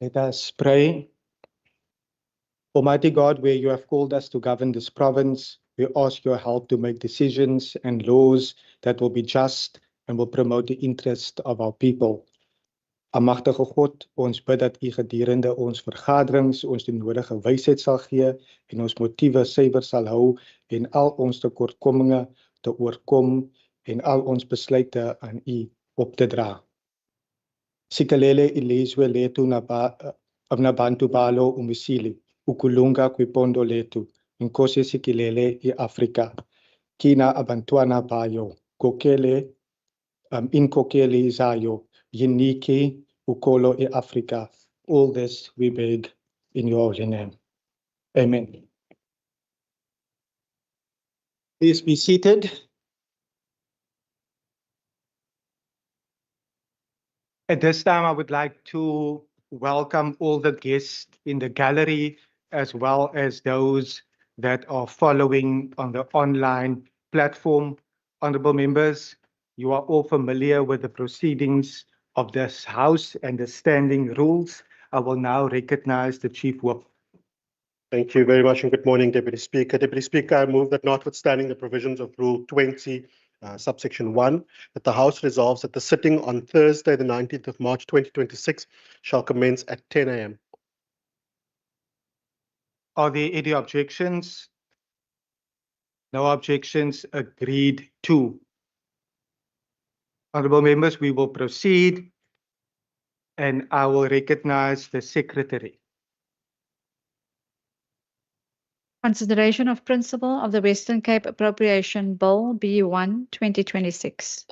Let us pray. Almighty God, where you have called us to govern this province, we ask your help to make decisions and laws that will be just and will promote the interest of our people. Almagtige God, ons bid dat u gedurende ons vergaderings ons die nodige wysheid sal gee en ons motiewe suiwer sal hou en al ons tekortkominge te oorkom en al ons besluite aan u op te dra. Sikelele ilizwe letu na bantu balo umisili, ukulunga kwipondo letu, inkosi sikilele i Afrika, kina abantwana bayo, kokele inkokeli zayo, yiniki ukolo i Afrika. All this we beg in your holy name. Amen. Please be seated. At this time, I would like to welcome all the guests in the gallery, as well as those that are following on the online platform. Honorable members, you are all familiar with the proceedings of this House and the standing rules. I will now recognize the Chief Whip. Thank you very much and good morning, Deputy Speaker. Deputy Speaker, I move that notwithstanding the provisions of Rule 20, subsection 1, that the House resolves that the sitting on Thursday, the 19th of March 2026 shall commence at 10 a.m. Are there any objections? No objections. Agreed to. Honorable members, we will proceed and I will recognize the Secretary. Consideration of Principle of the Western Cape Appropriation Bill B1 2026.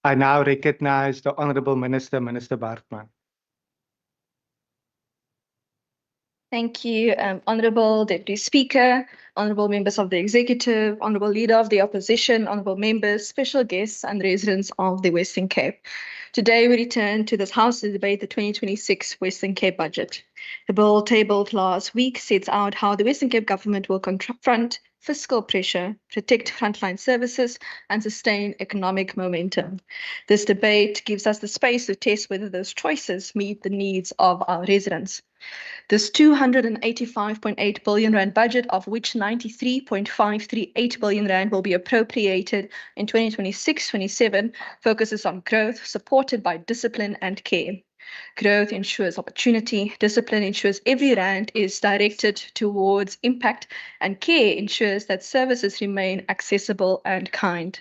I now recognize the Honorable Minister, Minister Bartman. Thank you, Honourable Deputy Speaker, Honourable Members of the Executive, Honourable Leader of the Opposition, Honourable Members, special guests and residents of the Western Cape. Today we return to this House to debate the 2026 Western Cape budget. The bill tabled last week sets out how the Western Cape government will confront fiscal pressure, protect frontline services, and sustain economic momentum. This debate gives us the space to test whether those choices meet the needs of our residents. This 285.8 billion rand budget, of which 93.538 billion rand will be appropriated in 2026-27, focuses on growth supported by discipline and care. Growth ensures opportunity, discipline ensures every rand is directed towards impact, and care ensures that services remain accessible and kind.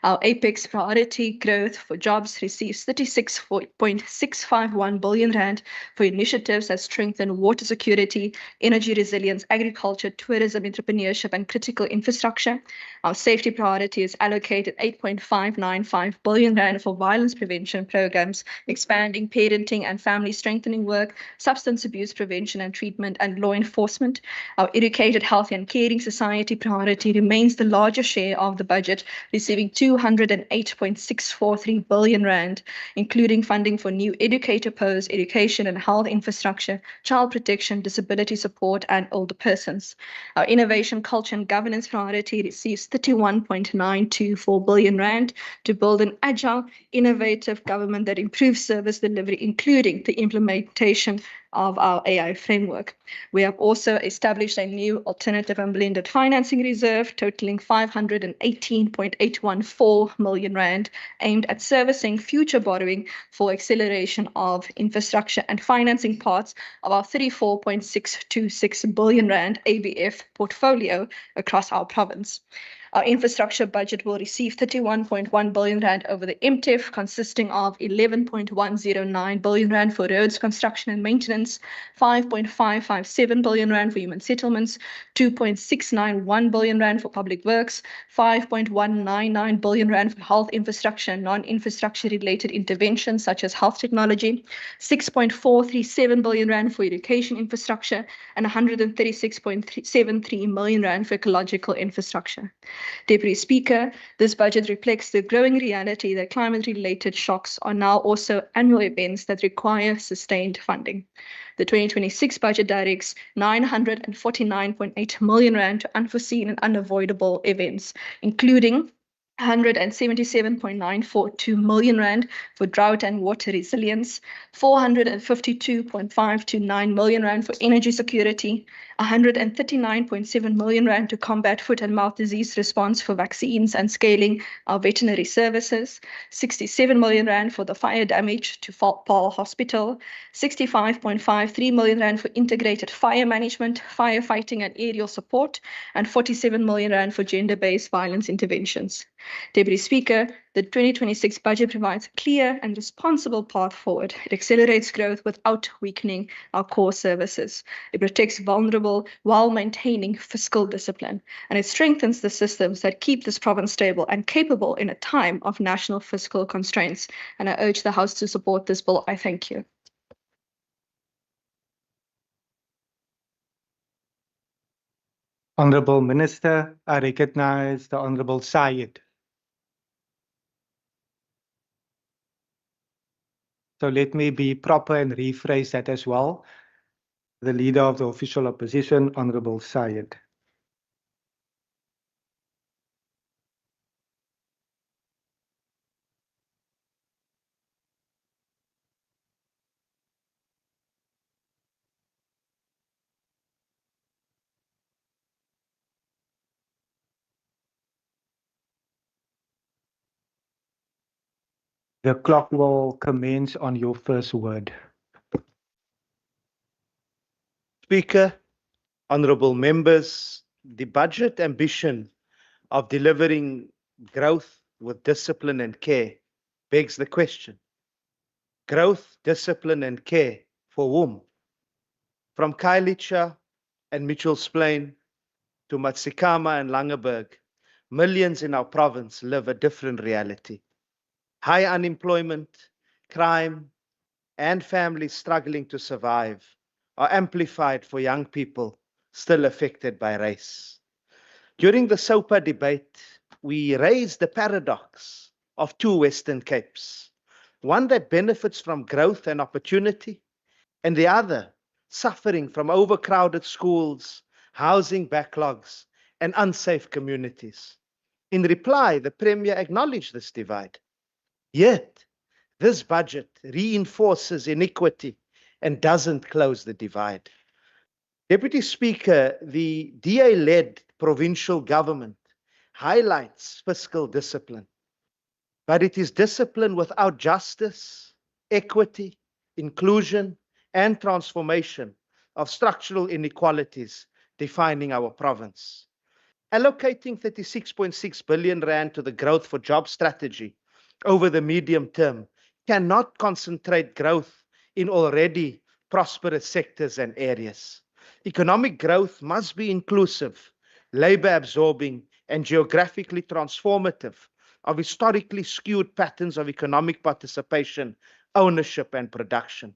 Our apex priority, growth for jobs, receives 36.651 billion rand for initiatives that strengthen water security, energy resilience, agriculture, tourism, entrepreneurship, and critical infrastructure. Our safety priority is allocated 8.595 billion rand for violence prevention programs, expanding parenting and family strengthening work, substance abuse prevention and treatment, and law enforcement. Our educated, healthy, and caring society priority remains the largest share of the budget, receiving 208.643 billion rand, including funding for new educator posts, education and health infrastructure, child protection, disability support, and older persons. Our innovation, culture, and governance priority receives 31.924 billion rand to build an agile, innovative government that improves service delivery, including the implementation of our AI framework. We have also established a new alternative and blended financing reserve totaling 518.814 million rand, aimed at servicing future borrowing for acceleration of infrastructure and financing parts of our 34.626 billion rand ABF portfolio across our province. Our infrastructure budget will receive 31.1 billion rand over the MTEF, consisting of 11.109 billion rand for roads construction and maintenance, 5.557 billion rand for human settlements, 2.691 billion rand for public works, 5.199 billion rand for health infrastructure and non-infrastructure related interventions such as health technology, 6.437 billion rand for education infrastructure, and 136.73 million rand for ecological infrastructure. Deputy Speaker, this budget reflects the growing reality that climate-related shocks are now also annual events that require sustained funding. The 2026 budget directs 949.8 million rand to unforeseen and unavoidable events, including 177.942 million rand for drought and water resilience, 452.529 million rand for energy security, 139.7 million rand to combat foot and mouth disease response for vaccines and scaling our veterinary services, 67 million rand for the fire damage to Paarl Hospital, 65.53 million rand for integrated fire management, firefighting and aerial support, and 47 million rand for gender-based violence interventions. Deputy Speaker, the 2026 budget provides a clear and responsible path forward. It accelerates growth without weakening our core services. It protects vulnerable while maintaining fiscal discipline. And it strengthens the systems that keep this province stable and capable in a time of national fiscal constraints. And I urge the House to support this bill. I thank you. Honourable Minister, I recognize the Honourable Syed. So let me be proper and rephrase that as well. The Leader of the Official Opposition, Honourable Syed. The clock will commence on your first word. Speaker, honourable members, the budget ambition of delivering growth with discipline and care begs the question. Growth, discipline and care for whom? From Khayelitsha and Mitchell's Plain to Matsikama and Langeberg, millions in our province live a different reality. High unemployment, crime, and families struggling to survive are amplified for young people still affected by race. During the SOPA debate, we raised the paradox of two Western Capes, one that benefits from growth and opportunity, and the other suffering from overcrowded schools, housing backlogs, and unsafe communities. In reply, the Premier acknowledged this divide. Yet, this budget reinforces inequity and doesn't close the divide. Deputy Speaker, the DA-led provincial government highlights fiscal discipline, but it is discipline without justice, equity, inclusion, and transformation of structural inequalities defining our province. Allocating 36.6 billion rand to the growth for job strategy over the medium term cannot concentrate growth in already prosperous sectors and areas. Economic growth must be inclusive, labor absorbing, and geographically transformative of historically skewed patterns of economic participation, ownership, and production.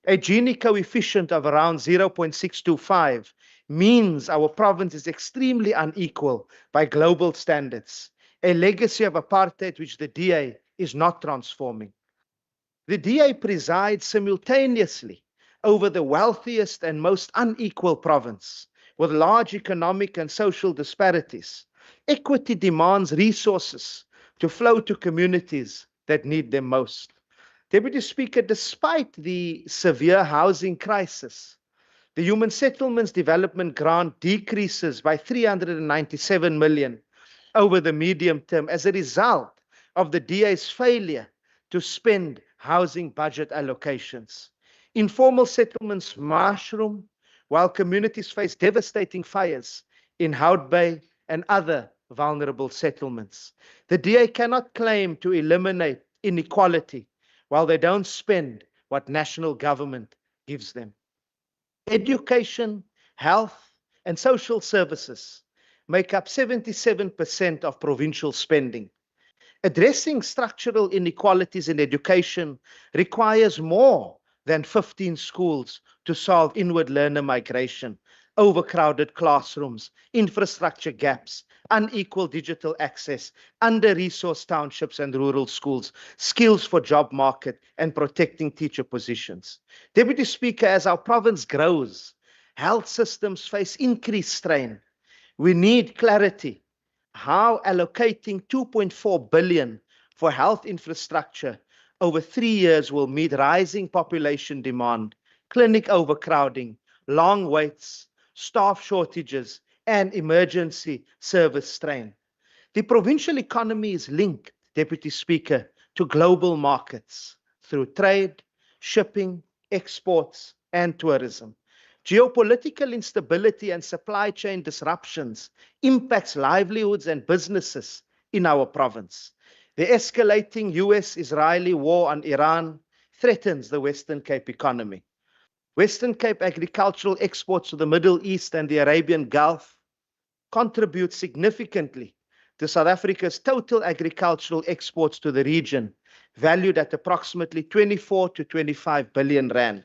A Gini coefficient of around 0.625 means our province is extremely unequal by global standards, a legacy of apartheid which the DA is not transforming. The DA presides simultaneously over the wealthiest and most unequal province, with large economic and social disparities. Equity demands resources to flow to communities that need them most. Deputy Speaker, despite the severe housing crisis, the Human Settlements Development Grant decreases by 397 million over the medium term as a result of the DA's failure to spend housing budget allocations. Informal settlements mushroom while communities face devastating fires in Hout Bay and other vulnerable settlements. The DA cannot claim to eliminate inequality while they don't spend what national government gives them. Education, health, and social services make up 77% of provincial spending. Addressing structural inequalities in education requires more than 15 schools to solve inward learner migration. overcrowded classrooms, infrastructure gaps, unequal digital access, under-resourced townships and rural schools, skills for job market, and protecting teacher positions. Deputy Speaker, as our province grows, health systems face increased strain. We need clarity. How allocating 2.4 billion for health infrastructure over 3 years will meet rising population demand, clinic overcrowding, long waits, staff shortages, and emergency service strain. The provincial economy is linked, Deputy Speaker, to global markets through trade, shipping, exports, and tourism. Geopolitical instability and supply chain disruptions impacts livelihoods and businesses in our province. The escalating US-Israeli war on Iran threatens the Western Cape economy. Western Cape agricultural exports to the Middle East and the Arabian Gulf contribute significantly to South Africa's total agricultural exports to the region, valued at approximately 24 to 25 billion rand.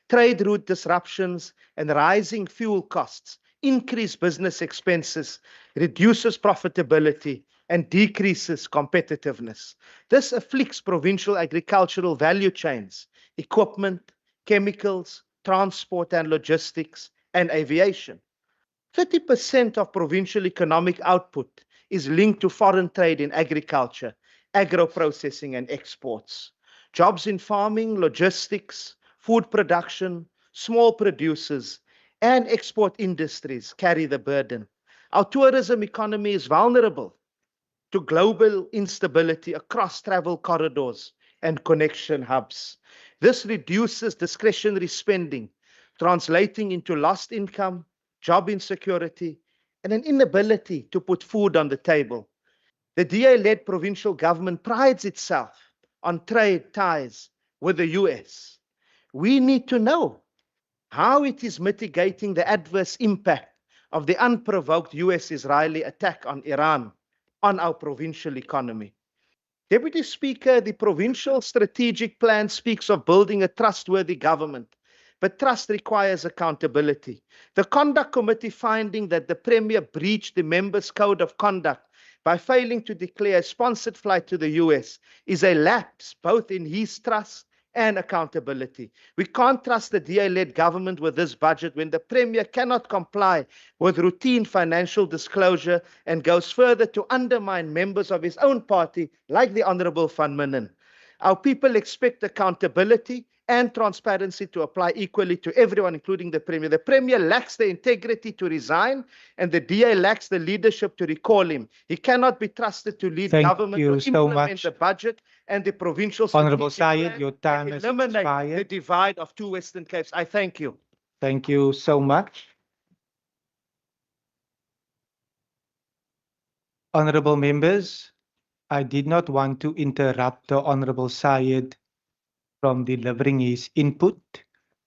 Trade route disruptions and rising fuel costs increase business expenses, reduces profitability, and decreases competitiveness. This afflicts provincial agricultural value chains, equipment, chemicals, transport and logistics, and aviation. 30% of provincial economic output is linked to foreign trade in agriculture, agro-processing and exports. Jobs in farming, logistics, food production, small producers, and export industries carry the burden. Our tourism economy is vulnerable to global instability across travel corridors and connection hubs. This reduces discretionary spending, translating into lost income, job insecurity, and an inability to put food on the table. The DA-led provincial government prides itself on trade ties with the US. We need to know how it is mitigating the adverse impact of the unprovoked US-Israeli attack on Iran on our provincial economy. Deputy Speaker, the provincial strategic plan speaks of building a trustworthy government, but trust requires accountability. The Conduct Committee finding that the Premier breached the members' code of conduct by failing to declare a sponsored flight to the US is a lapse both in his trust and accountability. We can't trust the DA-led government with this budget when the Premier cannot comply with routine financial disclosure and goes further to undermine members of his own party, like the Honourable Van Minen. Our people expect accountability and transparency to apply equally to everyone, including the Premier. The Premier lacks the integrity to resign, and the DA lacks the leadership to recall him. He cannot be trusted to lead government or implement the budget and the provincial Honourable strategic Syed, plan your time and has eliminate the expired. divide of two Western Capes. I thank you. Thank you so much. Honourable members, I did not want to interrupt the Honourable Syed from delivering his input.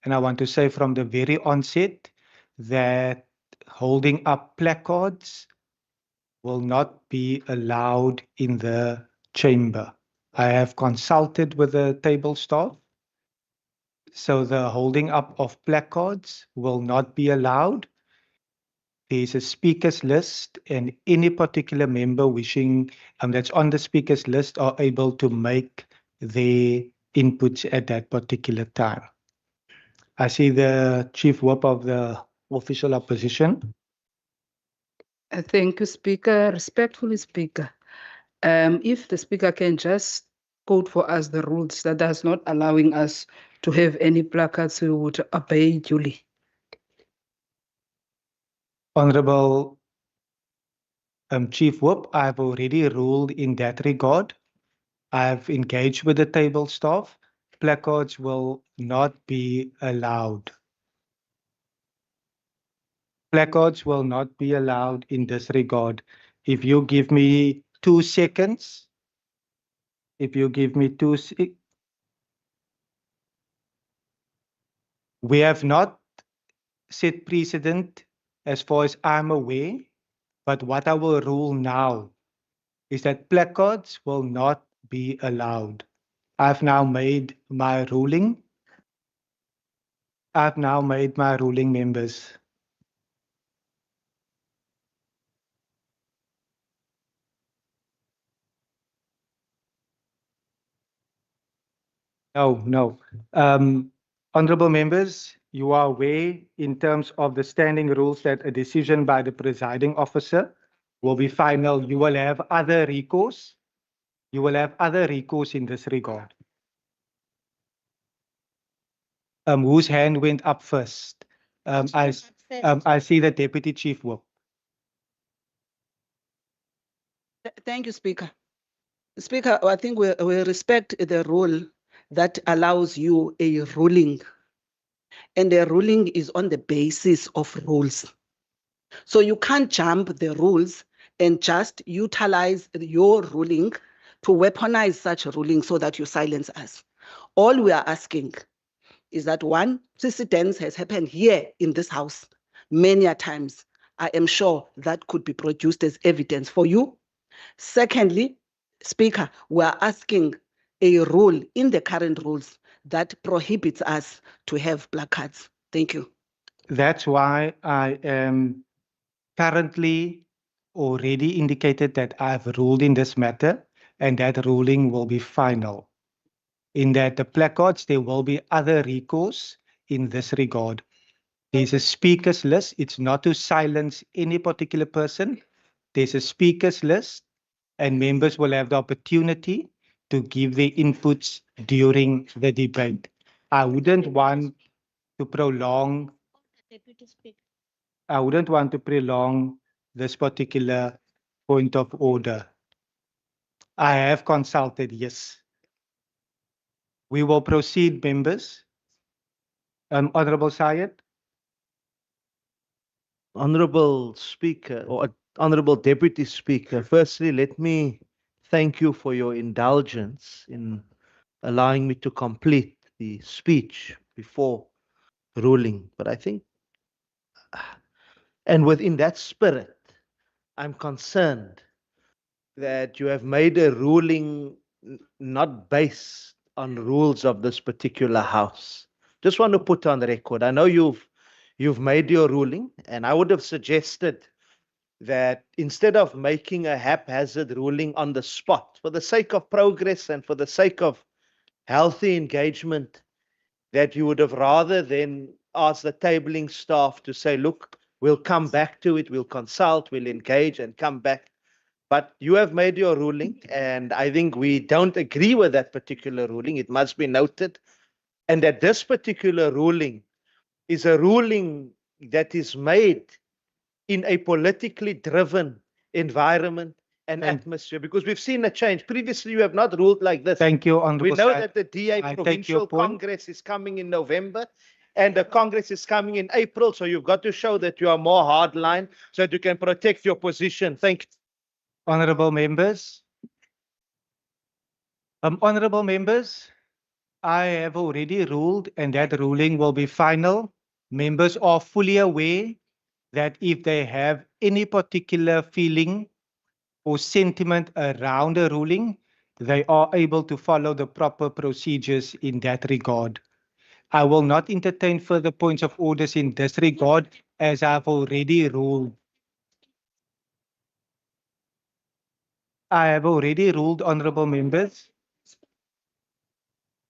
And I want to say from the very onset that holding up placards will not be allowed in the chamber. I have consulted with the table staff. So the holding up of placards will not be allowed. There's a speakers list, and any particular member wishing that's on the speakers list are able to make their inputs at that particular time. I see the Chief Whip of the Official Opposition. Thank you, Speaker. Respectfully, Speaker. If the Speaker can just quote for us the rules that is not allowing us to have any placards, we would obey duly. Honorable Chief Whip, I've already ruled in that regard. I've engaged with the table staff. Placards will not be allowed. Placards will not be allowed in this regard. If you give me 2 seconds, we have not set precedent as far as I'm aware, but what I will rule now is that placards will not be allowed. I've now made my ruling. Members. No. Honorable members, you are aware in terms of the standing rules that a decision by the presiding officer will be final. You will have other recourse. You will have other recourse in this regard. Whose hand went up first? I see the deputy chief will. Thank you, Speaker. Speaker, I think we respect the rule that allows you a ruling, and the ruling is on the basis of rules. So you can't jump the rules and just utilize your ruling to weaponize such a ruling so that you silence us. All we are asking is that one, precedence has happened here in this house many a times. I am sure that could be produced as evidence for you. Secondly, Speaker, we are asking a rule in the current rules that prohibits us to have placards. Thank you. That's why I am currently already indicated that I've ruled in this matter, and that ruling will be final. In that the placards, there will be other recourse in this regard. There's a speakers list. It's not to silence any particular person. There's a speakers list, and members will have the opportunity to give their inputs during the debate. I wouldn't want to prolong this particular point of order. I have consulted, yes. We will proceed, members. Honorable Syed. Honorable Speaker, or Honorable Deputy Speaker, firstly, let me thank you for your indulgence in allowing me to complete the speech before ruling. But I think, and within that spirit, I'm concerned that you have made a ruling not based on rules of this particular house. Just want to put on record. I know you've made your ruling, and I would have suggested that instead of making a haphazard ruling on the spot, for the sake of progress and for the sake of healthy engagement, that you would have rather than asked the tabling staff to say, look, we'll come back to it, we'll consult, we'll engage and come back. But you have made your ruling, and I think we don't agree with that particular ruling. It must be noted. And that this particular ruling is a ruling that is made in a politically driven environment and atmosphere, because we've seen a change. Previously, you have not ruled like this. Thank you, Honorable We know Syed. that the DA I take your Provincial point. Congress is coming in November, and the Congress is coming in April. So you've got to show that you are more hardline so that you can protect your position. Thank you. Honorable members. Honorable members, I have already ruled, and that ruling will be final. Members are fully aware that if they have any particular feeling or sentiment around a ruling, they are able to follow the proper procedures in that regard. I will not entertain further points of orders in this regard, as I've already ruled. I have already ruled, honorable members.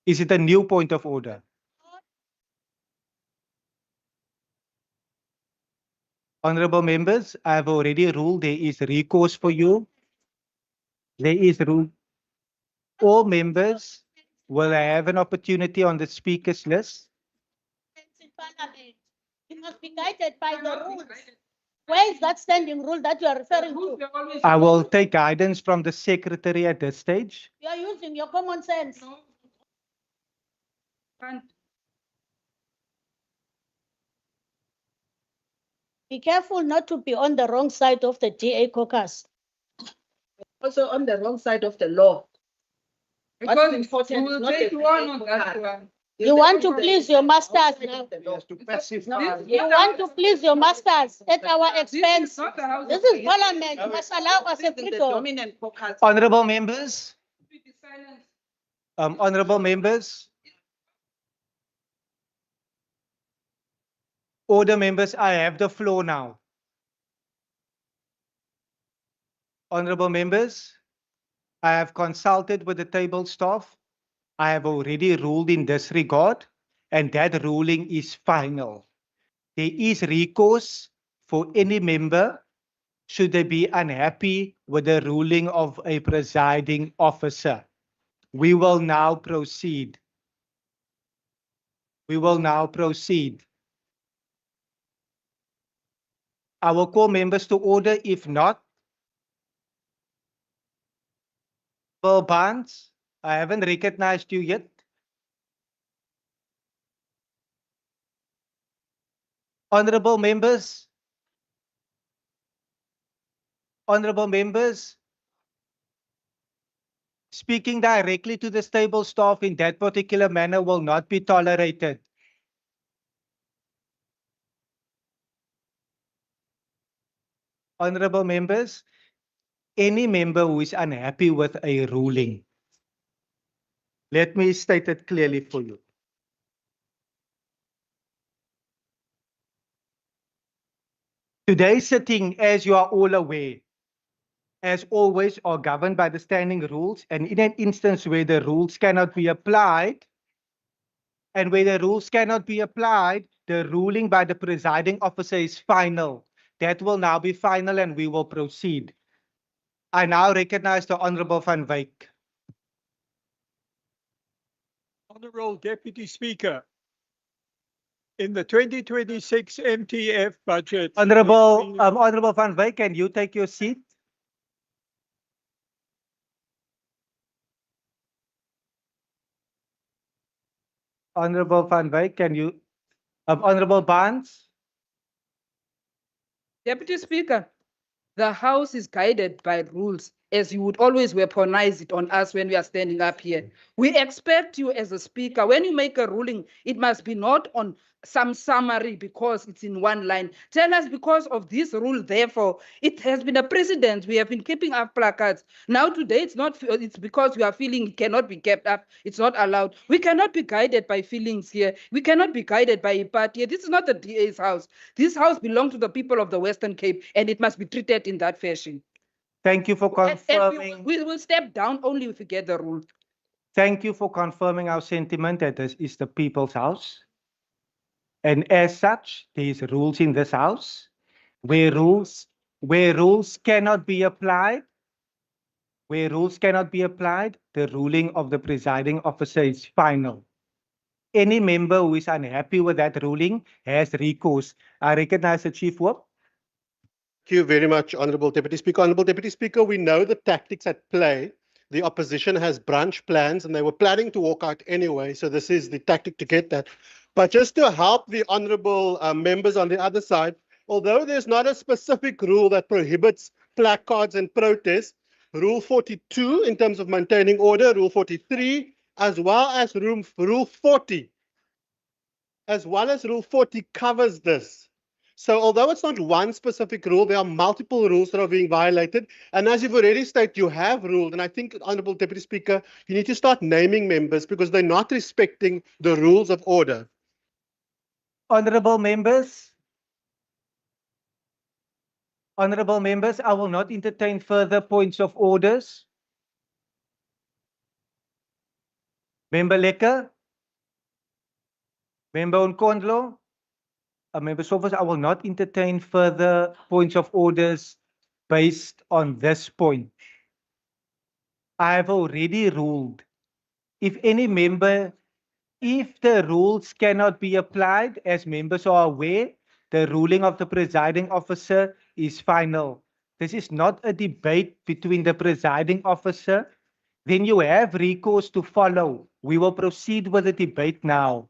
Is it a new point of order? Honorable members, I have already ruled there is recourse for you. There is rule. All members will have an opportunity on the speakers list. In Parliament, you must be guided by the rules. Where is that standing rule that you are referring to? I will take guidance from the secretary at this stage. You are using your common sense. Be careful not to be on the wrong side of the DA caucus. Also on the wrong side of the law. Because important we is will not take the you on DA that caucus. one. You want to please your masters now. Yes, to pacify. You want to please your masters at our This is expense. not a house. This is Parliament. You must allow us a The freedom. dominant caucus. Honorable members, Be silent. honorable members. Order members, I have the floor now. Honorable members, I have consulted with the table staff. I have already ruled in this regard, and that ruling is final. There is recourse for any member should they be unhappy with the ruling of a presiding officer. We will now proceed. We will now proceed. I will call members to order. If not, Bill Barnes, I haven't recognized you yet. Honorable members, speaking directly to the stable staff in that particular manner will not be tolerated. Honorable members, any member who is unhappy with a ruling, let me state it clearly for you. Today's sitting, as you are all aware, as always, are governed by the standing rules, and in an instance where the rules cannot be applied, the ruling by the presiding officer is final. That will now be final and we will proceed. I now recognize the Honorable Van Wyk. Honourable Deputy Speaker, in the 2026 MTF budget. Honorable Van Wyk, can you take your seat? Honorable Van Wyk, can you, Honorable Barnes? Deputy Speaker, the House is guided by rules, as you would always weaponize it on us when we are standing up here. We expect you as a speaker, when you make a ruling, it must be not on some summary because it's in one line. Tell us, because of this rule, therefore, it has been a precedent. We have been keeping up placards. Now today, it's because we are feeling it cannot be kept up. It's not allowed. We cannot be guided by feelings here. We cannot be guided by a party. This is not the DA's house. This house belongs to the people of the Western Cape, and it must be treated in that fashion. Thank you for confirming. And we will step down only if we get the rule. Thank you for confirming our sentiment that this is the people's house. And as such, there is rules in this house where rules cannot be applied. Where rules cannot be applied, the ruling of the presiding officer is final. Any member who is unhappy with that ruling has recourse. I recognize the Chief Whip. Thank you very much, Honourable Deputy Speaker. Honourable Deputy Speaker, we know the tactics at play. The opposition has brunch plans and they were planning to walk out anyway, so this is the tactic to get that. But just to help the honourable members on the other side, although there's not a specific rule that prohibits placards and protests, Rule 42 in terms of maintaining order, Rule 43, as well as Rule 40, covers this. So although it's not one specific rule, there are multiple rules that are being violated. And as you've already stated, you have ruled, and I think, Honourable Deputy Speaker, you need to start naming members because they're not respecting the rules of order. Honourable members, I will not entertain further points of orders. Member Lekker, Member Nkondlo, Member Soffers, I will not entertain further points of orders based on this point. I have already ruled. If any member, if the rules cannot be applied, as members are aware, the ruling of the presiding officer is final. This is not a debate between the presiding officer. Then you have recourse to follow. We will proceed with the debate now.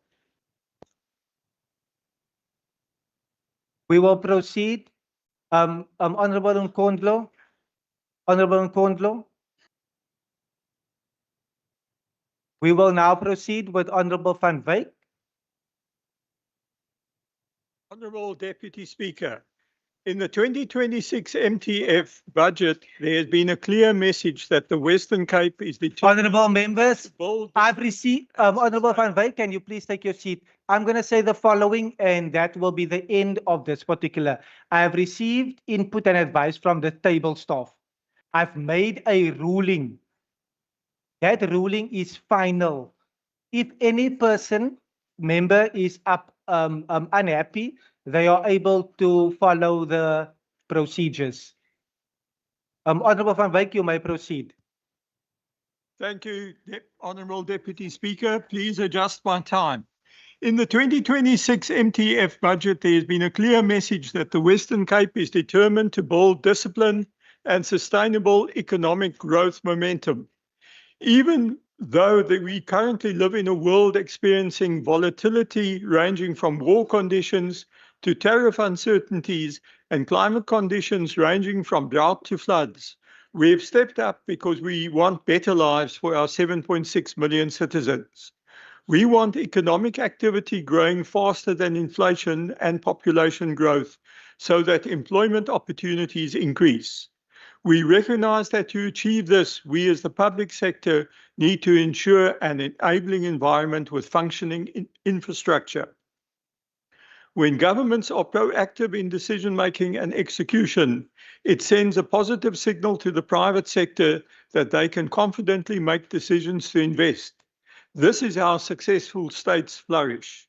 We will proceed. Honourable Nkondlo. Honourable Nkondlo. We will now proceed with Honourable Van Wyk. Honourable Deputy Speaker, in the 2026 MTF budget, there has been a clear message that the Western Cape is the Honourable members, I've received, Honourable Van Wyk, can you please take your seat? I'm going to say the following, and that will be the end of this particular. I have received input and advice from the table staff. I've made a ruling. That ruling is final. if any member is unhappy, they are able to follow the procedures. Honourable Van Wyk, you may proceed. Thank you, Honourable Deputy Speaker. Please adjust my time. In the 2026 MTF budget, there has been a clear message that the Western Cape is determined to build discipline and sustainable economic growth momentum. Even though we currently live in a world experiencing volatility ranging from war conditions to tariff uncertainties and climate conditions ranging from drought to floods, we have stepped up because we want better lives for our 7.6 million citizens. We want economic activity growing faster than inflation and population growth so that employment opportunities increase. We recognize that to achieve this, we as the public sector need to ensure an enabling environment with functioning infrastructure. When governments are proactive in decision-making and execution, it sends a positive signal to the private sector that they can confidently make decisions to invest. This is how successful states flourish.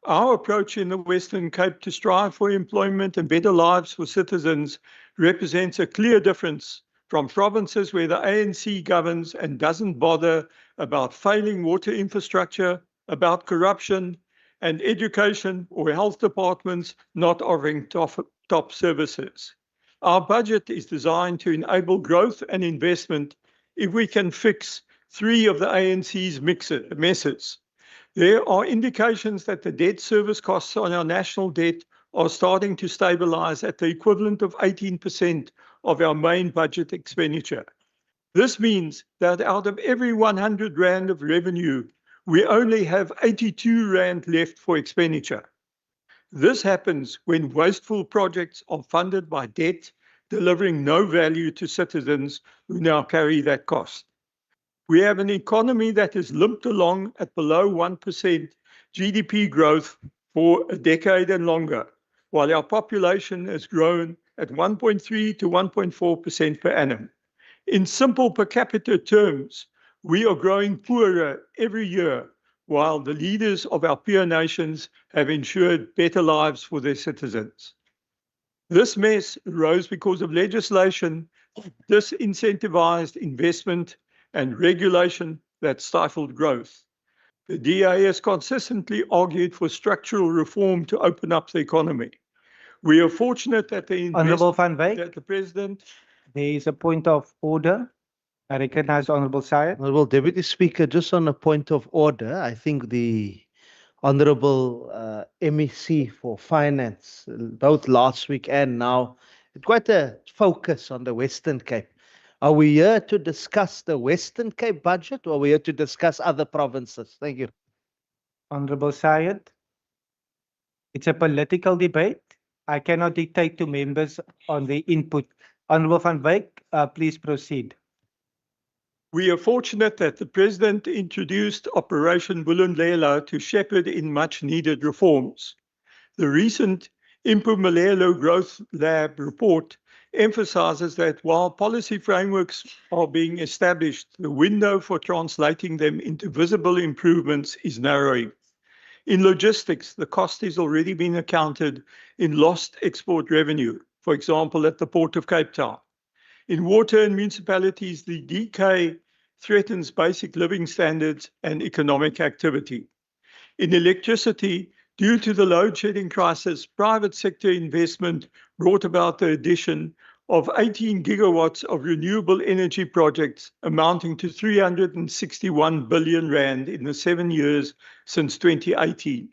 Our approach in the Western Cape to strive for employment and better lives for citizens represents a clear difference from provinces where the ANC governs and doesn't bother about failing water infrastructure, about corruption, and education or health departments not offering top services. Our budget is designed to enable growth and investment if we can fix three of the ANC's messes. There are indications that the debt service costs on our national debt are starting to stabilize at the equivalent of 18% of our main budget expenditure. This means that out of every 100 Rand of revenue, we only have 82 Rand left for expenditure. This happens when wasteful projects are funded by debt, delivering no value to citizens who now carry that cost. We have an economy that has limped along at below 1% GDP growth for a decade and longer, while our population has grown at 1.3 to 1.4% per annum. In simple per capita terms, we are growing poorer every year, while the leaders of our peer nations have ensured better lives for their citizens. This mess arose because of legislation that disincentivized investment and regulation that stifled growth. The DA has consistently argued for structural reform to open up the economy. We are fortunate that Honourable Van Wyk, that the President. there is a point of order. I recognize Honourable Syed. Honourable Deputy Speaker, just on a point of order, I think the Honourable MEC for Finance, both last week and now, had quite a focus on the Western Cape. Are we here to discuss the Western Cape budget, or are we here to discuss other provinces? Thank you. Honourable Syed, it's a political debate. I cannot dictate to members on the input. Honourable Van Wyk, please proceed. We are fortunate that the President introduced Operation Vulindlela to shepherd in much-needed reforms. The recent Impumelelo Growth Lab report emphasizes that while policy frameworks are being established, the window for translating them into visible improvements is narrowing. In logistics, the cost has already been accounted in lost export revenue, for example, at the Port of Cape Town. In water and municipalities, the decay threatens basic living standards and economic activity. In electricity, due to the load shedding crisis, private sector investment brought about the addition of 18 gigawatts of renewable energy projects amounting to 361 billion Rand in the 7 years since 2018.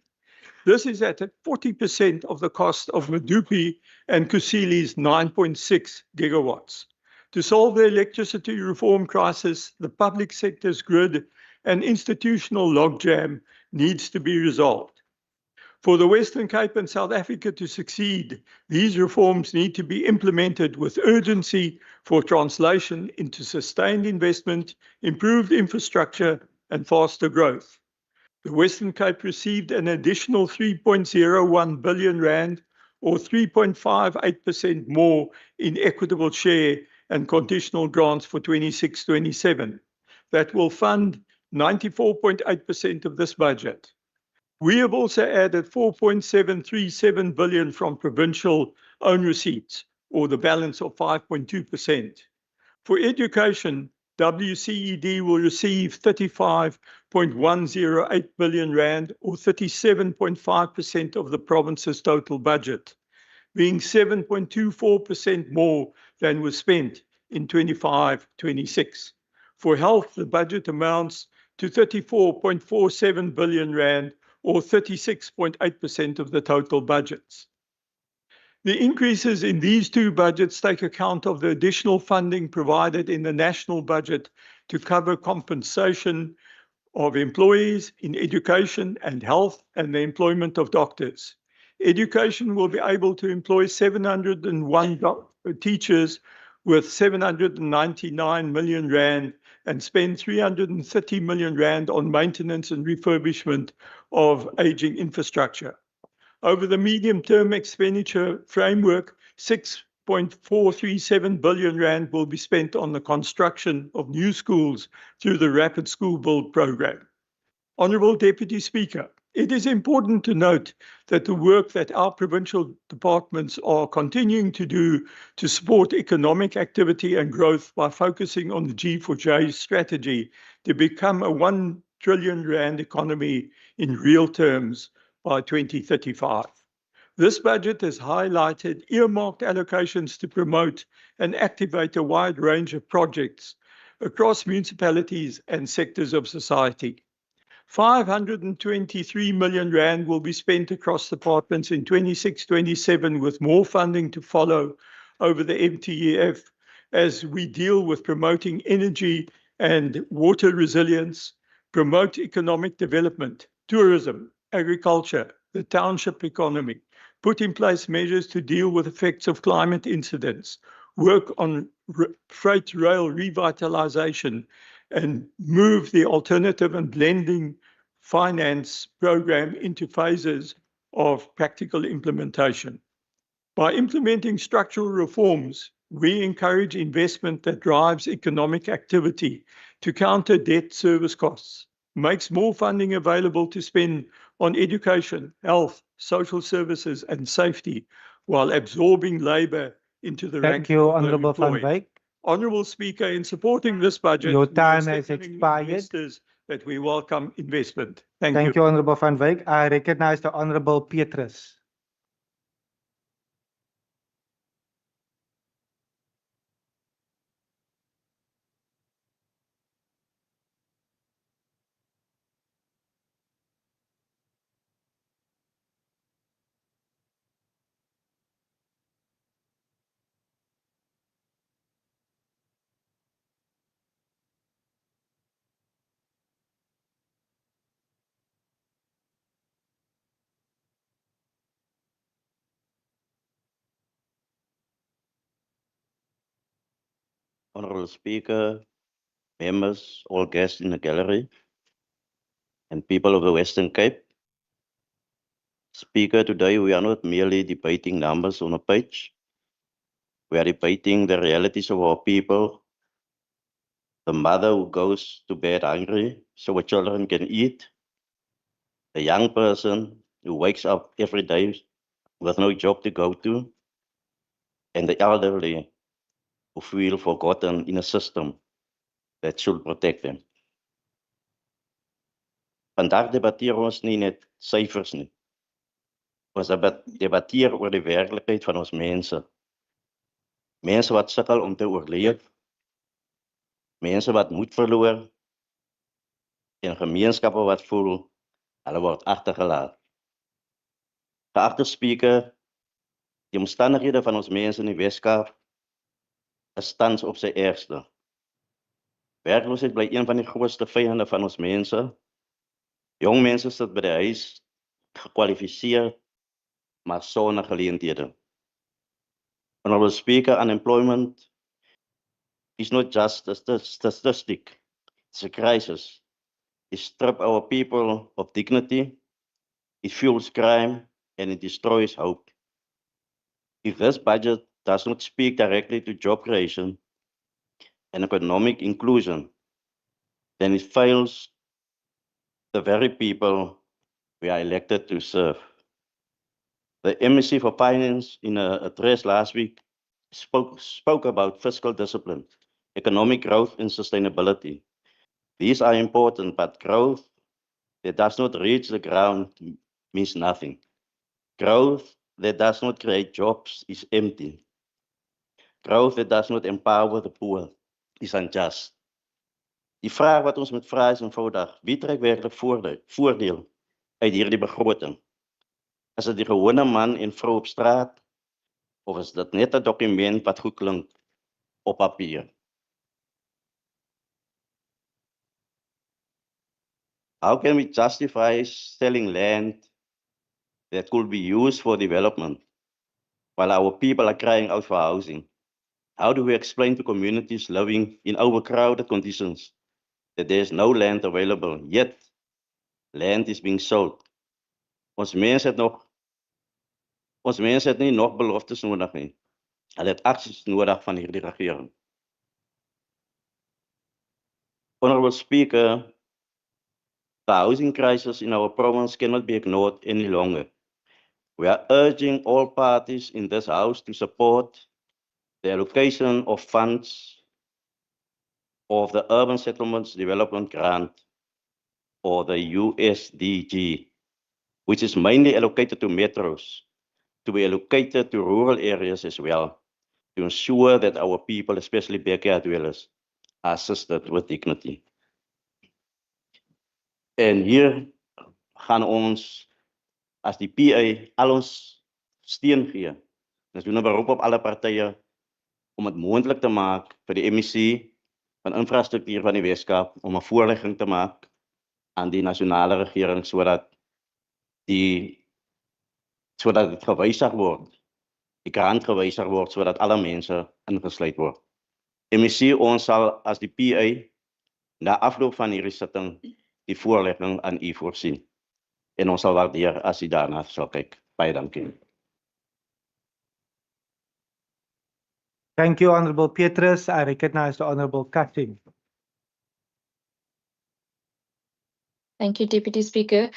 This is at 40% of the cost of Medupi and Kusili's 9.6 gigawatts. To solve the electricity reform crisis, the public sector's grid and institutional logjam needs to be resolved. For the Western Cape and South Africa to succeed, these reforms need to be implemented with urgency for translation into sustained investment, improved infrastructure, and faster growth. The Western Cape received an additional 3.01 billion Rand, or 3.58% more in equitable share and conditional grants for 26-27. That will fund 94.8% of this budget. We have also added 4.737 billion from provincial own receipts, or the balance of 5.2%. For education, WCED will receive 35.108 billion rand, or 37.5% of the province's total budget, being 7.24% more than was spent in 25-26. For health, the budget amounts to 34.47 billion rand, or 36.8% of the total budgets. The increases in these two budgets take account of the additional funding provided in the national budget to cover compensation of employees in education and health and the employment of doctors. Education will be able to employ 701 teachers with 799 million rand and spend 330 million rand on maintenance and refurbishment of aging infrastructure. Over the medium-term expenditure framework, 6.437 billion rand will be spent on the construction of new schools through the Rapid School Build program. Honourable Deputy Speaker, it is important to note that the work that our provincial departments are continuing to do to support economic activity and growth by focusing on the G4J strategy to become a 1 trillion rand economy in real terms by 2035. This budget has highlighted earmarked allocations to promote and activate a wide range of projects across municipalities and sectors of society. 523 million rand will be spent across departments in 26-27, with more funding to follow over the MTEF as we deal with promoting energy and water resilience, promote economic development, tourism, agriculture, the township economy, put in place measures to deal with effects of climate incidents, work on freight rail revitalization, and move the alternative and blending finance program into phases of practical implementation. By implementing structural reforms, we encourage investment that drives economic activity to counter debt service costs, makes more funding available to spend on education, health, social services, and safety, while absorbing labour into the ranks Thank you, of the Honourable Van employed. Wyk. Honourable Speaker, in supporting this budget, Your we are time has signaling expired. investors that we welcome investment. Thank Thank you, Honourable Van Wyk. I recognize the Honourable Petrus. Honorable Speaker, members, all guests in the gallery, and people of the Western Cape. Speaker, today we are not merely debating numbers on a page. We are debating the realities of our people. The mother who goes to bed hungry so her children can eat. The young person who wakes up every day with no job to go to. And the elderly who feel forgotten in a system that should protect them. Vandaag debatteer ons nie net syfers nie. Ons debatteer oor die werklikheid van ons mense. Mense wat sukkel om te oorleef. Mense wat moed verloor. En gemeenskappe wat voel hulle word agtergelaat. Geagte Speaker, die omstandighede van ons mense in die Weskaap is tans op sy ergste. Werkloosheid bly een van die grootste vyande van ons mense. Jong mense sit by die huis, gekwalifiseer, maar sonder geleenthede. Honorable Speaker, unemployment is not just a statistic, it's a crisis. It strips our people of dignity, it fuels crime, and it destroys hope. If this budget does not speak directly to job creation and economic inclusion, then it fails the very people we are elected to serve. The MEC for Finance, in an address last week, spoke about fiscal discipline, economic growth, and sustainability. These are important, but growth that does not reach the ground means nothing. Growth that does not create jobs is empty. Growth that does not empower the poor is unjust. Die vraag wat ons moet vra is eenvoudig: wie trek werklik voordeel uit hierdie begroting? Is dit die gewone man en vrou op straat, of is dit net 'n dokument wat goed klink op papier? How can we justify selling land that could be used for development while our people are crying out for housing? How do we explain to communities living in overcrowded conditions that there is no land available, yet land is being sold? Ons mense het nie nog beloftes nodig nie. Hulle het aksies nodig van hierdie regering. Honorable Speaker, the housing crisis in our province cannot be ignored any longer. We are urging all parties in this House to support the allocation of funds of the Urban Settlements Development Grant, or the USDG, which is mainly allocated to metros, to be allocated to rural areas as well, to ensure that our people, especially backyard dwellers, are assisted with dignity. En hier gaan ons as die PA al ons steun gee. Ons doen 'n beroep op alle partye om dit moontlik te maak vir die MEC van infrastruktuur van die Weskaap om 'n voorlegging te maak aan die nasionale regering sodat dit gewysig word, die grant gewysig word sodat alle mense ingesluit word. MEC, ons sal as die PA na afloop van hierdie sitting die voorlegging aan u voorsien. En ons sal waardeer as u daarna sal kyk. Baie dankie. Thank you, Honorable Petrus. I recognize the Honorable Kasim. Thank you, Deputy Speaker.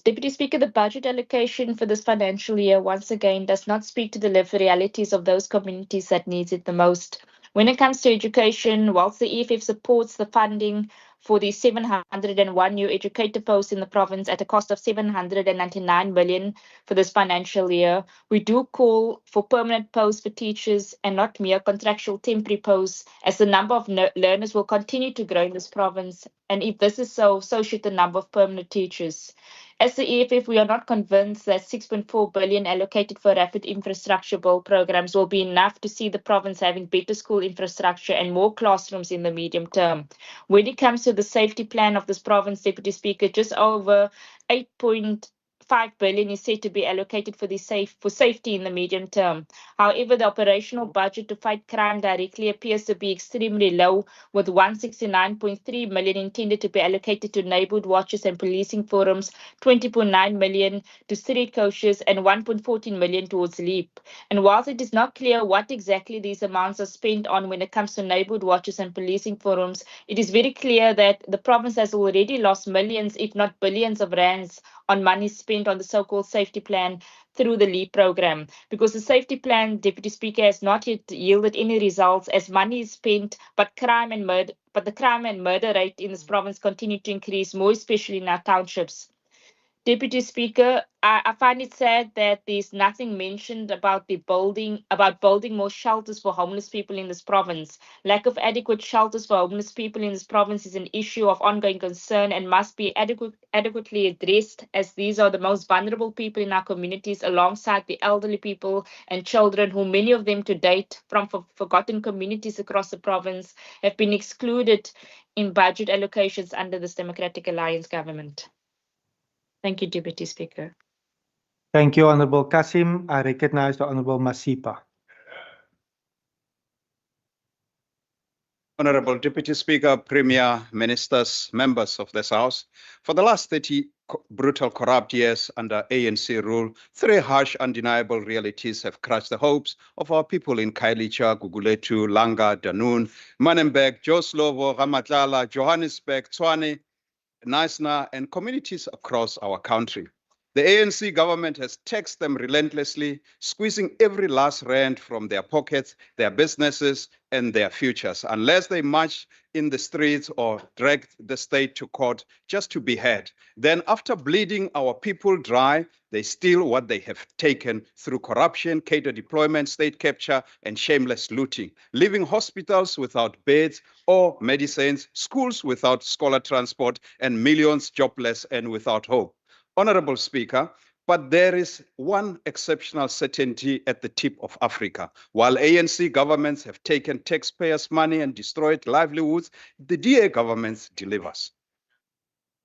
Deputy Speaker, the budget allocation for this financial year once again does not speak to the lived realities of those communities that need it the most. When it comes to education, whilst the EFF supports the funding for the 701 new educator posts in the province at a cost of 799 million for this financial year, we do call for permanent posts for teachers and not mere contractual temporary posts, as the number of learners will continue to grow in this province. And if this is so should the number of permanent teachers. As the EFF, we are not convinced that 6.4 billion allocated for rapid infrastructure build programs will be enough to see the province having better school infrastructure and more classrooms in the medium term. When it comes to the safety plan of this province, Deputy Speaker, just over 8.5 billion is said to be allocated for safety in the medium term. However, the operational budget to fight crime directly appears to be extremely low, with 169.3 million intended to be allocated to neighborhood watches and policing forums, 20.9 million to street coaches, and 1.14 million towards LEAP. And whilst it is not clear what exactly these amounts are spent on when it comes to neighborhood watches and policing forums, it is very clear that the province has already lost millions, if not billions of rands on money spent on the so-called safety plan through the LEAP program, because the safety plan, Deputy Speaker, has not yet yielded any results as money is spent, but the crime and murder rate in this province continue to increase, more especially in our townships. Deputy Speaker, I find it sad that there's nothing mentioned about building more shelters for homeless people in this province. Lack of adequate shelters for homeless people in this province is an issue of ongoing concern and must be adequately addressed, as these are the most vulnerable people in our communities, alongside the elderly people and children, who many of them to date from forgotten communities across the province have been excluded in budget allocations under this Democratic Alliance government. Thank you, Deputy Speaker. Thank you, Honorable Kasim. I recognize the Honorable Masipa. Honorable Deputy Speaker, Premier, Ministers, members of this House, for the last 30 brutal, corrupt years under ANC rule, 3 harsh, undeniable realities have crushed the hopes of our people in Kailicha, Guguletu, Langa, Danun, Manenberg, Joslovo, Ramatlala, Johannesburg, Tshwane, Knysna, and communities across our country. The ANC government has taxed them relentlessly, squeezing every last rand from their pockets, their businesses, and their futures, unless they march in the streets or drag the state to court just to be heard. Then, after bleeding our people dry, they steal what they have taken through corruption, cadre deployment, state capture, and shameless looting, leaving hospitals without beds or medicines, schools without scholar transport, and millions jobless and without hope. Honorable Speaker, but there is one exceptional certainty at the tip of Africa. While ANC governments have taken taxpayers' money and destroyed livelihoods, the DA government delivers.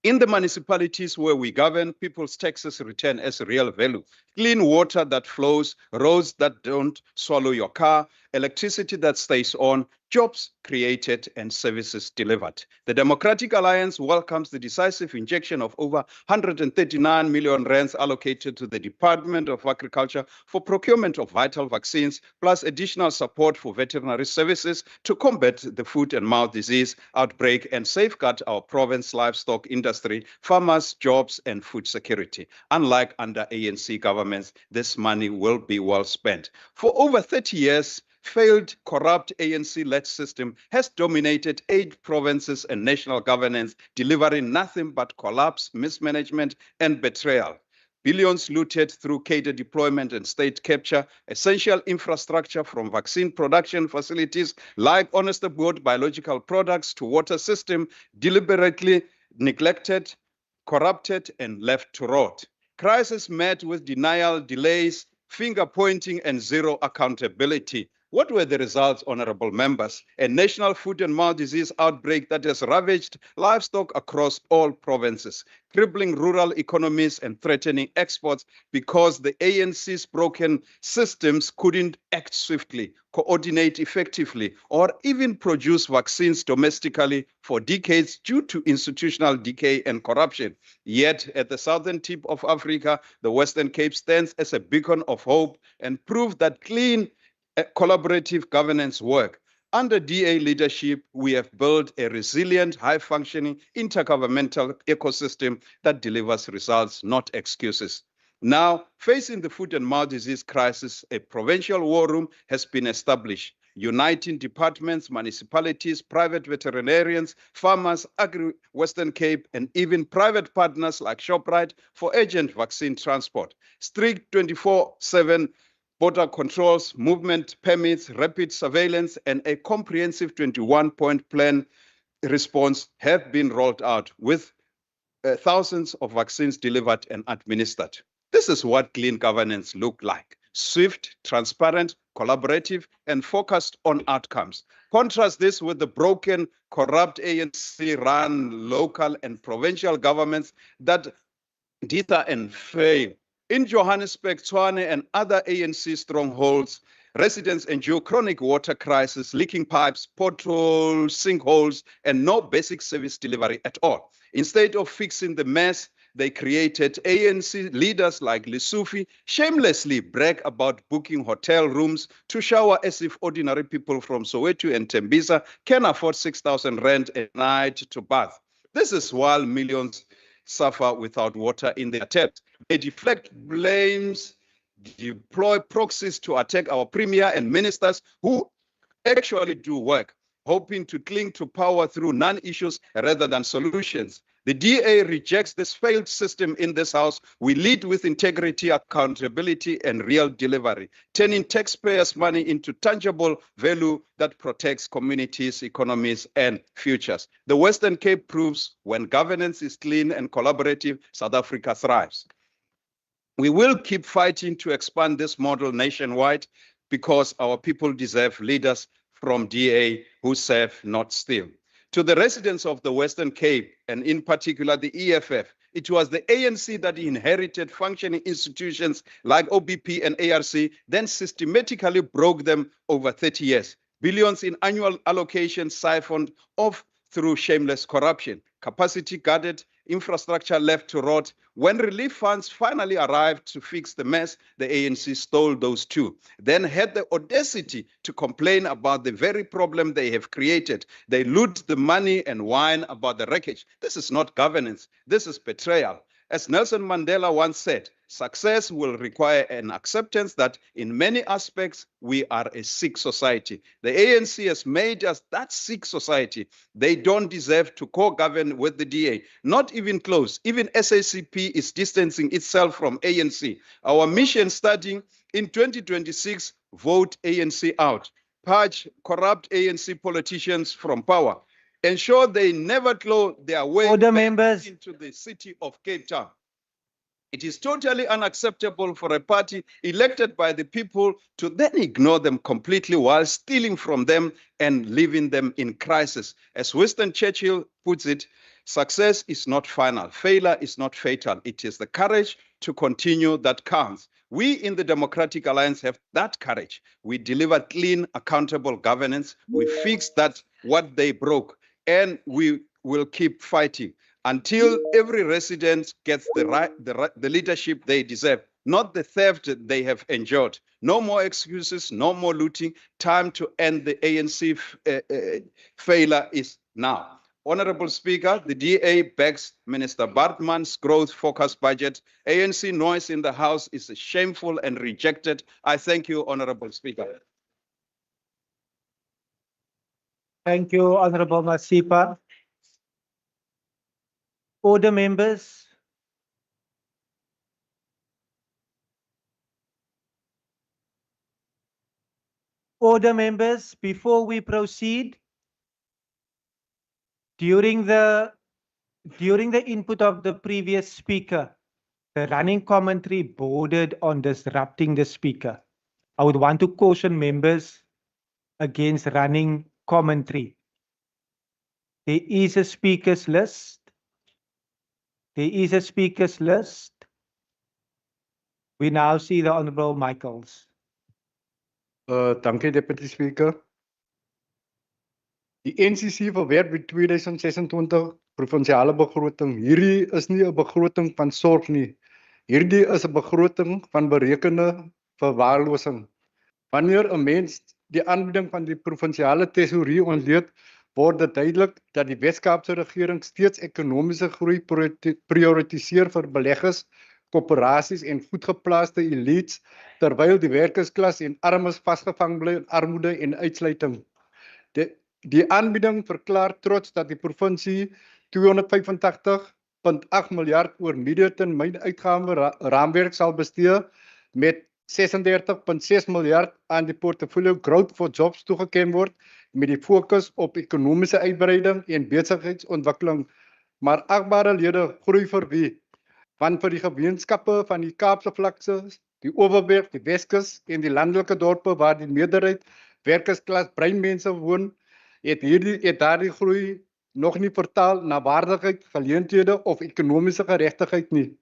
In the municipalities where we govern, people's taxes return as real value. Clean water that flows, roads that don't swallow your car, electricity that stays on, jobs created and services delivered. The Democratic Alliance welcomes the decisive injection of over 139 million rands allocated to the Department of Agriculture for procurement of vital vaccines, plus additional support for veterinary services to combat the foot and mouth disease outbreak and safeguard our province livestock industry, farmers, jobs, and food security. Unlike under ANC governments, this money will be well spent. For over 30 years, failed, corrupt ANC-led system has dominated 8 provinces and national governance, delivering nothing but collapse, mismanagement, and betrayal. Billions looted through cadre deployment and state capture, essential infrastructure from vaccine production facilities like honest-to-God biological products to water system, deliberately neglected, corrupted, and left to rot. Crisis met with denial, delays, finger-pointing, and zero accountability. What were the results, honorable members? A national foot and mouth disease outbreak that has ravaged livestock across all provinces, crippling rural economies and threatening exports because the ANC's broken systems couldn't act swiftly, coordinate effectively, or even produce vaccines domestically for decades due to institutional decay and corruption. Yet, at the southern tip of Africa, the Western Cape stands as a beacon of hope and proof that clean, collaborative governance work. Under DA leadership, we have built a resilient, high-functioning, intergovernmental ecosystem that delivers results, not excuses. Now, facing the foot and mouth disease crisis, a provincial war room has been established, uniting departments, municipalities, private veterinarians, farmers, Agri-Western Cape, and even private partners like ShopRite for urgent vaccine transport. Strict 24/7 border controls, movement permits, rapid surveillance, and a comprehensive 21-point plan response have been rolled out with thousands of vaccines delivered and administered. This is what clean governance look like: swift, transparent, collaborative, and focused on outcomes. Contrast this with the broken, corrupt ANC-run local and provincial governments that dither and fail. In Johannesburg, Tshwane, and other ANC strongholds, residents endure chronic water crisis, leaking pipes, potholes, sinkholes, and no basic service delivery at all. Instead of fixing the mess they created, ANC leaders like Lessufi shamelessly brag about booking hotel rooms to shower as if ordinary people from Soweto and Tembisa can afford 6,000 rand a night to bath. This is while millions suffer without water in their taps. They deflect blames, deploy proxies to attack our premier and ministers who actually do work, hoping to cling to power through non-issues rather than solutions. The DA rejects this failed system in this House. We lead with integrity, accountability, and real delivery, turning taxpayers' money into tangible value that protects communities, economies, and futures. The Western Cape proves when governance is clean and collaborative, South Africa thrives. We will keep fighting to expand this model nationwide because our people deserve leaders from DA who serve, not steal. To the residents of the Western Cape, and in particular the EFF, it was the ANC that inherited functioning institutions like OBP and ARC, then systematically broke them over 30 years. Billions in annual allocations siphoned off through shameless corruption, capacity guarded, infrastructure left to rot. When relief funds finally arrived to fix the mess, the ANC stole those too. Then had the audacity to complain about the very problem they have created. They loot the money and whine about the wreckage. This is not governance. This is betrayal. As Nelson Mandela once said, success will require an acceptance that in many aspects we are a sick society. The ANC has made us that sick society. They don't deserve to co-govern with the DA, not even close. Even SACP is distancing itself from ANC. Our mission starting in 2026, vote ANC out. Purge corrupt ANC politicians from power. Ensure they never claw their way Order, back members. into the city of Cape Town. It is totally unacceptable for a party elected by the people to then ignore them completely while stealing from them and leaving them in crisis. As Winston Churchill puts it, success is not final. Failure is not fatal. It is the courage to continue that counts. We in the Democratic Alliance have that courage. We deliver clean, accountable governance. We fix that what they broke, and we will keep fighting until every resident gets the leadership they deserve, not the theft they have endured. No more excuses, no more looting. Time to end the ANC failure is now. Honorable Speaker, the DA backs Minister Bartman's growth-focused budget. ANC noise in the House is shameful and rejected. I thank you, Honorable Speaker. Thank you, Honorable Masipa. Order, members. Order, members. Before we proceed, during the input of the previous speaker, the running commentary bordered on disrupting the speaker. I would want to caution members against running commentary. There is a speakers list. There is a speakers list. We now see the Honorable Michaels. Dankie, Deputy Speaker. Die NCC verwerp die 2026 provinsiale begroting. Hierdie is nie 'n begroting van sorg nie. Hierdie is 'n begroting van berekende verwaarlosing. Wanneer 'n mens die aanbieding van die provinsiale tesourie ontleed, word dit duidelik dat die Wes-Kaapse regering steeds ekonomiese groei prioritiseer vir beleggers, korporasies en goedgeplaaste elites, terwyl die werkersklas en armes vasgevang bly in armoede en uitsluiting. Die aanbieding verklaar trots dat die provinsie 285,8 miljard oor middeltermyn uitgawe raamwerk sal bestee, met 36,6 miljard aan die portfolio Growth for Jobs toegeken word, met die fokus op ekonomiese uitbreiding en besigheidsontwikkeling. Maar agbare lede, groei vir wie? Want vir die gemeenskappe van die Kaapse vlakte, die Oeverberg, die Weskus en die landelike dorpe waar die meerderheid werkersklas breinmense woon, het daardie groei nog nie vertaal na waardigheid, geleenthede of ekonomiese geregtigheid nie.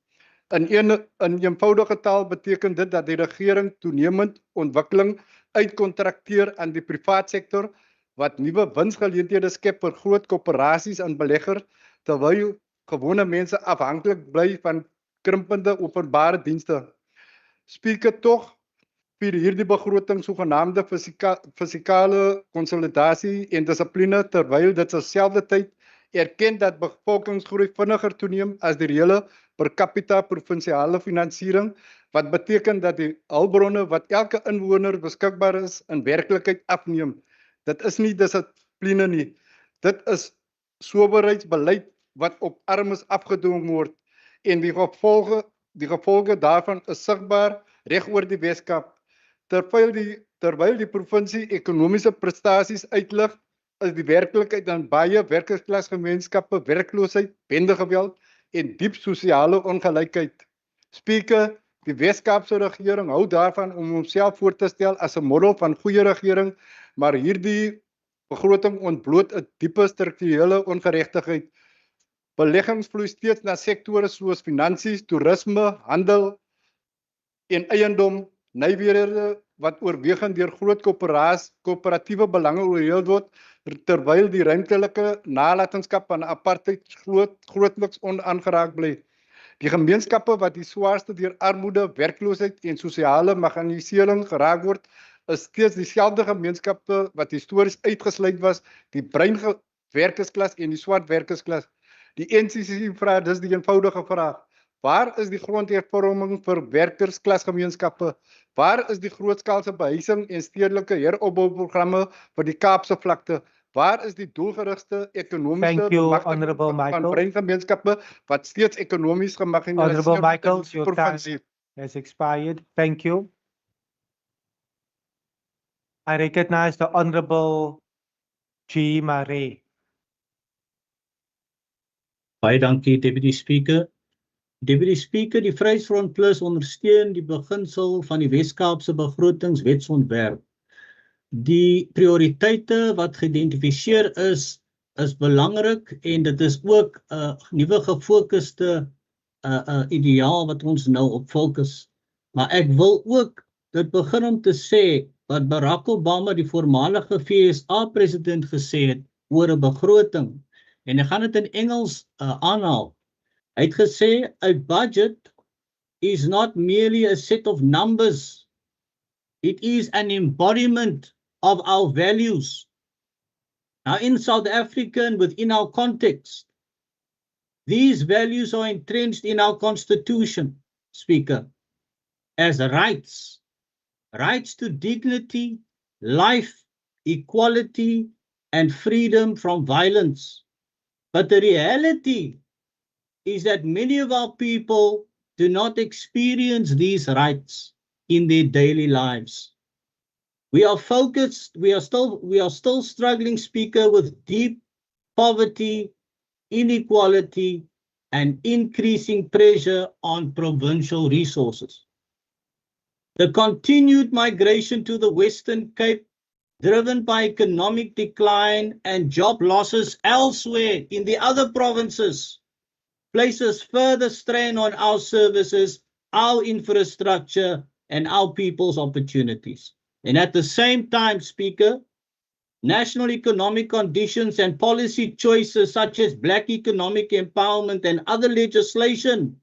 In eenvoudige taal beteken dit dat die regering toenemend ontwikkeling uitkontrakteer aan die privaat sektor, wat nuwe winsgeleenthede skep vir groot korporasies en beleggers, terwyl gewone mense afhanklik bly van krimpende openbare dienste. Speaker, tog vir hierdie begroting sogenaamde fiskale konsolidasie en dissipline, terwyl dit terselfdertyd erken dat bevolkingsgroei vinniger toeneem as die reële per capita provinsiale finansiering, wat beteken dat die hulpbronne wat elke inwoner beskikbaar is in werklikheid afneem. Dit is nie dissipline nie. Dit is soberheidsbeleid wat op armes afgedwing word, en die gevolge daarvan is sigbaar reg oor die Weskaap. Terwyl die provinsie ekonomiese prestasies uitlig, is die werklikheid in baie werkersklasgemeenskappe werkloosheid, bendegeweld en diep sosiale ongelykheid. Speaker, die Wes-Kaapse regering hou daarvan om homself voor te stel as 'n model van goeie regering, maar hierdie begroting ontbloot 'n diepe strukturele ongeregtigheid. Beleggings vloei steeds na sektore soos finansies, toerisme, handel en eiendom, nywerhede wat oorwegend deur groot koöperatiewe belange oorheel word, terwyl die ruimtelike nalatenskap van apartheid grootliks onaangeraak bly. Die gemeenskappe wat die swaarste deur armoede, werkloosheid en sosiale marginalisering geraak word, is steeds dieselfde gemeenskappe wat histories uitgesluit was, die bruin werkersklas en die swart werkersklas. Die NCC vra dis die eenvoudige vraag: waar is die grondhervorming vir werkersklasgemeenskappe? Waar is die grootskaalse behuising en stedelike heropbouprogramme vir die Kaapse vlakte? Waar is die doelgerigte ekonomiese Thank you, bemagtiging Honourable van Michael. breingemeenskappe wat steeds ekonomies gemarginaliseer Honourable word in Michael, die your time provinsie? has expired. Thank you. I recognize the Honourable G. Marais. Baie dankie, Deputy Speaker. Deputy Speaker, die Vryheidsfront Plus ondersteun die beginsel van die Wes-Kaapse begrotingswetsontwerp. Die prioriteite wat geïdentifiseer is belangrik en dit is ook 'n nuwe gefokuste ideaal wat ons nou op fokus. Maar ek wil ook dit begin om te sê wat Barack Obama, die voormalige FSA-president, gesê het oor 'n begroting. En ek gaan dit in Engels aanhaal. Hy het gesê, a budget is not merely a set of numbers. It is an embodiment of our values. Now in South Africa and within our context, these values are entrenched in our constitution, Speaker, as rights. Rights to dignity, life, equality, and freedom from violence. But the reality is that many of our people do not experience these rights in their daily lives. We are still struggling, Speaker, with deep poverty, inequality, and increasing pressure on provincial resources. The continued migration to the Western Cape, driven by economic decline and job losses elsewhere in the other provinces, places further strain on our services, our infrastructure, and our people's opportunities. And at the same time, Speaker, national economic conditions and policy choices such as Black economic empowerment and other legislation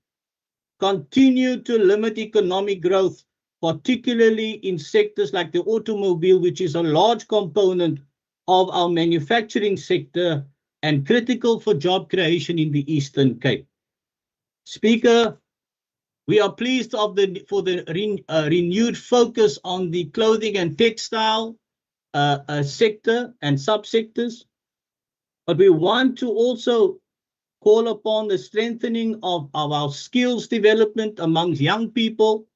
continue to limit economic growth, particularly in sectors like the automobile, which is a large component of our manufacturing sector and critical for job creation in the Eastern Cape. Speaker, we are pleased for the renewed focus on the clothing and textile sector and subsectors, but we want to also call upon the strengthening of our skills development amongst young people,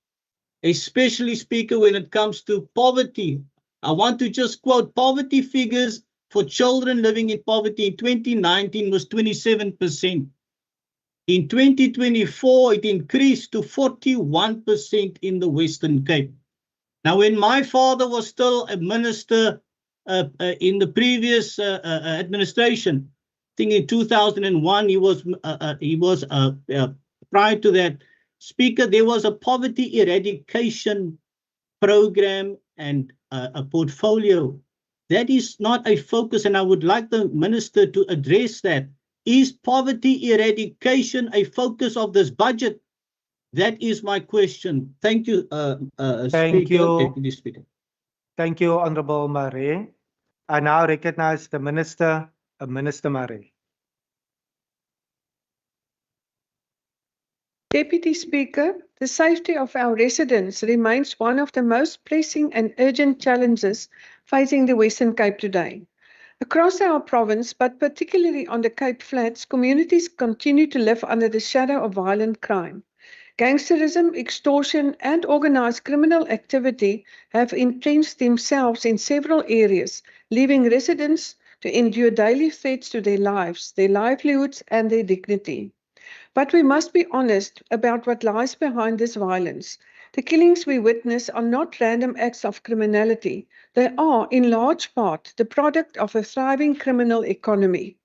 especially, Speaker, when it comes to poverty. I want to just quote poverty figures for children living in poverty in 2019 was 27%. In 2024, it increased to 41% in the Western Cape. Now, when my father was still a minister in the previous administration, I think in 2001, he was prior to that, Speaker, there was a poverty eradication program and a portfolio. That is not a focus, and I would like the minister to address that. Is poverty eradication a focus of this budget? That is my question. Thank you, Deputy Speaker. Thank you, Honourable Marais. I now recognize the Minister, Minister Marais. Deputy Speaker, the safety of our residents remains one of the most pressing and urgent challenges facing the Western Cape today. Across our province, but particularly on the Cape Flats, communities continue to live under the shadow of violent crime. Gangsterism, extortion, and organized criminal activity have entrenched themselves in several areas, leaving residents to endure daily threats to their lives, their livelihoods, and their dignity. But we must be honest about what lies behind this violence. The killings we witness are not random acts of criminality. They are, in large part, the product of a thriving criminal economy.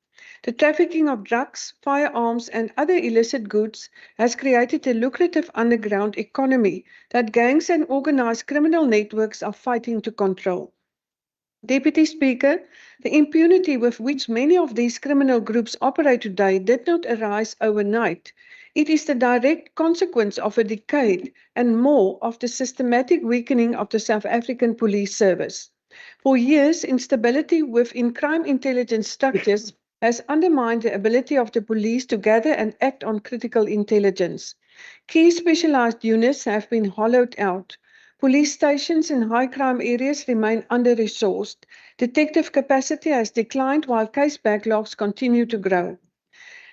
The trafficking of drugs, firearms, and other illicit goods has created a lucrative underground economy that gangs and organized criminal networks are fighting to control. Deputy Speaker, the impunity with which many of these criminal groups operate today did not arise overnight. It is the direct consequence of a decade and more of the systematic weakening of the South African Police Service. For years, instability within crime intelligence structures has undermined the ability of the police to gather and act on critical intelligence. Key specialized units have been hollowed out. Police stations in high crime areas remain under-resourced. Detective capacity has declined while case backlogs continue to grow.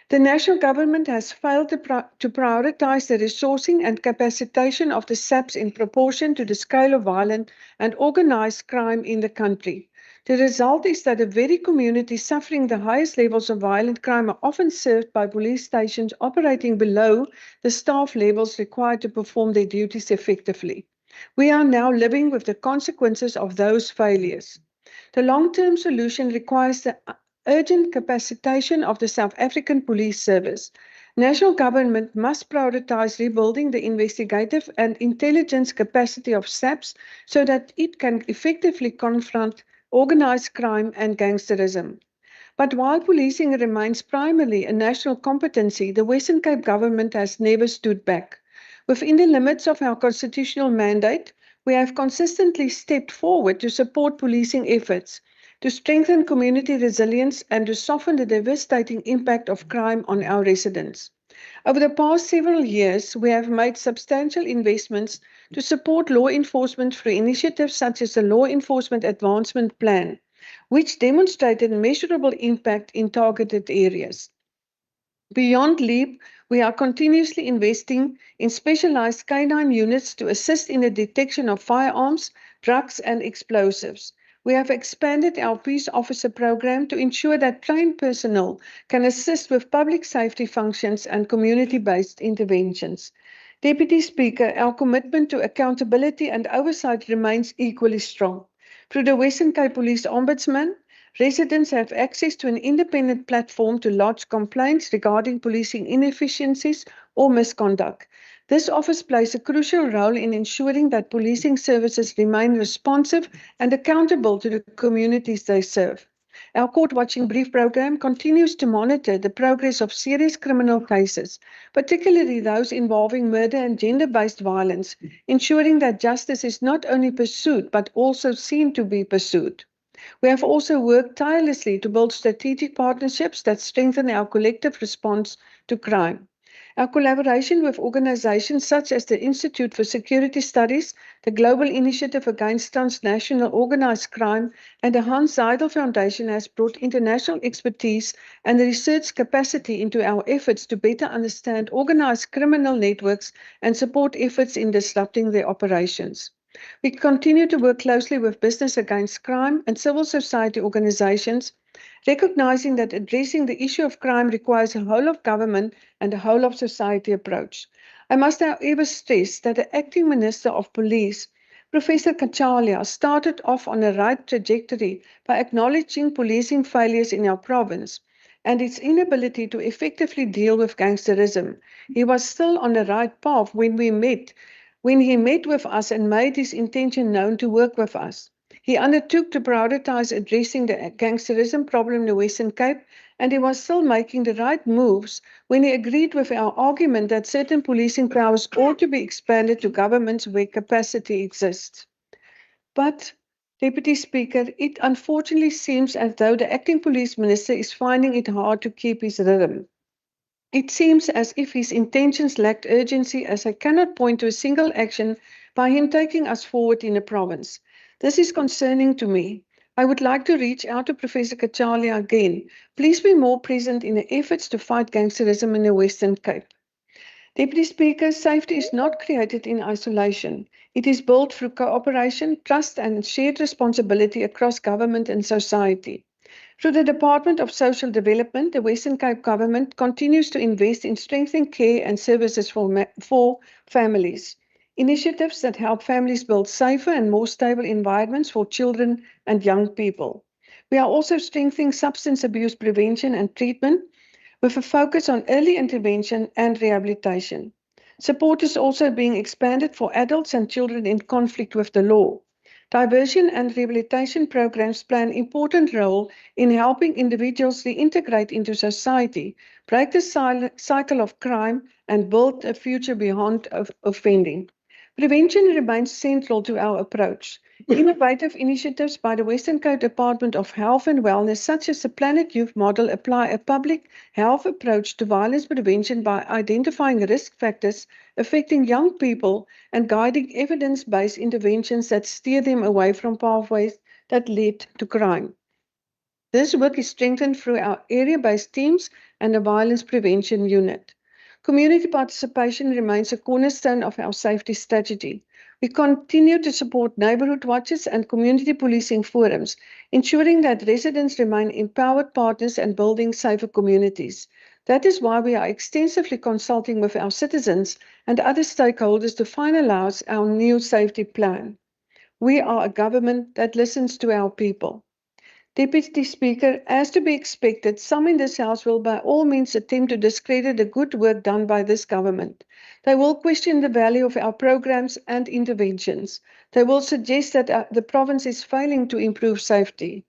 The national government has failed to prioritize the resourcing and capacitation of the SAPs in proportion to the scale of violent and organized crime in the country. The result is that the very communities suffering the highest levels of violent crime are often served by police stations operating below the staff levels required to perform their duties effectively. We are now living with the consequences of those failures. The long-term solution requires the urgent capacitation of the South African Police Service. National government must prioritize rebuilding the investigative and intelligence capacity of SAPs so that it can effectively confront organized crime and gangsterism. But while policing remains primarily a national competency, the Western Cape government has never stood back. Within the limits of our constitutional mandate, we have consistently stepped forward to support policing efforts, to strengthen community resilience and to soften the devastating impact of crime on our residents. Over the past several years, we have made substantial investments to support law enforcement through initiatives such as the Law Enforcement Advancement Plan, which demonstrated measurable impact in targeted areas. Beyond LEAP, we are continuously investing in specialized canine units to assist in the detection of firearms, drugs, and explosives. We have expanded our peace officer program to ensure that trained personnel can assist with public safety functions and community-based interventions. Deputy Speaker, our commitment to accountability and oversight remains equally strong. Through the Western Cape Police Ombudsman, residents have access to an independent platform to lodge complaints regarding policing inefficiencies or misconduct. This office plays a crucial role in ensuring that policing services remain responsive and accountable to the communities they serve. Our Court Watching Brief program continues to monitor the progress of serious criminal cases, particularly those involving murder and gender-based violence, ensuring that justice is not only pursued but also seen to be pursued. We have also worked tirelessly to build strategic partnerships that strengthen our collective response to crime. Our collaboration with organizations such as the Institute for Security Studies, the Global Initiative Against Transnational Organized Crime, and the Hans Seidel Foundation has brought international expertise and research capacity into our efforts to better understand organized criminal networks and support efforts in disrupting their operations. We continue to work closely with Business Against Crime and civil society organizations, recognizing that addressing the issue of crime requires a whole of government and a whole of society approach. I must however stress that the Acting Minister of Police, Professor Kachalia, started off on a right trajectory by acknowledging policing failures in our province and its inability to effectively deal with gangsterism. He was still on the right path when he met with us and made his intention known to work with us. He undertook to prioritize addressing the gangsterism problem in the Western Cape, and he was still making the right moves when he agreed with our argument that certain policing powers ought to be expanded to governments where capacity exists. But, Deputy Speaker, it unfortunately seems as though the Acting Police Minister is finding it hard to keep his rhythm. It seems as if his intentions lacked urgency, as I cannot point to a single action by him taking us forward in the province. This is concerning to me. I would like to reach out to Professor Kachalia again. Please be more present in the efforts to fight gangsterism in the Western Cape. Deputy Speaker, safety is not created in isolation. It is built through cooperation, trust and shared responsibility across government and society. Through the Department of Social Development, the Western Cape government continues to invest in strengthening care and services for families. Initiatives that help families build safer and more stable environments for children and young people. We are also strengthening substance abuse prevention and treatment with a focus on early intervention and rehabilitation. Support is also being expanded for adults and children in conflict with the law. Diversion and rehabilitation programs play an important role in helping individuals reintegrate into society, break the cycle of crime, and build a future beyond offending. Prevention remains central to our approach. Innovative initiatives by the Western Cape Department of Health and Wellness, such as the Planet Youth model, apply a public health approach to violence prevention by identifying risk factors affecting young people and guiding evidence-based interventions that steer them away from pathways that lead to crime. This work is strengthened through our area-based teams and the Violence Prevention Unit. Community participation remains a cornerstone of our safety strategy. We continue to support neighborhood watches and community policing forums, ensuring that residents remain empowered partners and building safer communities. That is why we are extensively consulting with our citizens and other stakeholders to finalize our new safety plan. We are a government that listens to our people. Deputy Speaker, as to be expected, some in this House will by all means attempt to discredit the good work done by this government. They will question the value of our programs and interventions. They will suggest that the province is failing to improve safety.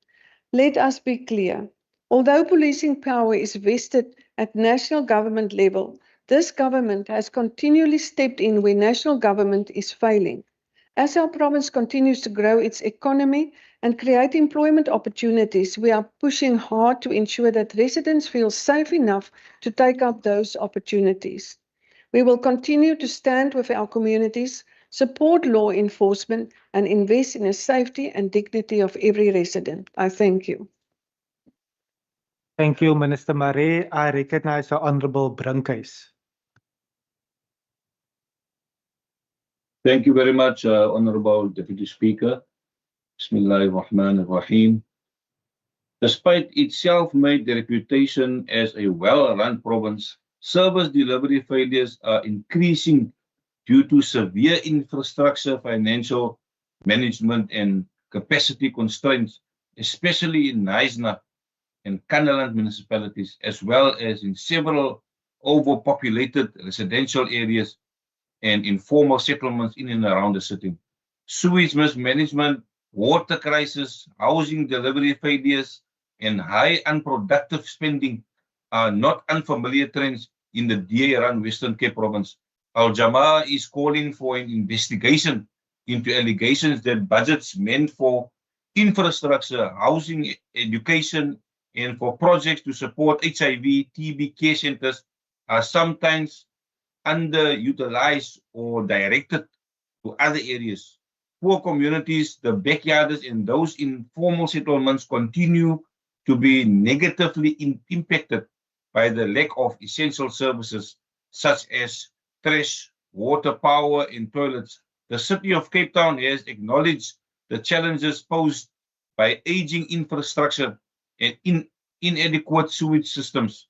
Let us be clear. Although policing power is vested at national government level, this government has continually stepped in where national government is failing. As our province continues to grow its economy and create employment opportunities, we are pushing hard to ensure that residents feel safe enough to take up those opportunities. We will continue to stand with our communities, support law enforcement, and invest in the safety and dignity of every resident. I thank you. Thank you, Minister Maree. I recognize the Honorable Brunkhuis. Thank you very much, Honorable Deputy Speaker. Bismillahirrahmanirrahim. Despite its self-made reputation as a well-run province, service delivery failures are increasing due to severe infrastructure, financial management, and capacity constraints, especially in Knysna and Kannaland municipalities, as well as in several overpopulated residential areas and informal settlements in and around the city. Sewage mismanagement, water crisis, housing delivery failures, and high unproductive spending are not unfamiliar trends in the DA-run Western Cape province. Al-Jamaa is calling for an investigation into allegations that budgets meant for infrastructure, housing, education, and for projects to support HIV, TB care centers are sometimes underutilized or directed to other areas. Poor communities, the backyarders, and those in formal settlements continue to be negatively impacted by the lack of essential services such as trash, water, power, and toilets. The city of Cape Town has acknowledged the challenges posed by aging infrastructure and inadequate sewage systems.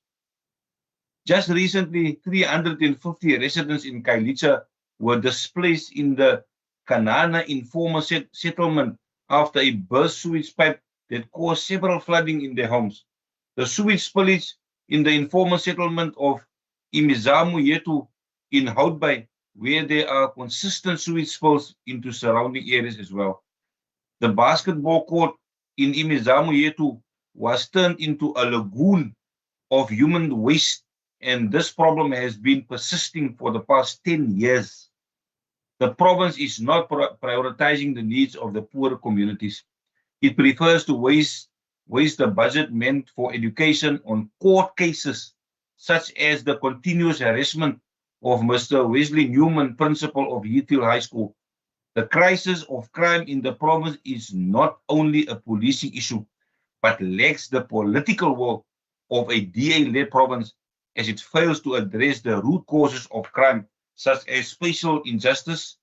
Just recently, 350 residents in Kailicha were displaced in the Kanana informal settlement after a burst sewage pipe that caused several flooding in their homes. The sewage spillage in the informal settlement of Imizamu Yetu in Houtbay, where there are consistent sewage spills into surrounding areas as well. The basketball court in Imizamu Yetu was turned into a lagoon of human waste, and this problem has been persisting for the past 10 years. The province is not prioritizing the needs of the poor communities. It prefers to waste the budget meant for education on court cases, such as the continuous harassment of Mr. Wesley Newman, principal of Heathfield High School. The crisis of crime in the province is not only a policing issue, but lacks the political will of a DA-led province, as it fails to address the root causes of crime, such as spatial injustice,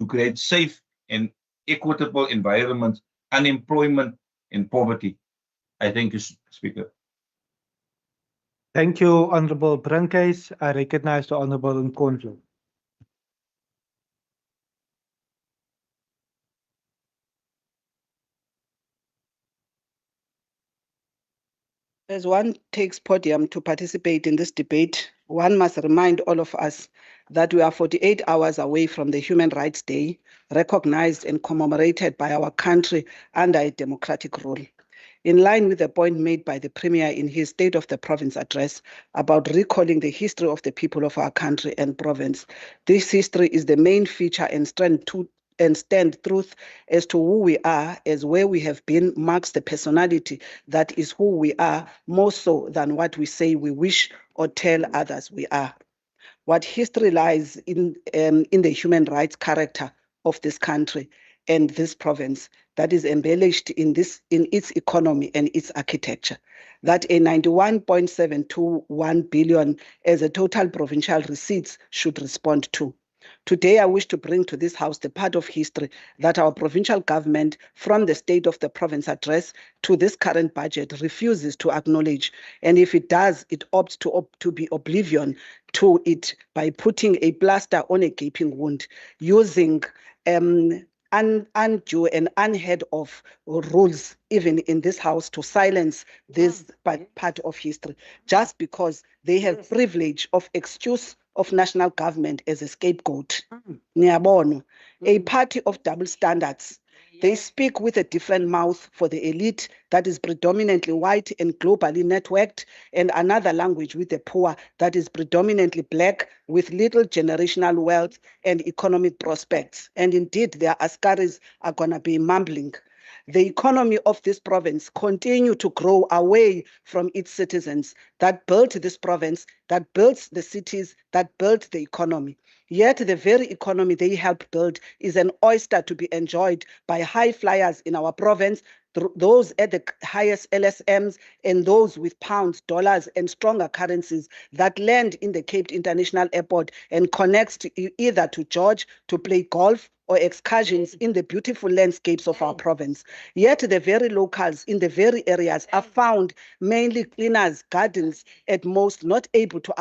to create safe and equitable environments, unemployment, and poverty. I thank you, Speaker. Thank you, Honorable Brunkhuis. I recognize the Honorable Nkondlo. As one takes podium to participate in this debate, one must remind all of us that we are 48 hours away from the Human Rights Day, recognized and commemorated by our country under a democratic rule. In line with the point made by the Premier in his State of the Province address about recalling the history of the people of our country and province, this history is the main feature and stand truth as to who we are, as where we have been marks the personality that is who we are, more so than what we say we wish or tell others we are. What history lies in the human rights character of this country and this province that is embellished in its economy and its architecture. That a 91.721 billion as a total provincial receipts should respond to. Today, I wish to bring to this House the part of history that our provincial government, from the State of the Province address to this current budget, refuses to acknowledge. And if it does, it opts to be oblivion to it by putting a plaster on a gaping wound, using undue and unheard of rules, even in this House, to silence this part of history, just because they have privilege of excuse of national government as a scapegoat. Niyabono, a party of double standards. They speak with a different mouth for the elite that is predominantly white and globally networked, and another language with the poor that is predominantly black with little generational wealth and economic prospects. And indeed, their askaris are going to be mumbling. The economy of this province continue to grow away from its citizens that built this province, that built the cities, that built the economy. Yet the very economy they helped build is an oyster to be enjoyed by high flyers in our province, those at the highest LSMs and those with pounds, dollars, and stronger currencies that land in the Cape International Airport and connects either to George to play golf or excursions in the beautiful landscapes of our province. Yet the very locals in the very areas are found mainly cleaners, gardens, at most not able to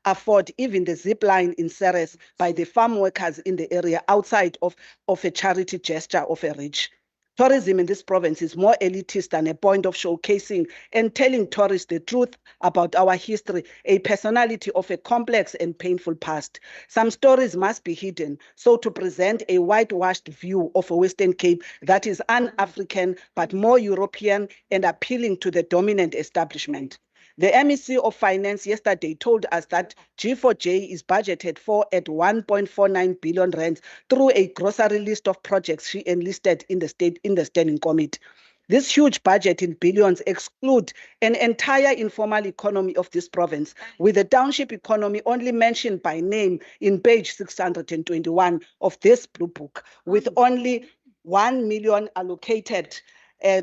afford even the zip line in Ceres by the farm workers in the area outside of a charity gesture of a rich. Tourism in this province is more elitist than a point of showcasing and telling tourists the truth about our history, a personality of a complex and painful past. Some stories must be hidden, so to present a whitewashed view of a Western Cape that is un-African but more European and appealing to the dominant establishment. The MEC of Finance yesterday told us that G4J is budgeted for at 1.49 billion rand through a grocery list of projects she enlisted in the standing committee. This huge budget in billions exclude an entire informal economy of this province, with the township economy only mentioned by name in page 621 of this blue book, with only 1 million allocated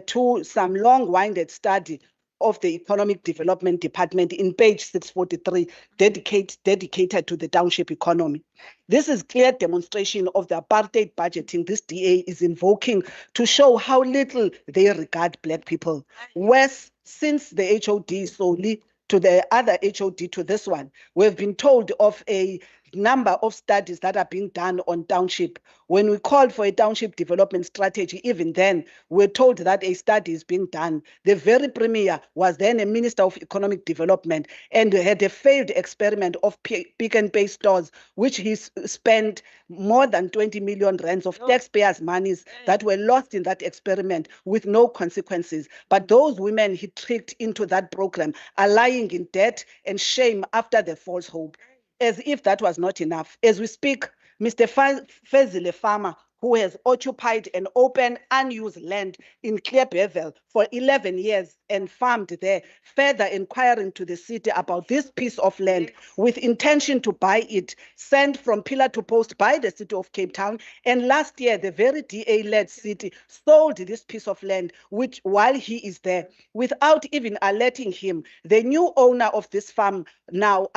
to some long-winded study of the Economic Development Department in page 643, dedicated to the township economy. This is clear demonstration of the apartheid budgeting this DA is invoking to show how little they regard Black people. Worse, since the HOD solely to the other HOD to this one, we've been told of a number of studies that are being done on township. When we called for a township development strategy, even then, we're told that a study is being done. The very premier was then a minister of economic development and had a failed experiment of pick and pay stores, which he spent more than 20 million rands of taxpayers' monies that were lost in that experiment with no consequences. But those women he tricked into that program are lying in debt and shame after the false hope. As if that was not enough. As we speak, Mr. Fezile Farmer, who has occupied an open, unused land in Klebevel for 11 years and farmed there, further inquiring to the city about this piece of land with intention to buy it, sent from pillar to post by the city of Cape Town. And last year, the very DA-led city sold this piece of land, which while he is there, without even alerting him, the new owner of this farm now,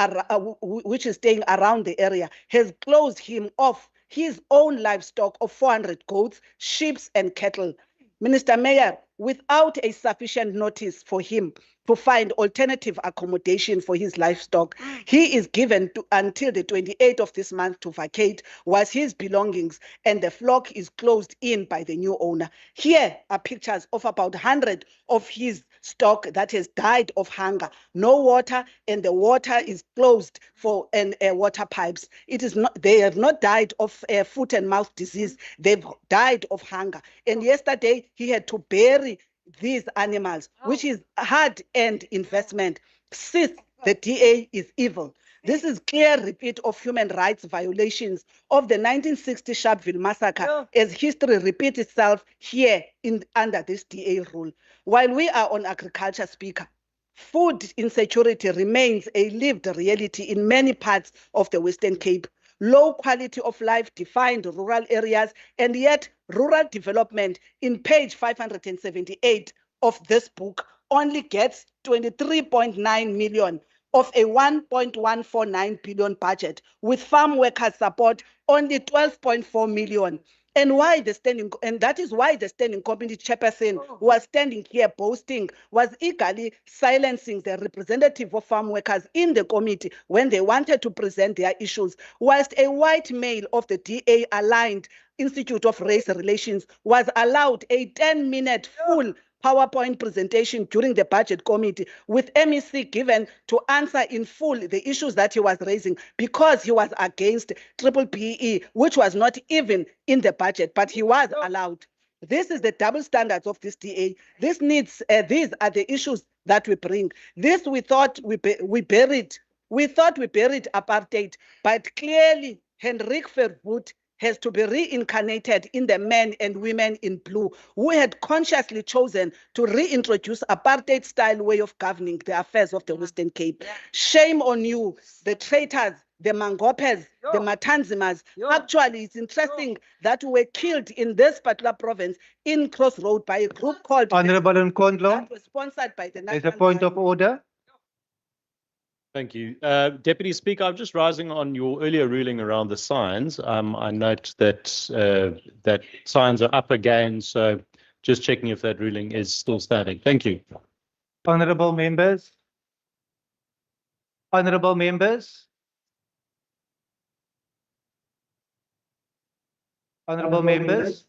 which is staying around the area, has closed him off his own livestock of 400 goats, sheep, and cattle. Minister Mayor, without a sufficient notice for him to find alternative accommodation for his livestock, he is given until the 28th of this month to vacate whilst his belongings and the flock is closed in by the new owner. Here are pictures of about 100 of his livestock that has died of hunger. No water, and the water is closed for water pipes. It is not. They have not died of foot and mouth disease. They've died of hunger. And yesterday he had to bury these animals, which is hard-earned investment. Since the DA is evil. This is clear repeat of human rights violations of the 1960 Sharpeville massacre, as history repeats itself here under this DA rule. While we are on agriculture, Speaker, food insecurity remains a lived reality in many parts of the Western Cape. Low quality of life defined rural areas, and yet rural development in page 578 of this book only gets 23.9 million of a 1.149 billion budget, with farm workers support only 12.4 million. And that is why the standing committee chairperson was standing here boasting, was eagerly silencing the representative of farm workers in the committee when they wanted to present their issues, whilst a white male of the DA aligned Institute of Race Relations was allowed a 10-minute full PowerPoint presentation during the budget committee, with MEC given to answer in full the issues that he was raising, because he was against triple PE, which was not even in the budget, but he was allowed. This is the double standards of this DA. These are the issues that we bring. This we thought we buried. We thought we buried apartheid, but clearly Hendrik Verwoerd has to be reincarnated in the men and women in blue who had consciously chosen to reintroduce apartheid-style way of governing the affairs of the Western Cape. Shame on you, the traitors, the Mangopes, the Matanzimas. Actually, it's interesting that we were killed in this particular province in Crossroad by a group called Honorable Nkondlo, that was sponsored by the there's a point of order. Thank you. Deputy Speaker, I'm just rising on your earlier ruling around the signs. I note that that signs are up again, so just checking if that ruling is still standing. Thank you. Honorable members. Honorable members. Honorable members.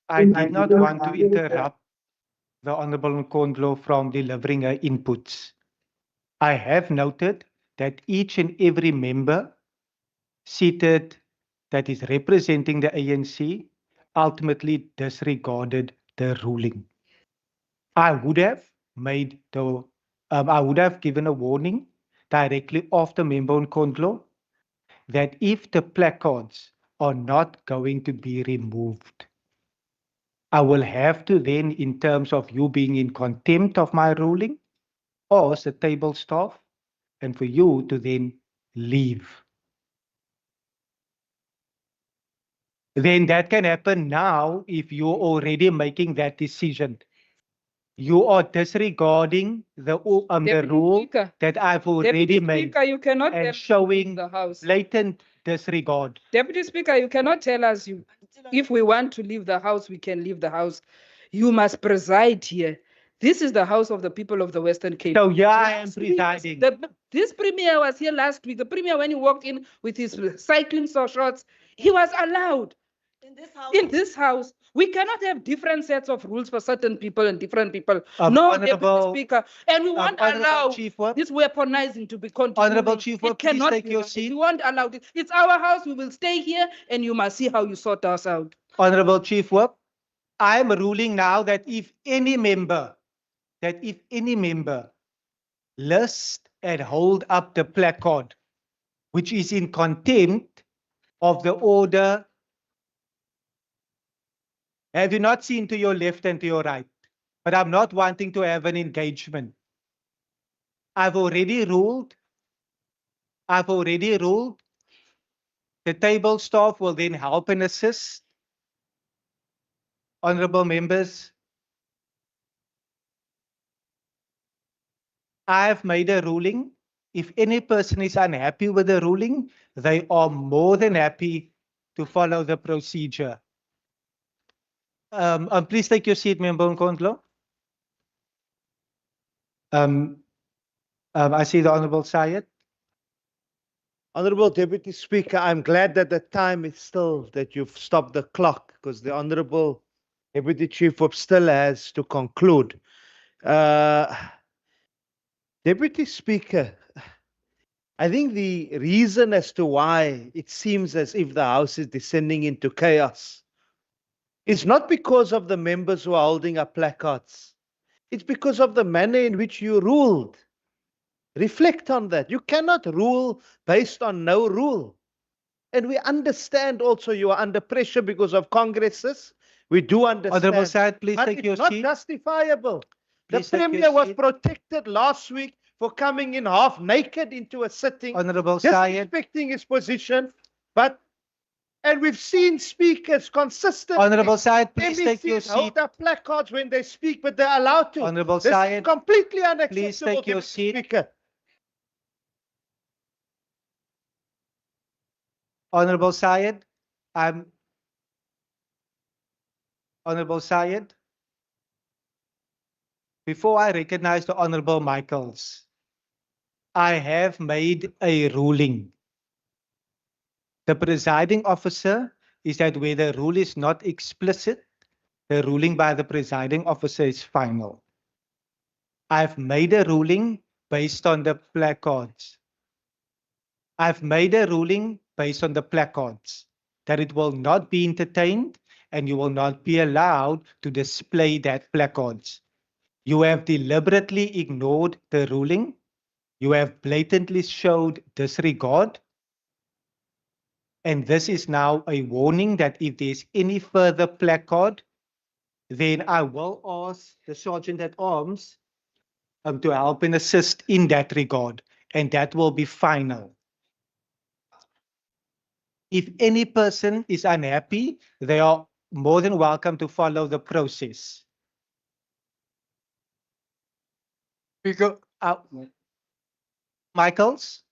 I did not want to interrupt the Honorable Nkondlo from delivering her inputs. I have noted that each and every member seated that is representing the ANC ultimately disregarded the ruling. I would have made the, I would have given a warning directly after Member Nkondlo that if the placards are not going to be removed, I will have to then, in terms of you being in contempt of my ruling, ask the table staff and for you to then leave. Then that can happen now if you're already making that decision. You are disregarding the rule Speaker, that I've already Deputy made Speaker, you cannot and tell showing the House. blatant disregard. Deputy Speaker, you cannot tell us if we want to leave the House, we can leave the House. You must preside here. This is the House of the people of the Western Cape. So yeah, I am presiding. This premier was here last week. The premier, when he walked in with his cycling shorts, he was allowed. In this house, we cannot have different sets of rules for certain people and different people. No, Deputy Speaker, and we won't allow this weaponizing to be continued. Honorable Chief Whip, please take your seat. We won't allow it. It's our house. We will stay here, and you must see how you sort us out. Honorable Chief Whip, I am ruling now that if any member list and hold up the placard, which is in contempt of the order. Have you not seen to your left and to your right? But I'm not wanting to have an engagement. I've already ruled. The table staff will then help and assist. Honorable members, I have made a ruling. If any person is unhappy with the ruling, they are more than happy to follow the procedure. Please take your seat, Member Nkondlo. I see the Honorable Syed. Honorable Deputy Speaker, I'm glad that the time is still, that you've stopped the clock, because the Honorable Deputy Chief Whip still has to conclude. Deputy Speaker, I think the reason as to why it seems as if the House is descending into chaos is not because of the members who are holding up placards. It's because of the manner in which you ruled. Reflect on that. You cannot rule based on no rule. And we understand also you are under pressure because of congresses. We do understand. Honorable Syed, please but take it's your not seat. justifiable. Please The take your Premier was seat. protected last week for coming in half naked into a sitting, Honorable Syed. disrespecting his position. And we've seen speakers consistently. Honorable Syed, please take your MECs hold seat. up placards when they speak, but they're allowed to. Honorable This is Syed, completely unacceptable. please take your Deputy seat. Speaker. Honorable Syed, Honorable Syed, before I recognize the Honorable Michaels, I have made a ruling. The presiding officer is that where the rule is not explicit, the ruling by the presiding officer is final. I've made a ruling based on the placards. I've made a ruling based on the placards that it will not be entertained and you will not be allowed to display that placards. You have deliberately ignored the ruling. You have blatantly showed disregard. And this is now a warning that if there's any further placard, then I will ask the Sergeant at Arms to help and assist in that regard. And that will be final. If any person is unhappy, they are more than welcome to follow the process. Speaker, Michaels?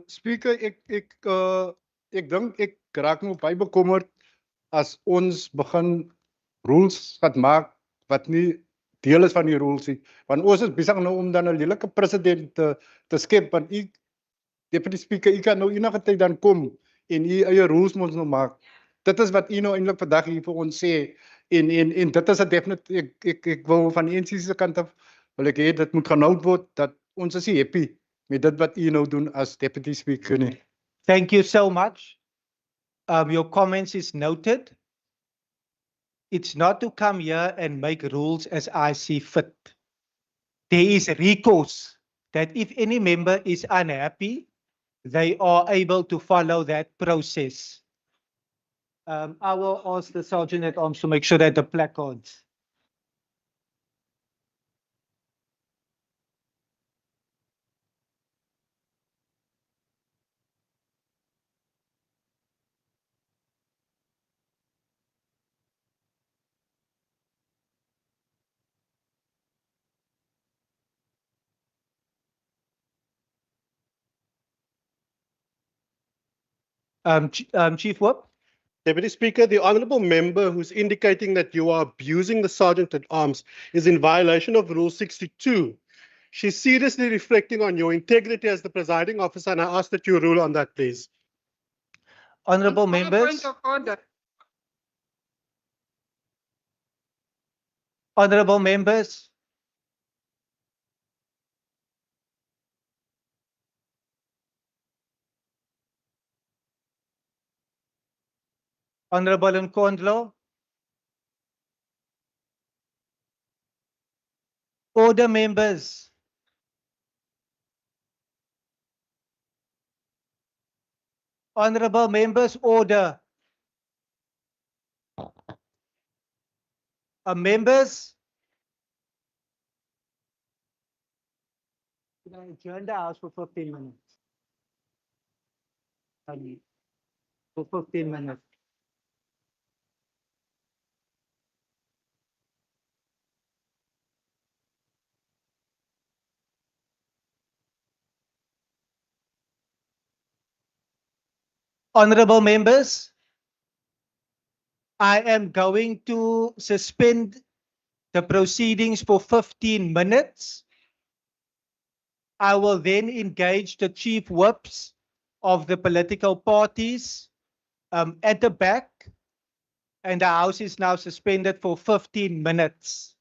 Speaker, ek dink ek raak nou baie bekommerd as ons begin rules gaat maak wat nie deel is van die rules nie. Want ons is besig nou om dan 'n lelike president te skep, want u Deputy Speaker, u kan nou enige tyd dan kom en u eie rules moet nou maak. Dit is wat u nou eintlik vandag hier vir ons sê en dit is 'n definite ek wil van die NCC se kant af wil ek hê dit moet genoud word dat ons is happy met dit wat u nou doen as Deputy Speaker nie. Thank you so much. Your comments is noted. It's not to come here and make rules as I see fit. There is recourse that if any member is unhappy, they are able to follow that process. I will ask the Sergeant at Arms to make sure that the placards. Chief Whip? Deputy Speaker, the honourable member who's indicating that you are abusing the Sergeant at Arms is in violation of Rule 62. She's seriously reflecting on your integrity as the presiding officer, and I ask that you rule on that, please. Honourable On a members. point of order. Honourable members. Honourable Nkondlo. Order, members. Honourable members, order. Members. Can I adjourn the House for 15 minutes? For 15 minutes. Honourable members, I am going to suspend the proceedings for 15 minutes. I will then engage the chief whips of the political parties at the back and the House is now suspended for 15 minutes.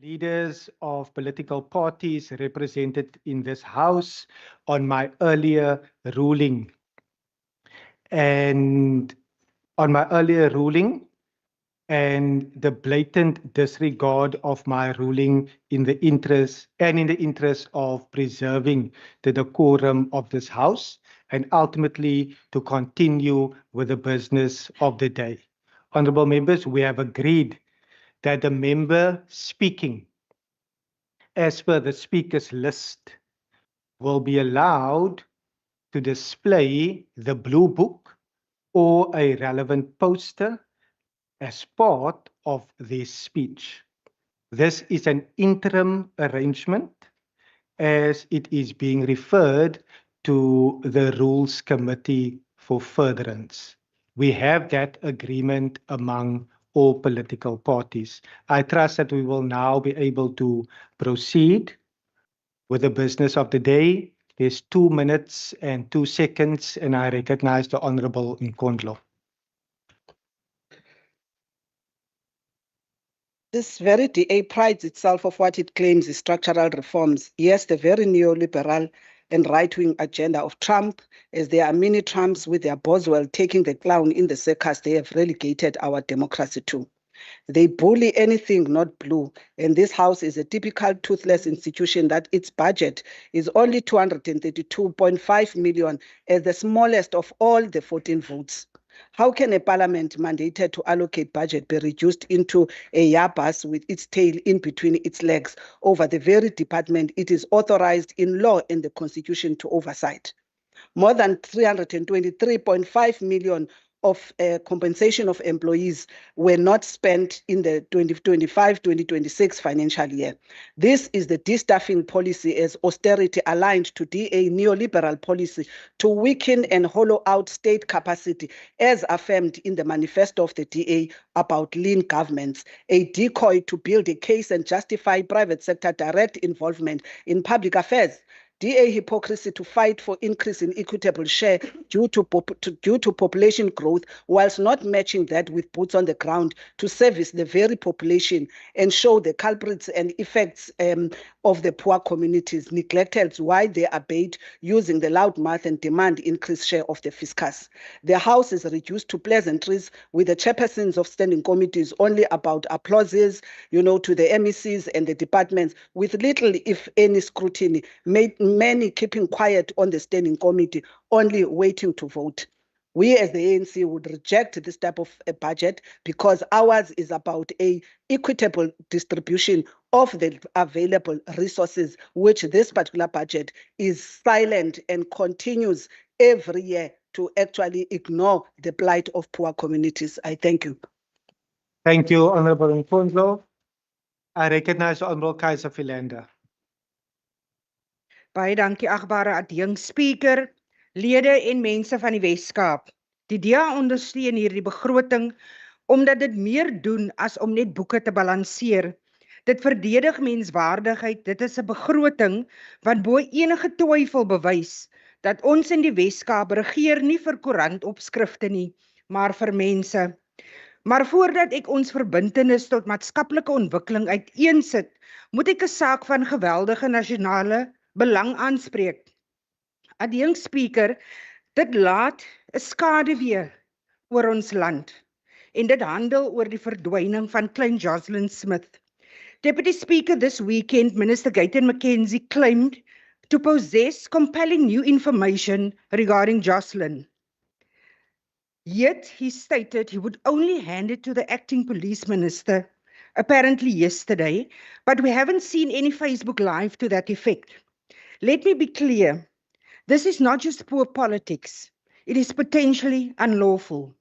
leaders of political parties represented in this House on my earlier ruling. And on my earlier ruling and the blatant disregard of my ruling in the interest of preserving the decorum of this House and ultimately to continue with the business of the day. Honourable members, we have agreed that the member speaking as per the speaker's list will be allowed to display the blue book or a relevant poster as part of their speech. This is an interim arrangement as it is being referred to the Rules Committee for furtherance. We have that agreement among all political parties. I trust that we will now be able to proceed with the business of the day. There's 2 minutes and 2 seconds, and I recognize the Honourable Nkondlo. This very DA prides itself of what it claims is structural reforms. Yes, the very neoliberal and right-wing agenda of Trump, as there are many Trumps with their Boswell taking the clown in the circus they have relegated our democracy to. They bully anything not blue, and this House is a typical toothless institution that its budget is only 232.5 million as the smallest of all the 14 votes. How can a parliament mandated to allocate budget be reduced into a yabas with its tail in between its legs over the very department it is authorized in law and the constitution to oversight? More than 323.5 million of compensation of employees were not spent in the 2025-2026 financial year. This is the de-staffing policy as austerity aligned to DA neoliberal policy to weaken and hollow out state capacity as affirmed in the manifesto of the DA about lean governments, a decoy to build a case and justify private sector direct involvement in public affairs. DA hypocrisy to fight for increase in equitable share due to population growth, whilst not matching that with boots on the ground to service the very population and show the culprits and effects of the poor communities neglected why they abate using the loud mouth and demand increased share of the fiscus. The House is reduced to pleasantries with the chairpersons of standing committees only about applauses, to the MECs and the departments with little, if any, scrutiny, many keeping quiet on the standing committee, only waiting to vote. We as the ANC would reject this type of a budget because ours is about a equitable distribution of the available resources, which this particular budget is silent and continues every year to actually ignore the plight of poor communities. I thank you. Thank you, Honourable Nkondlo. I recognize the Honourable Kaiser Philander. Baie dankie agbare adjunkspreker, lede en mense van die Wes-Kaap. Die DA ondersteun hierdie begroting omdat dit meer doen as om net boeke te balanseer. Dit verdedig menswaardigheid. Dit is 'n begroting wat bo enige twyfel bewys dat ons in die Wes-Kaap regeer nie vir koerantopskrifte nie, maar vir mense. Maar voordat ek ons verbintenis tot maatskaplike ontwikkeling uiteensit, moet ek 'n saak van geweldige nasionale belang aanspreek. Adjunkspreker, dit laat 'n skaduwee oor ons land en dit handel oor die verdwyning van klein Jocelyn Smith. Deputy Speaker, this weekend, Minister Gayton McKenzie claimed to possess compelling new information regarding Jocelyn. Yet he stated he would only hand it to the acting police minister, apparently yesterday, but we haven't seen any Facebook Live to that effect. Let me be clear, this is not just poor politics, it is potentially unlawful.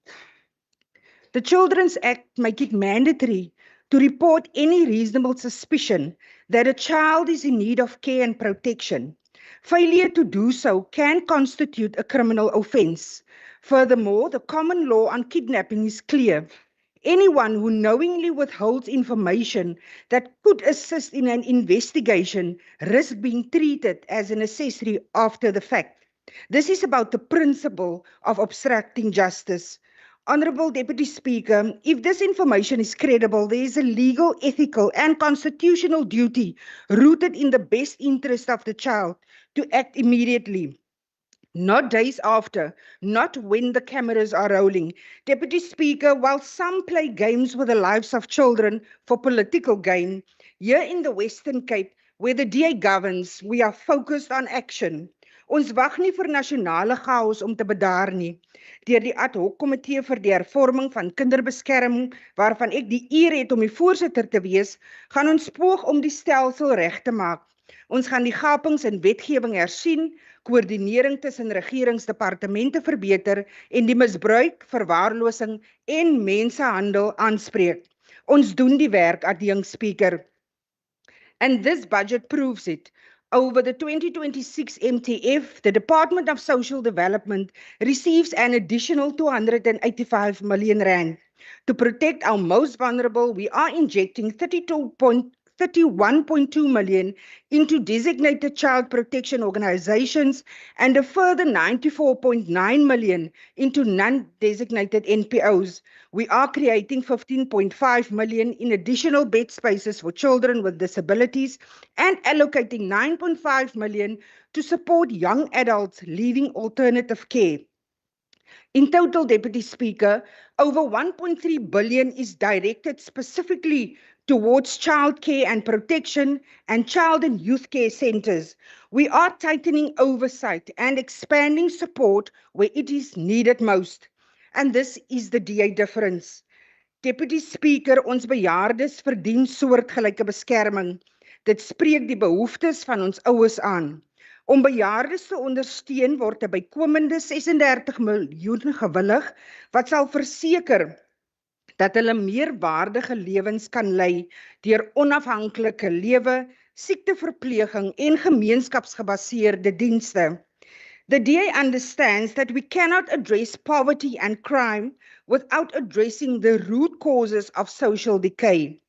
The Children's Act makes it mandatory to report any reasonable suspicion that a child is in need of care and protection. Failure to do so can constitute a criminal offence. Furthermore, the common law on kidnapping is clear. Anyone who knowingly withholds information that could assist in an investigation risks being treated as an accessory after the fact. This is about the principle of obstructing justice. Honourable Deputy Speaker, if this information is credible, there is a legal, ethical and constitutional duty rooted in the best interest of the child to act immediately. Not days after, not when the cameras are rolling. Deputy Speaker, while some play games with the lives of children for political gain, here in the Western Cape, where the DA governs, we are focused on action. Ons wag nie vir nasionale chaos om te bedaar nie. Deur die ad hoc komitee vir die hervorming van kinderbeskerming, waarvan ek die eer het om die voorsitter te wees, gaan ons poog om die stelsel reg te maak. Ons gaan die gapings in wetgewing hersien, koördinering tussen regeringsdepartemente verbeter en die misbruik, verwaarlosing en mensenhandel aanspreek. Ons doen die werk, adjunct Speaker. And this budget proves it. Over the 2026 MTF, the Department of Social Development receives an additional 285 million rand. To protect our most vulnerable, we are injecting 31.2 million into designated child protection organizations and a further 94.9 million into non-designated NPOs. We are creating 15.5 million in additional bed spaces for children with disabilities and allocating 9.5 million to support young adults leaving alternative care. In total, Deputy Speaker, over 1.3 billion is directed specifically towards child care and protection and child and youth care centers. We are tightening oversight and expanding support where it is needed most. And this is the DA difference. Deputy Speaker, ons bejaardes verdien soortgelyke beskerming. Dit spreek die behoeftes van ons ouers aan. Om bejaardes te ondersteun word 'n bykomende 36 miljoen gewillig wat sal verseker dat hulle meerwaardige lewens kan lei deur onafhanklike lewe, siekteverpleging en gemeenskapsgebaseerde dienste. The DA understands that we cannot address poverty and crime without addressing the root causes of social decay.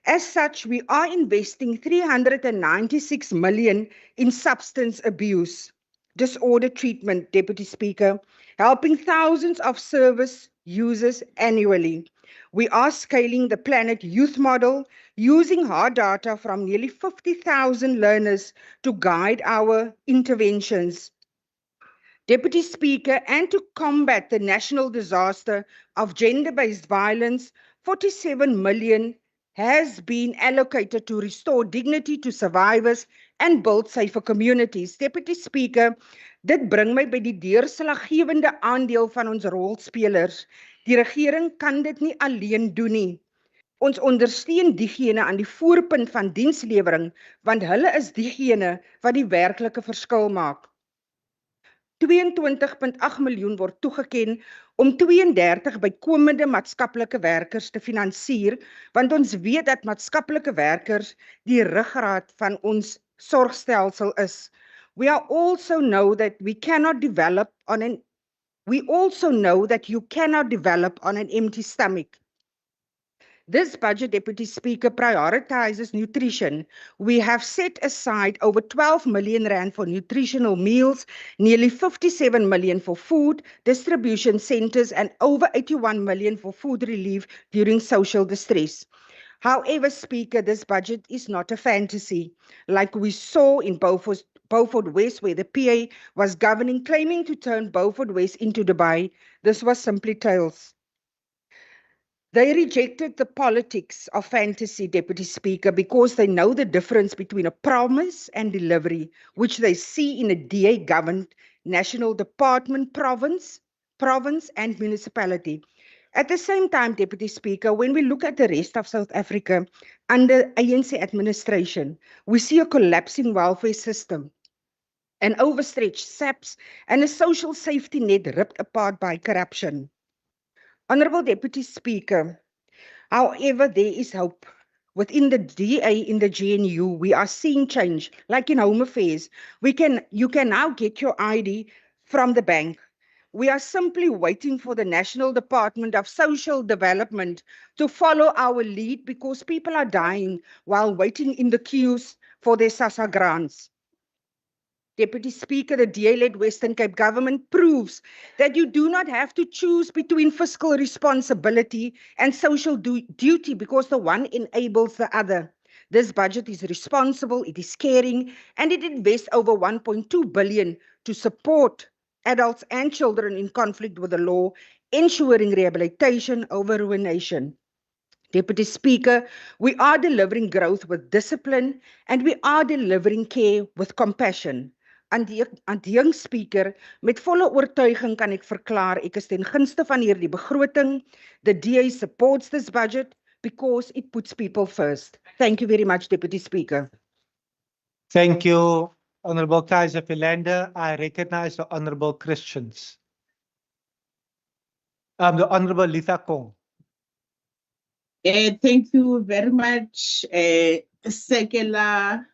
As such, we are investing 396 million in substance abuse disorder treatment, Deputy Speaker, helping thousands of service users annually. We are scaling the Planet Youth model using hard data from nearly 50,000 learners to guide our interventions. Deputy Speaker, and to combat the national disaster of gender-based violence, 47 million has been allocated to restore dignity to survivors and build safer communities. Deputy Speaker, dit bring my by die deurslaggewende aandeel van ons rolspelers. Die regering kan dit nie alleen doen nie. Ons ondersteun diegene aan die voorpunt van dienslewering, want hulle is diegene wat die werklike verskil maak. 22.8 miljoen word toegeken om 32 bykomende maatskaplike werkers te finansier, want ons weet dat maatskaplike werkers die ruggraat van ons sorgstelsel is. We also know that you cannot develop on an empty stomach. This budget, Deputy Speaker, prioritizes nutrition. We have set aside over 12 million rand for nutritional meals, nearly 57 million for food distribution centers, and over 81 million for food relief during social distress. However, Speaker, this budget is not a fantasy, like we saw in Beaufort West, where the PA was governing, claiming to turn Beaufort West into Dubai. This was simply tales. They rejected the politics of fantasy, Deputy Speaker, because they know the difference between a promise and delivery, which they see in a DA-governed national department, province and municipality. At the same time, Deputy Speaker, when we look at the rest of South Africa under ANC administration, we see a collapsing welfare system, an overstretched SAPS, and a social safety net ripped apart by corruption. Honourable Deputy Speaker, however, there is hope. Within the DA in the GNU, we are seeing change, like in Home Affairs. You can now get your ID from the bank. We are simply waiting for the National Department of Social Development to follow our lead, because people are dying while waiting in the queues for their SASSA grants. Deputy Speaker, the DA-led Western Cape government proves that you do not have to choose between fiscal responsibility and social duty because the one enables the other. This budget is responsible, it is caring, and it invests over 1.2 billion to support adults and children in conflict with the law, ensuring rehabilitation over ruination. Deputy Speaker, we are delivering growth with discipline and we are delivering care with compassion. Aan die jong speaker, met volle oortuiging kan ek verklaar ek is ten gunste van hierdie begroting. The DA supports this budget because it puts people first. Thank you very much, Deputy Speaker. Thank you, Honorable Kaiser Philander. I recognize the Honorable Christians. The Honorable Litha Kong. Thank you very much, Sekela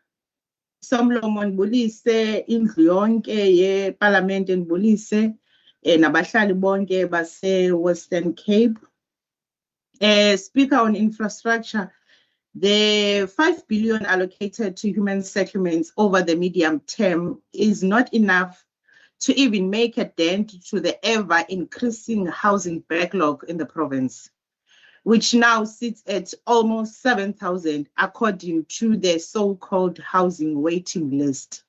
Somlomon Bulise, indlu yonke ye-Parliament Bulise, nabahlali bonke base Western Cape. Speaker on infrastructure, the 5 billion allocated to human settlements over the medium term is not enough to even make a dent to the ever-increasing housing backlog in the province, which now sits at almost 7,000 according to the so-called housing waiting list.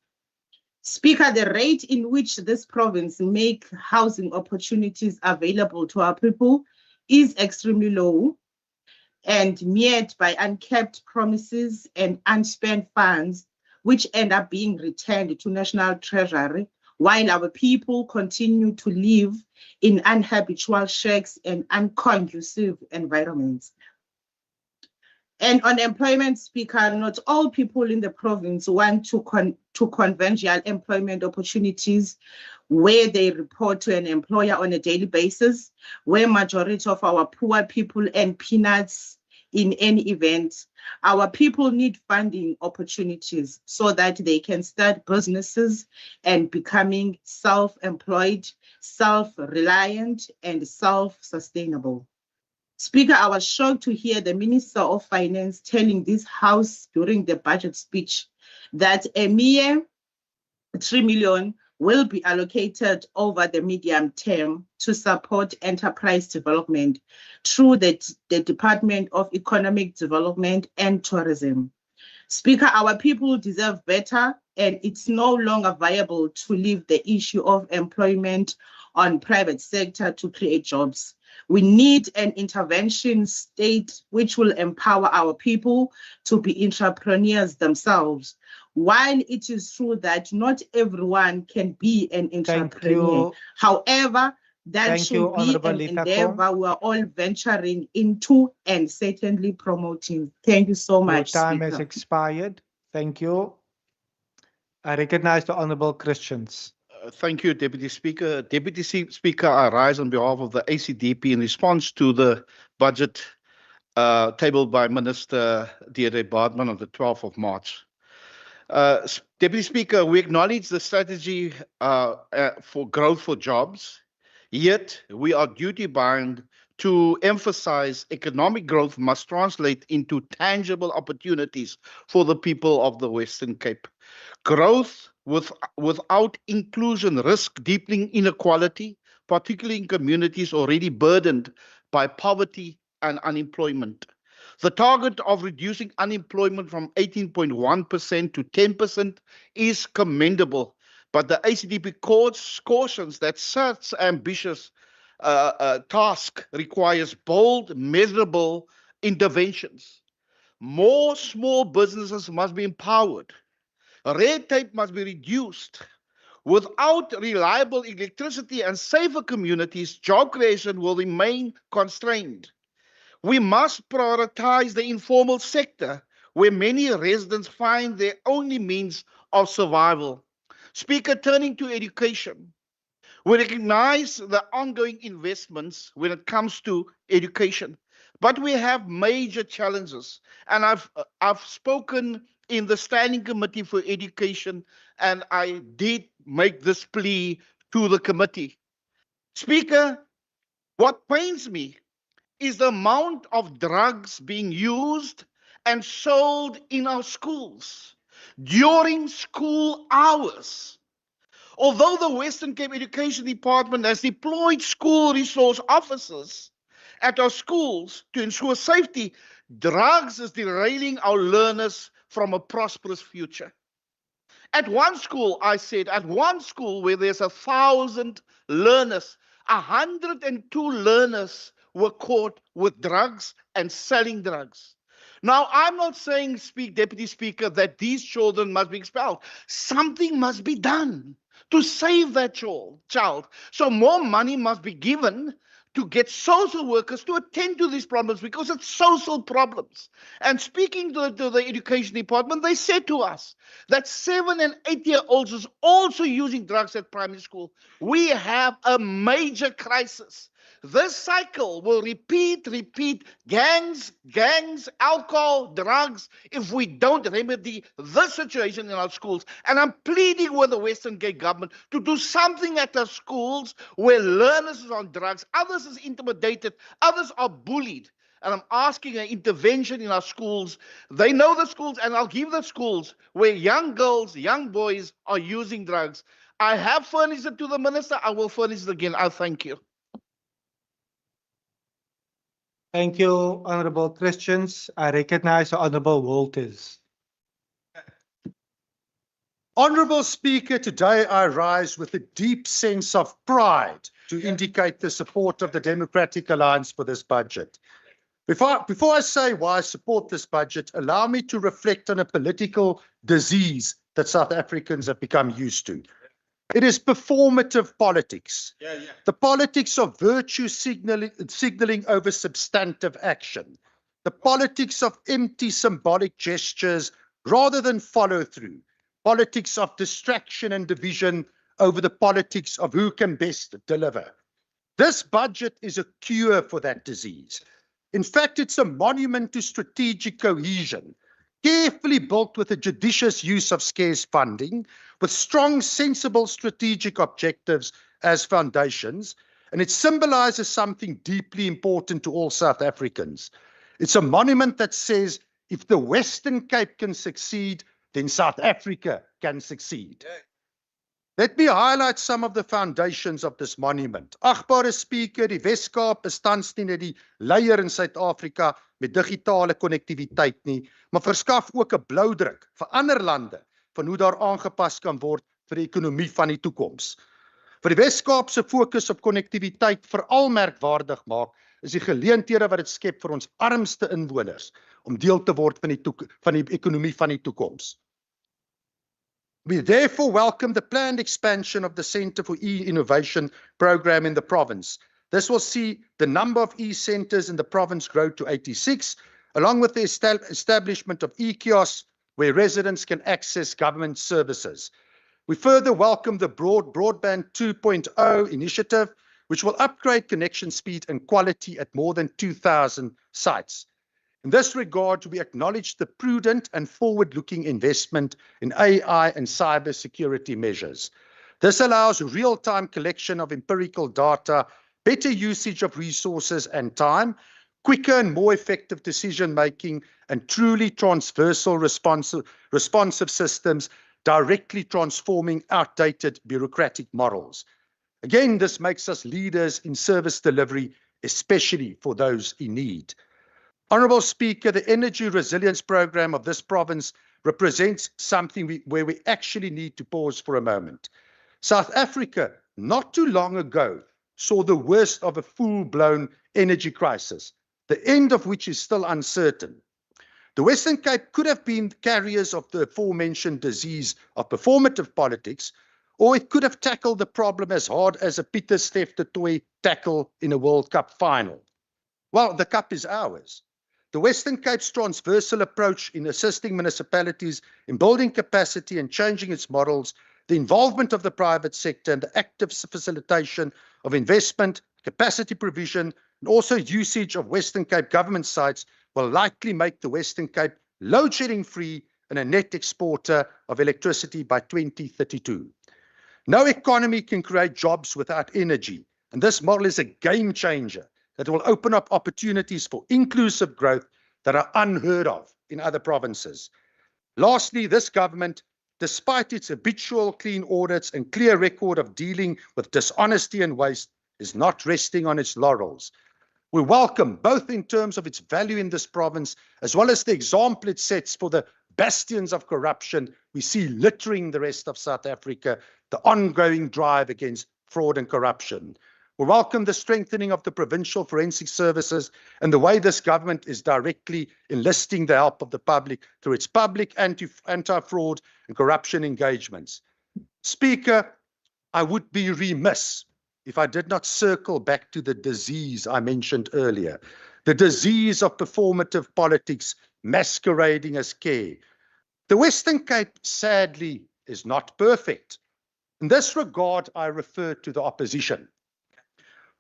Speaker, the rate in which this province makes housing opportunities available to our people is extremely low and met by unkept promises and unspent funds, which end up being returned to National Treasury, while our people continue to live in unhabitual shacks and unconducive environments. And on employment, Speaker, not all people in the province want to conventional employment opportunities where they report to an employer on a daily basis, where majority of our poor people earn peanuts in any event. Our people need funding opportunities so that they can start businesses and becoming self-employed, self-reliant, and self-sustainable. Speaker, I was shocked to hear the Minister of Finance telling this House during the budget speech that a mere 3 million will be allocated over the medium term to support enterprise development through the Department of Economic Development and Tourism. Speaker, our people deserve better, and it's no longer viable to leave the issue of employment on private sector to create jobs. We need an intervention state which will empower our people to be entrepreneurs themselves. While it is true that not everyone can be an entrepreneur, however, that should be an endeavor we are all venturing into and certainly promoting. Thank you so much. Your time has expired. Thank you. I recognize the Honorable Christians. Thank you, Deputy Speaker. Deputy Speaker, I rise on behalf of the ACDP in response to the budget tabled by Minister Deirdre Baartman on the 12th of March. Deputy Speaker, we acknowledge the strategy for growth for jobs, yet we are duty-bound to emphasize economic growth must translate into tangible opportunities for the people of the Western Cape. Growth without inclusion risks deepening inequality, particularly in communities already burdened by poverty and unemployment. The target of reducing unemployment from 18.1% to 10% is commendable, but the ACDP cautions that such ambitious task requires bold, measurable interventions. More small businesses must be empowered. Red tape must be reduced. Without reliable electricity and safer communities, job creation will remain constrained. We must prioritize the informal sector, where many residents find their only means of survival. Speaker, turning to education, we recognize the ongoing investments when it comes to education, but we have major challenges. And I've spoken in the Standing Committee for Education, and I did make this plea to the committee. Speaker, what pains me is the amount of drugs being used and sold in our schools during school hours. Although the Western Cape Education Department has deployed school resource officers at our schools to ensure safety, drugs is derailing our learners from a prosperous future. At one school, I said, at one school where there's 1,000 learners, 102 learners were caught with drugs and selling drugs. Now, I'm not saying, Deputy Speaker, that these children must be expelled. Something must be done to save that child. So more money must be given to get social workers to attend to these problems because it's social problems. And speaking to the education department, they said to us that 7 and 8-year-olds is also using drugs at primary school. We have a major crisis. This cycle will repeat, gangs, alcohol, drugs, if we don't remedy this situation in our schools. And I'm pleading with the Western Cape government to do something at our schools where learners is on drugs, others is intimidated, others are bullied. And I'm asking an intervention in our schools. They know the schools, and I'll give the schools where young girls, young boys are using drugs. I have furnished it to the minister. I will furnish it again. I thank you. Thank you, Honorable Christians. I recognize the Honorable Walters. Honourable Speaker, today I rise with a deep sense of pride to indicate the support of the Democratic Alliance for this budget. Before I say why I support this budget, allow me to reflect on a political disease that South Africans have become used to. It is performative politics. The politics of virtue signaling over substantive action. The politics of empty symbolic gestures rather than follow through. Politics of distraction and division over the politics of who can best deliver. This budget is a cure for that disease. In fact, it's a monument to strategic cohesion, carefully built with a judicious use of scarce funding, with strong, sensible strategic objectives as foundations, and it symbolizes something deeply important to all South Africans. It's a monument that says, if the Western Cape can succeed, then South Africa can succeed. Let me highlight some of the foundations of this monument. Agbare Speaker, die Wes-Kaap is tans nie net die leier in Suid-Afrika met digitale konnektiwiteit nie, maar verskaf ook 'n bloudruk vir ander lande van hoe daar aangepas kan word vir die ekonomie van die toekoms. Vir die Wes-Kaap se fokus op konnektiwiteit veral merkwaardig maak, is die geleenthede wat dit skep vir ons armste inwoners om deel te word van die ekonomie van die toekoms. We therefore welcome the planned expansion of the Centre for E-Innovation program in the province. This will see the number of e-centres in the province grow to 86, along with the establishment of e-kiosks where residents can access government services. We further welcome the Broadband 2.0 initiative, which will upgrade connection speed and quality at more than 2,000 sites. In this regard, we acknowledge the prudent and forward-looking investment in AI and cybersecurity measures. This allows real-time collection of empirical data, better usage of resources and time, quicker and more effective decision-making, and truly transversal responsive systems directly transforming outdated bureaucratic models. Again, this makes us leaders in service delivery, especially for those in need. Honourable Speaker, the energy resilience program of this province represents something where we actually need to pause for a moment. South Africa, not too long ago, saw the worst of a full-blown energy crisis, the end of which is still uncertain. The Western Cape could have been carriers of the aforementioned disease of performative politics, or it could have tackled the problem as hard as a Pieter Steph de Toy tackle in a World Cup final. Well, the cup is ours. The Western Cape's transversal approach in assisting municipalities in building capacity and changing its models, the involvement of the private sector and the active facilitation of investment, capacity provision, and also usage of Western Cape government sites will likely make the Western Cape load-shedding free and a net exporter of electricity by 2032. No economy can create jobs without energy, and this model is a game changer that will open up opportunities for inclusive growth that are unheard of in other provinces. Lastly, this government despite its habitual clean audits and clear record of dealing with dishonesty and waste, is not resting on its laurels. We welcome, both in terms of its value in this province, as well as the example it sets for the bastions of corruption we see littering the rest of South Africa, the ongoing drive against fraud and corruption. We welcome the strengthening of the provincial forensic services and the way this government is directly enlisting the help of the public through its public anti-fraud and corruption engagements. Speaker, I would be remiss if I did not circle back to the disease I mentioned earlier, the disease of performative politics masquerading as care. The Western Cape, sadly, is not perfect. In this regard, I refer to the opposition.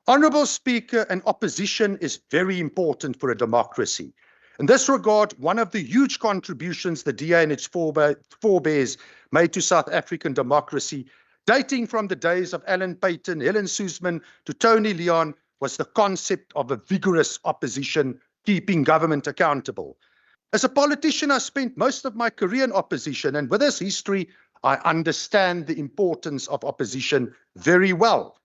Honourable Speaker, an opposition is very important for a democracy. In this regard, one of the huge contributions the DA and its forebears made to South African democracy, dating from the days of Alan Paton, Helen Suzman to Tony Leon, was the concept of a vigorous opposition keeping government accountable. As a politician, I spent most of my career in opposition, and with this history, I understand the importance of opposition very well.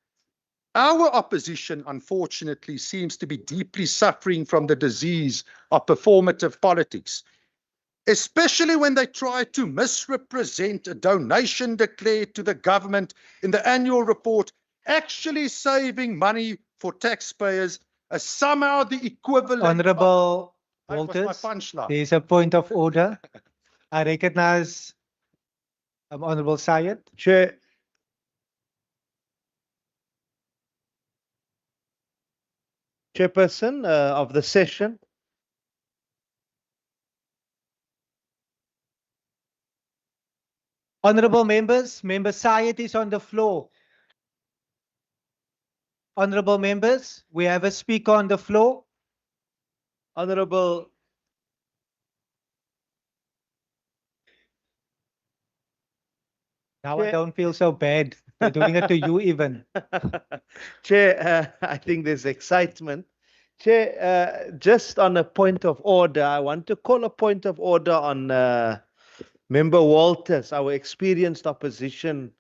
Our opposition, unfortunately, seems to be deeply suffering from the disease of performative politics, especially when they try to misrepresent a donation declared to the government in the annual report, actually saving money for taxpayers as somehow the equivalent Honourable That was my Walters, punchline. there is a point of order. I recognize Honourable Syed. Chair. Chairperson of the session. Honourable members, Member Syed is on the floor. Honourable members, we have a speaker on the floor. Honourable Now I don't feel so bad. They're doing it to you even. Chair, I think there's excitement. Chair, just on a point of order, I want to call a point of order on Member Walters, our experienced opposition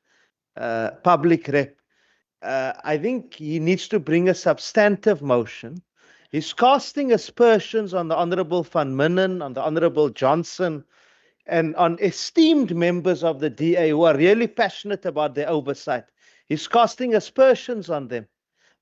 public rep. I think he needs to bring a substantive motion. He's casting aspersions on the Honourable Van Minnen, on the Honourable Johnson, and on esteemed members of the DA who are really passionate about their oversight. He's casting aspersions on them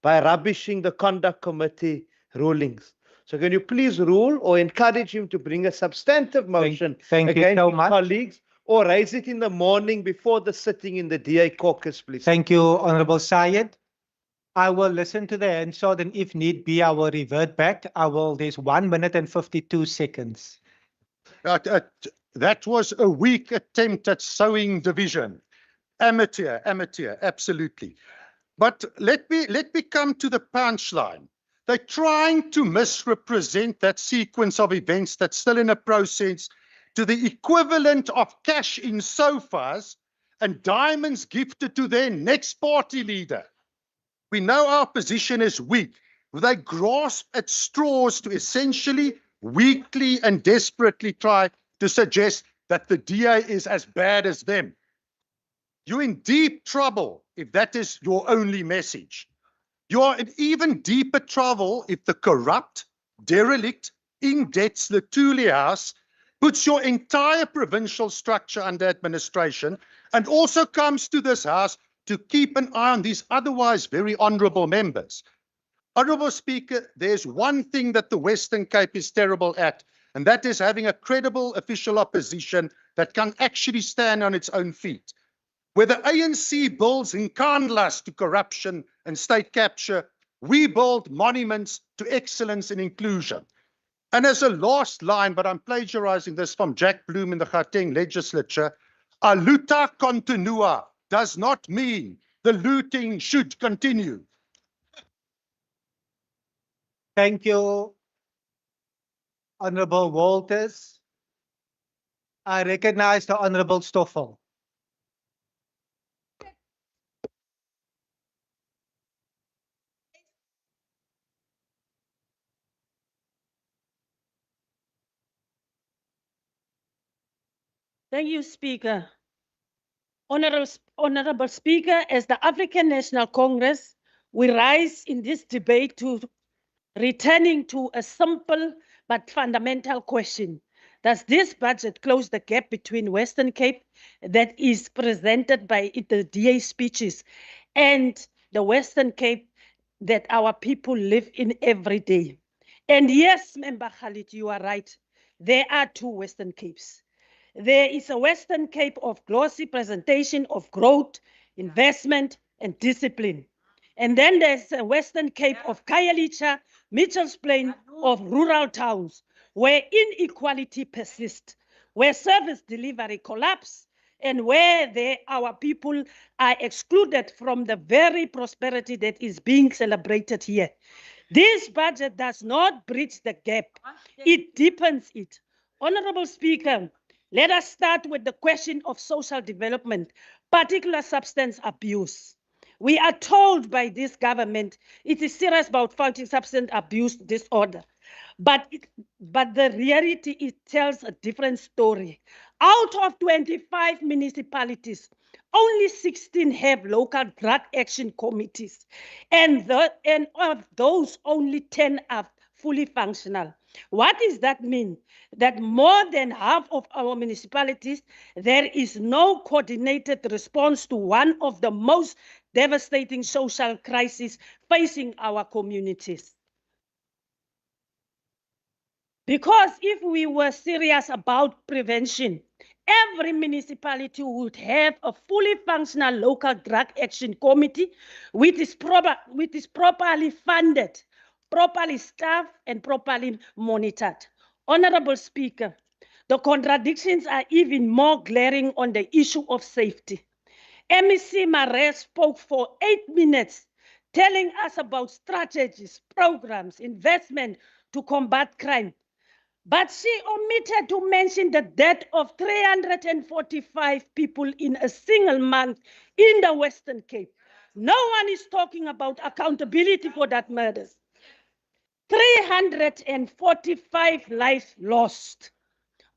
by rubbishing the conduct committee rulings. So can you please rule or encourage him to bring a substantive motion Thank you against so his much. colleagues, or raise it in the morning before the sitting in the DA caucus, please? Thank you, Honourable Syed. I will listen to the answer, and if need be, I will revert back. There's 1 minute and 52 seconds. That was a weak attempt at sowing division. Amateur, absolutely. But let me come to the punchline. They're trying to misrepresent that sequence of events that's still in a process to the equivalent of cash in sofas and diamonds gifted to their next party leader. We know our position is weak. They grasp at straws to essentially, weakly and desperately try to suggest that the DA is as bad as them. You're in deep trouble if that is your only message. You are in even deeper trouble if the corrupt, derelict, in-debt Lutuli House puts your entire provincial structure under administration and also comes to this house to keep an eye on these otherwise very honourable members. Honourable Speaker, there's one thing that the Western Cape is terrible at, and that is having a credible official opposition that can actually stand on its own feet. Where the ANC builds Nkandlas to corruption and state capture, we build monuments to excellence and inclusion. And as a last line, but I'm plagiarizing this from Jack Bloom in the Gauteng legislature, a luta continua does not mean the looting should continue. Thank you, Honourable Walters. I recognize the Honourable Stoffel. Thank you, Speaker. Honorable Speaker, as the African National Congress, we rise in this debate to returning to a simple but fundamental question. Does this budget close the gap between Western Cape that is presented by the DA speeches and the Western Cape that our people live in every day? And yes, Member Khalid, you are right. There are two Western Capes. There is a Western Cape of glossy presentation of growth, investment, and discipline. And then there's a Western Cape of Khayelitsha, Mitchell's Plain, of rural towns, where inequality persists, where service delivery collapse, and where our people are excluded from the very prosperity that is being celebrated here. This budget does not bridge the gap, it deepens it. Honorable Speaker, let us start with the question of social development, particular substance abuse. We are told by this government it is serious about fighting substance abuse disorder. But the reality, it tells a different story. Out of 25 municipalities, only 16 have local drug action committees. And of those, only 10 are fully functional. What does that mean? That more than half of our municipalities, there is no coordinated response to one of the most devastating social crises facing our communities. Because if we were serious about prevention, every municipality would have a fully functional local drug action committee which is properly funded, properly staffed, and properly monitored. Honorable Speaker, the contradictions are even more glaring on the issue of safety. MEC Marais spoke for 8 minutes, telling us about strategies, programs, investment to combat crime. But she omitted to mention the death of 345 people in a single month in the Western Cape. No one is talking about accountability for that murders. 345 lives lost.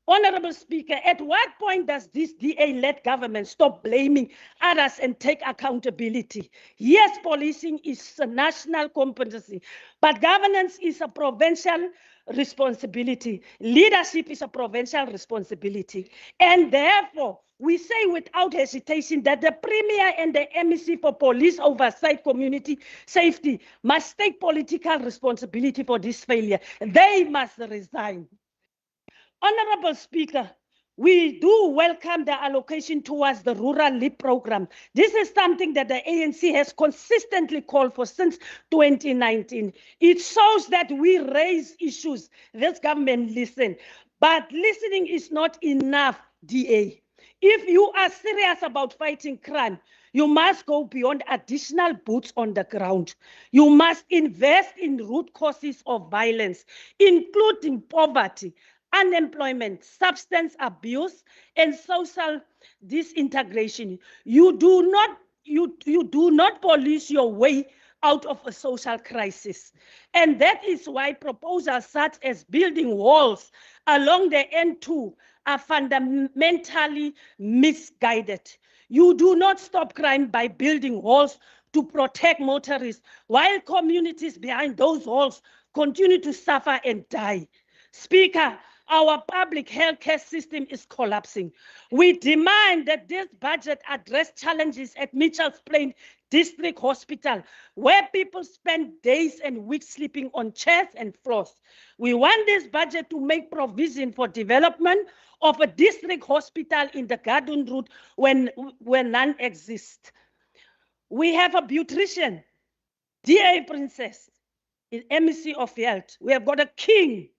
Honorable Speaker, at what point does this DA-led government stop blaming others and take accountability? Yes, policing is a national competency, but governance is a provincial responsibility. Leadership is a provincial responsibility. And therefore, we say without hesitation that the Premier and the MEC for Police Oversight Community Safety must take political responsibility for this failure. They must resign. Honorable Speaker, we do welcome the allocation towards the Rural Leap Program. This is something that the ANC has consistently called for since 2019. It shows that we raise issues. This government listens. But listening is not enough, DA. If you are serious about fighting crime, you must go beyond additional boots on the ground. You must invest in root causes of violence, including poverty, unemployment, substance abuse, and social disintegration. You do not police your way out of a social crisis. And that is why proposals such as building walls along the N2 are fundamentally misguided. You do not stop crime by building walls to protect motorists, while communities behind those walls continue to suffer and die. Speaker, our public healthcare system is collapsing. We demand that this budget address challenges at Mitchell's Plain District Hospital, where people spend days and weeks sleeping on chairs and floors. We want this budget to make provision for development of a district hospital in the Garden Route where none exist. We have a beautician, DA Princess, in MEC of Health. We have got a king,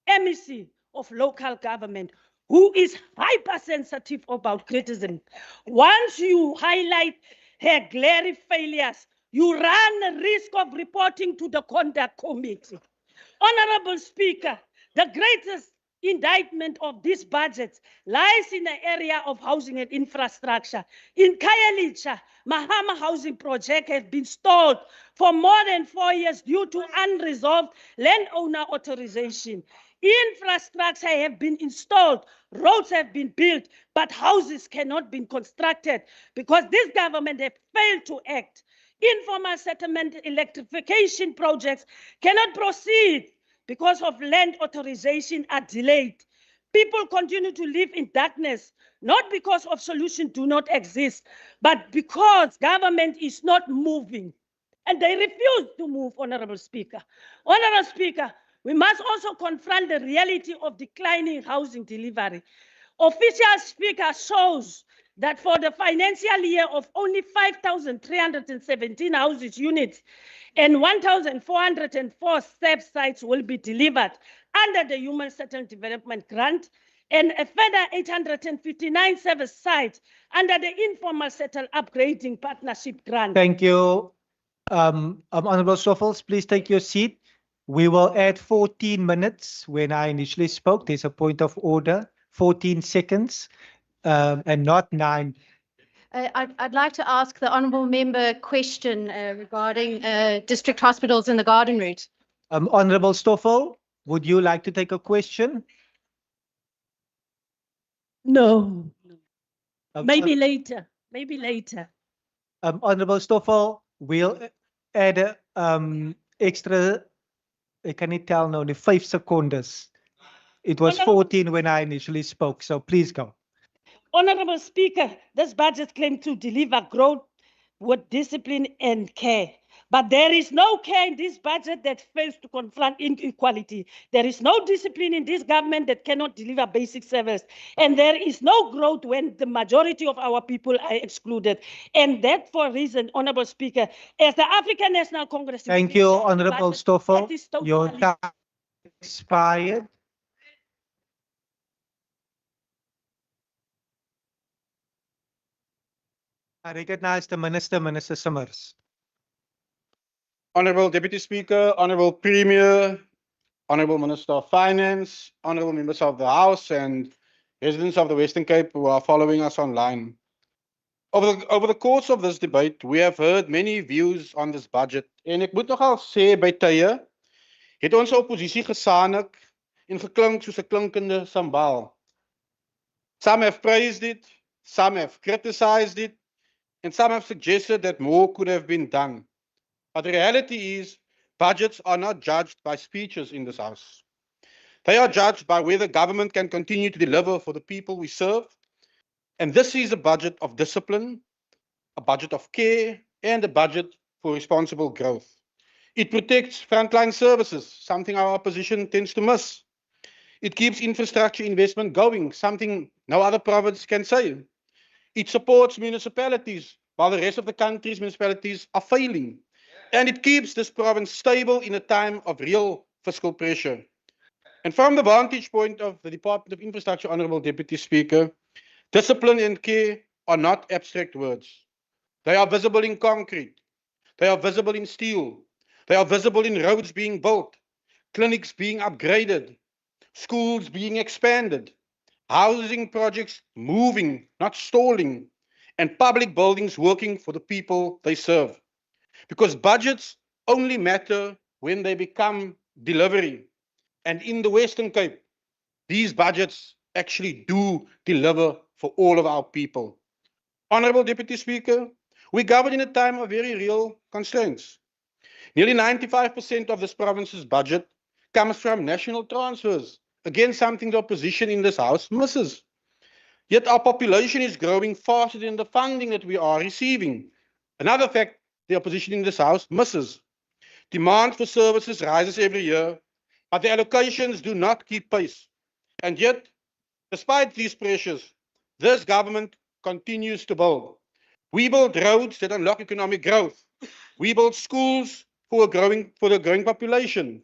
MEC of local government, who is hypersensitive about criticism. Once you highlight her glaring failures, you run the risk of reporting to the Conduct Committee. Honorable Speaker, the greatest indictment of this budget lies in the area of housing and infrastructure. In Khayelitsha, Mahama housing project has been stalled for more than 4 years due to unresolved landowner authorization. Infrastructure have been installed, roads have been built, but houses cannot be constructed because this government have failed to act. Informal settlement electrification projects cannot proceed because of land authorization are delayed. People continue to live in darkness, not because of solutions do not exist, but because government is not moving. And they refuse to move, Honorable Speaker. Honorable Speaker, we must also confront the reality of declining housing delivery. Official figure shows that for the financial year of only 5,317 houses units and 1,404 SAP sites will be delivered under the Human Settlement Development Grant and a further 859 service sites under the Informal Settle Upgrading Partnership Grant. Thank you. Honorable Stoffels, please take your seat. We will add 14 minutes when I initially spoke. There's a point of order, 14 seconds, and not 9. I'd like to ask the honourable member a question regarding district hospitals in the garden route. Honorable Stoffel, would you like to take a question? No. Maybe later. Maybe later. Honorable Stoffel, we'll add extra, I can't tell now, the 5 seconds. It was 14 when I initially spoke, so please go. Honorable Speaker, this budget claims to deliver growth with discipline and care. But there is no care in this budget that fails to confront inequality. There is no discipline in this government that cannot deliver basic service. And there is no growth when the majority of our people are excluded. And that for reason, Honorable Speaker, as the African National Congress... Thank you, Honorable Stoffel. Your time expired. I recognize the Minister, Minister Summers. Honorable Deputy Speaker, Honorable Premier, Honorable Minister of Finance, Honorable Members of the House and residents of the Western Cape who are following us online. Over the course of this debate, we have heard many views on this budget. En ek moet nogal sê by tye het ons oppositie gesanik en geklink soos 'n klinkende sambaal. Some have praised it, some have criticized it, and some have suggested that more could have been done. But the reality is, budgets are not judged by speeches in this House. They are judged by whether government can continue to deliver for the people we serve. And this is a budget of discipline, a budget of care, and a budget for responsible growth. It protects frontline services, something our opposition tends to miss. It keeps infrastructure investment going, something no other province can say. It supports municipalities, while the rest of the country's municipalities are failing. And it keeps this province stable in a time of real fiscal pressure. And from the vantage point of the Department of Infrastructure, Honourable Deputy Speaker, discipline and care are not abstract words. They are visible in concrete. They are visible in steel. They are visible in roads being built, clinics being upgraded, schools being expanded, housing projects moving, not stalling, and public buildings working for the people they serve. Because budgets only matter when they become delivery. And in the Western Cape, these budgets actually do deliver for all of our people. Honourable Deputy Speaker, we govern in a time of very real constraints. Nearly 95% of this province's budget comes from national transfers. Again, something the opposition in this House misses. Yet our population is growing faster than the funding that we are receiving. Another fact the opposition in this House misses. Demand for services rises every year, but the allocations do not keep pace. And yet, despite these pressures, this government continues to build. We build roads that unlock economic growth. We build schools for the growing population.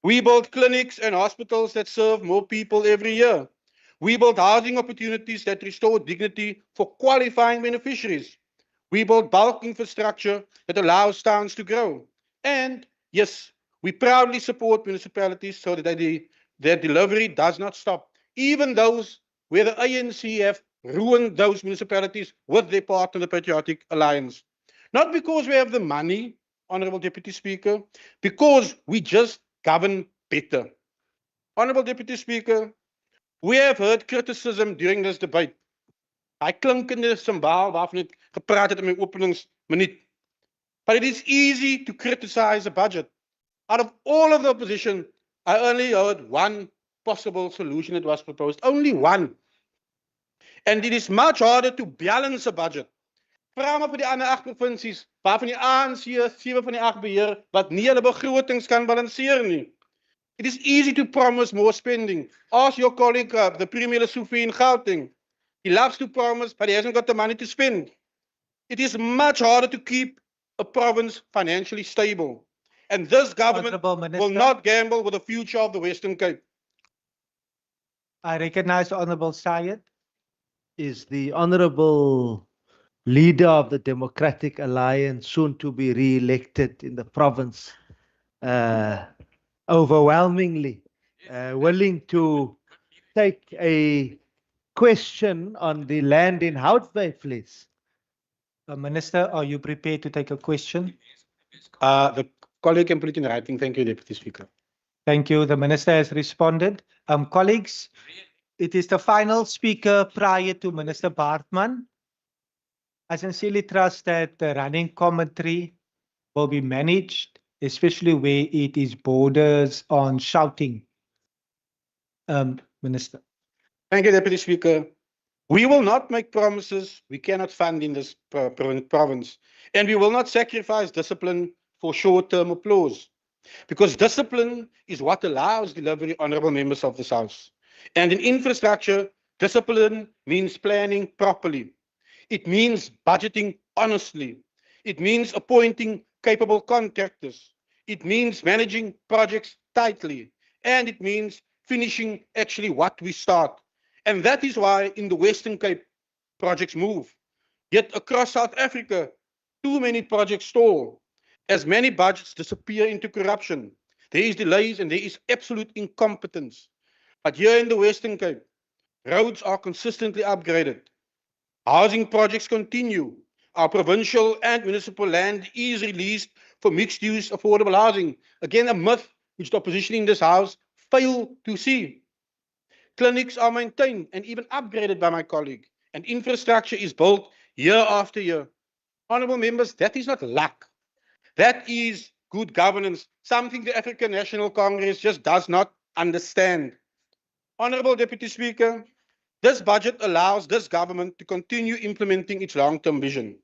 We build clinics and hospitals that serve more people every year. We build housing opportunities that restore dignity for qualifying beneficiaries. We build bulk infrastructure that allows towns to grow. And yes, we proudly support municipalities so that their delivery does not stop. Even those where the ANC have ruined those municipalities with their partner, the Patriotic Alliance. Not because we have the money, Honourable Deputy Speaker, because we just govern better. Honourable Deputy Speaker, we have heard criticism during this debate. Hy klinkende symbool waarvan ek gepraat het in my openingsminuut. But it is easy to criticize a budget. Out of all of the opposition, I only heard one possible solution that was proposed, only one. And it is much harder to balance a budget. Vra maar vir die ander 8 provinsies, waarvan die ANC 7 van die 8 beheer, wat nie hulle begrotings kan balanseer nie. It is easy to promise more spending. Ask your colleague, the Premier Lesotho in Gauteng. He loves to promise, but he hasn't got the money to spend. It is much harder to keep a province financially stable. And this government will not gamble with the future of the Western Cape. I recognize the Honorable Syed. Is the Honorable Leader of the Democratic Alliance, soon to be re-elected in the province, overwhelmingly willing to take a question on the land in Houtway, please? Minister, are you prepared to take a question? The colleague can put it in writing. Thank you, Deputy Speaker. Thank you. The Minister has responded. Colleagues, it is the final speaker prior to Minister Bartman. I sincerely trust that the running commentary will be managed, especially where it is borders on shouting. Minister. Thank you, Deputy Speaker. We will not make promises we cannot fund in this province, and we will not sacrifice discipline for short-term applause, because discipline is what allows delivery, honourable members of this House. And in infrastructure, discipline means planning properly. It means budgeting honestly. It means appointing capable contractors. It means managing projects tightly. And it means finishing actually what we start. And that is why in the Western Cape, projects move. Yet across South Africa, too many projects stall. As many budgets disappear into corruption, there is delays and there is absolute incompetence. But here in the Western Cape, roads are consistently upgraded. Housing projects continue. Our provincial and municipal land is released for mixed-use affordable housing. Again, a myth which the opposition in this House fail to see. Clinics are maintained and even upgraded by my colleague, and infrastructure is built year after year. Honourable members, that is not luck. That is good governance, something the African National Congress just does not understand. Honourable Deputy Speaker, this budget allows this government to continue implementing its long-term vision.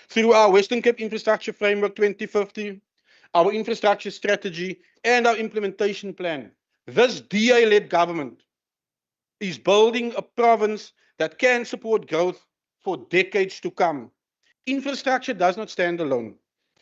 Through our Western Cape Infrastructure Framework 2050, our infrastructure strategy, and our implementation plan, this DA-led government is building a province that can support growth for decades to come. Infrastructure does not stand alone.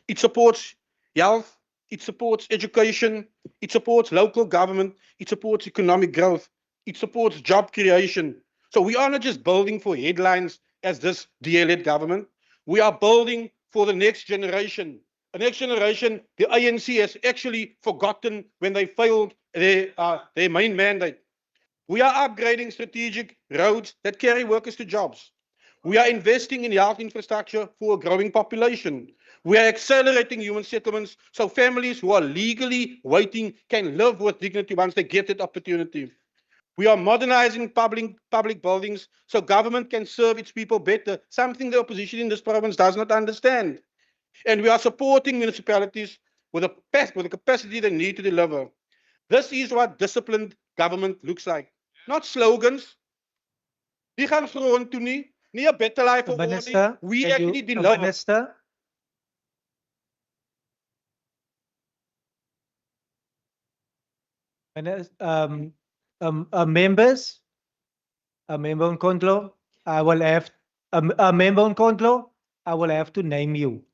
It supports health, it supports education, it supports local government, it supports economic growth, it supports job creation. So we are not just building for headlines as this DA-led government. We are building for the next generation. The next generation, the ANC has actually forgotten when they failed their main mandate. We are upgrading strategic roads that carry workers to jobs. We are investing in health infrastructure for a growing population. We are accelerating human settlements so families who are legally waiting can live with dignity once they get that opportunity. We are modernizing public buildings so government can serve its people better, something the opposition in this province does not understand. And we are supporting municipalities with the capacity they need to deliver. This is what disciplined government looks like. Not slogans. Die gaan grond toe nie. Nie 'n better life for all. We actually deliver. Minister. Members, a member on Kondlo, I will have a member on Kondlo, I will have to name you.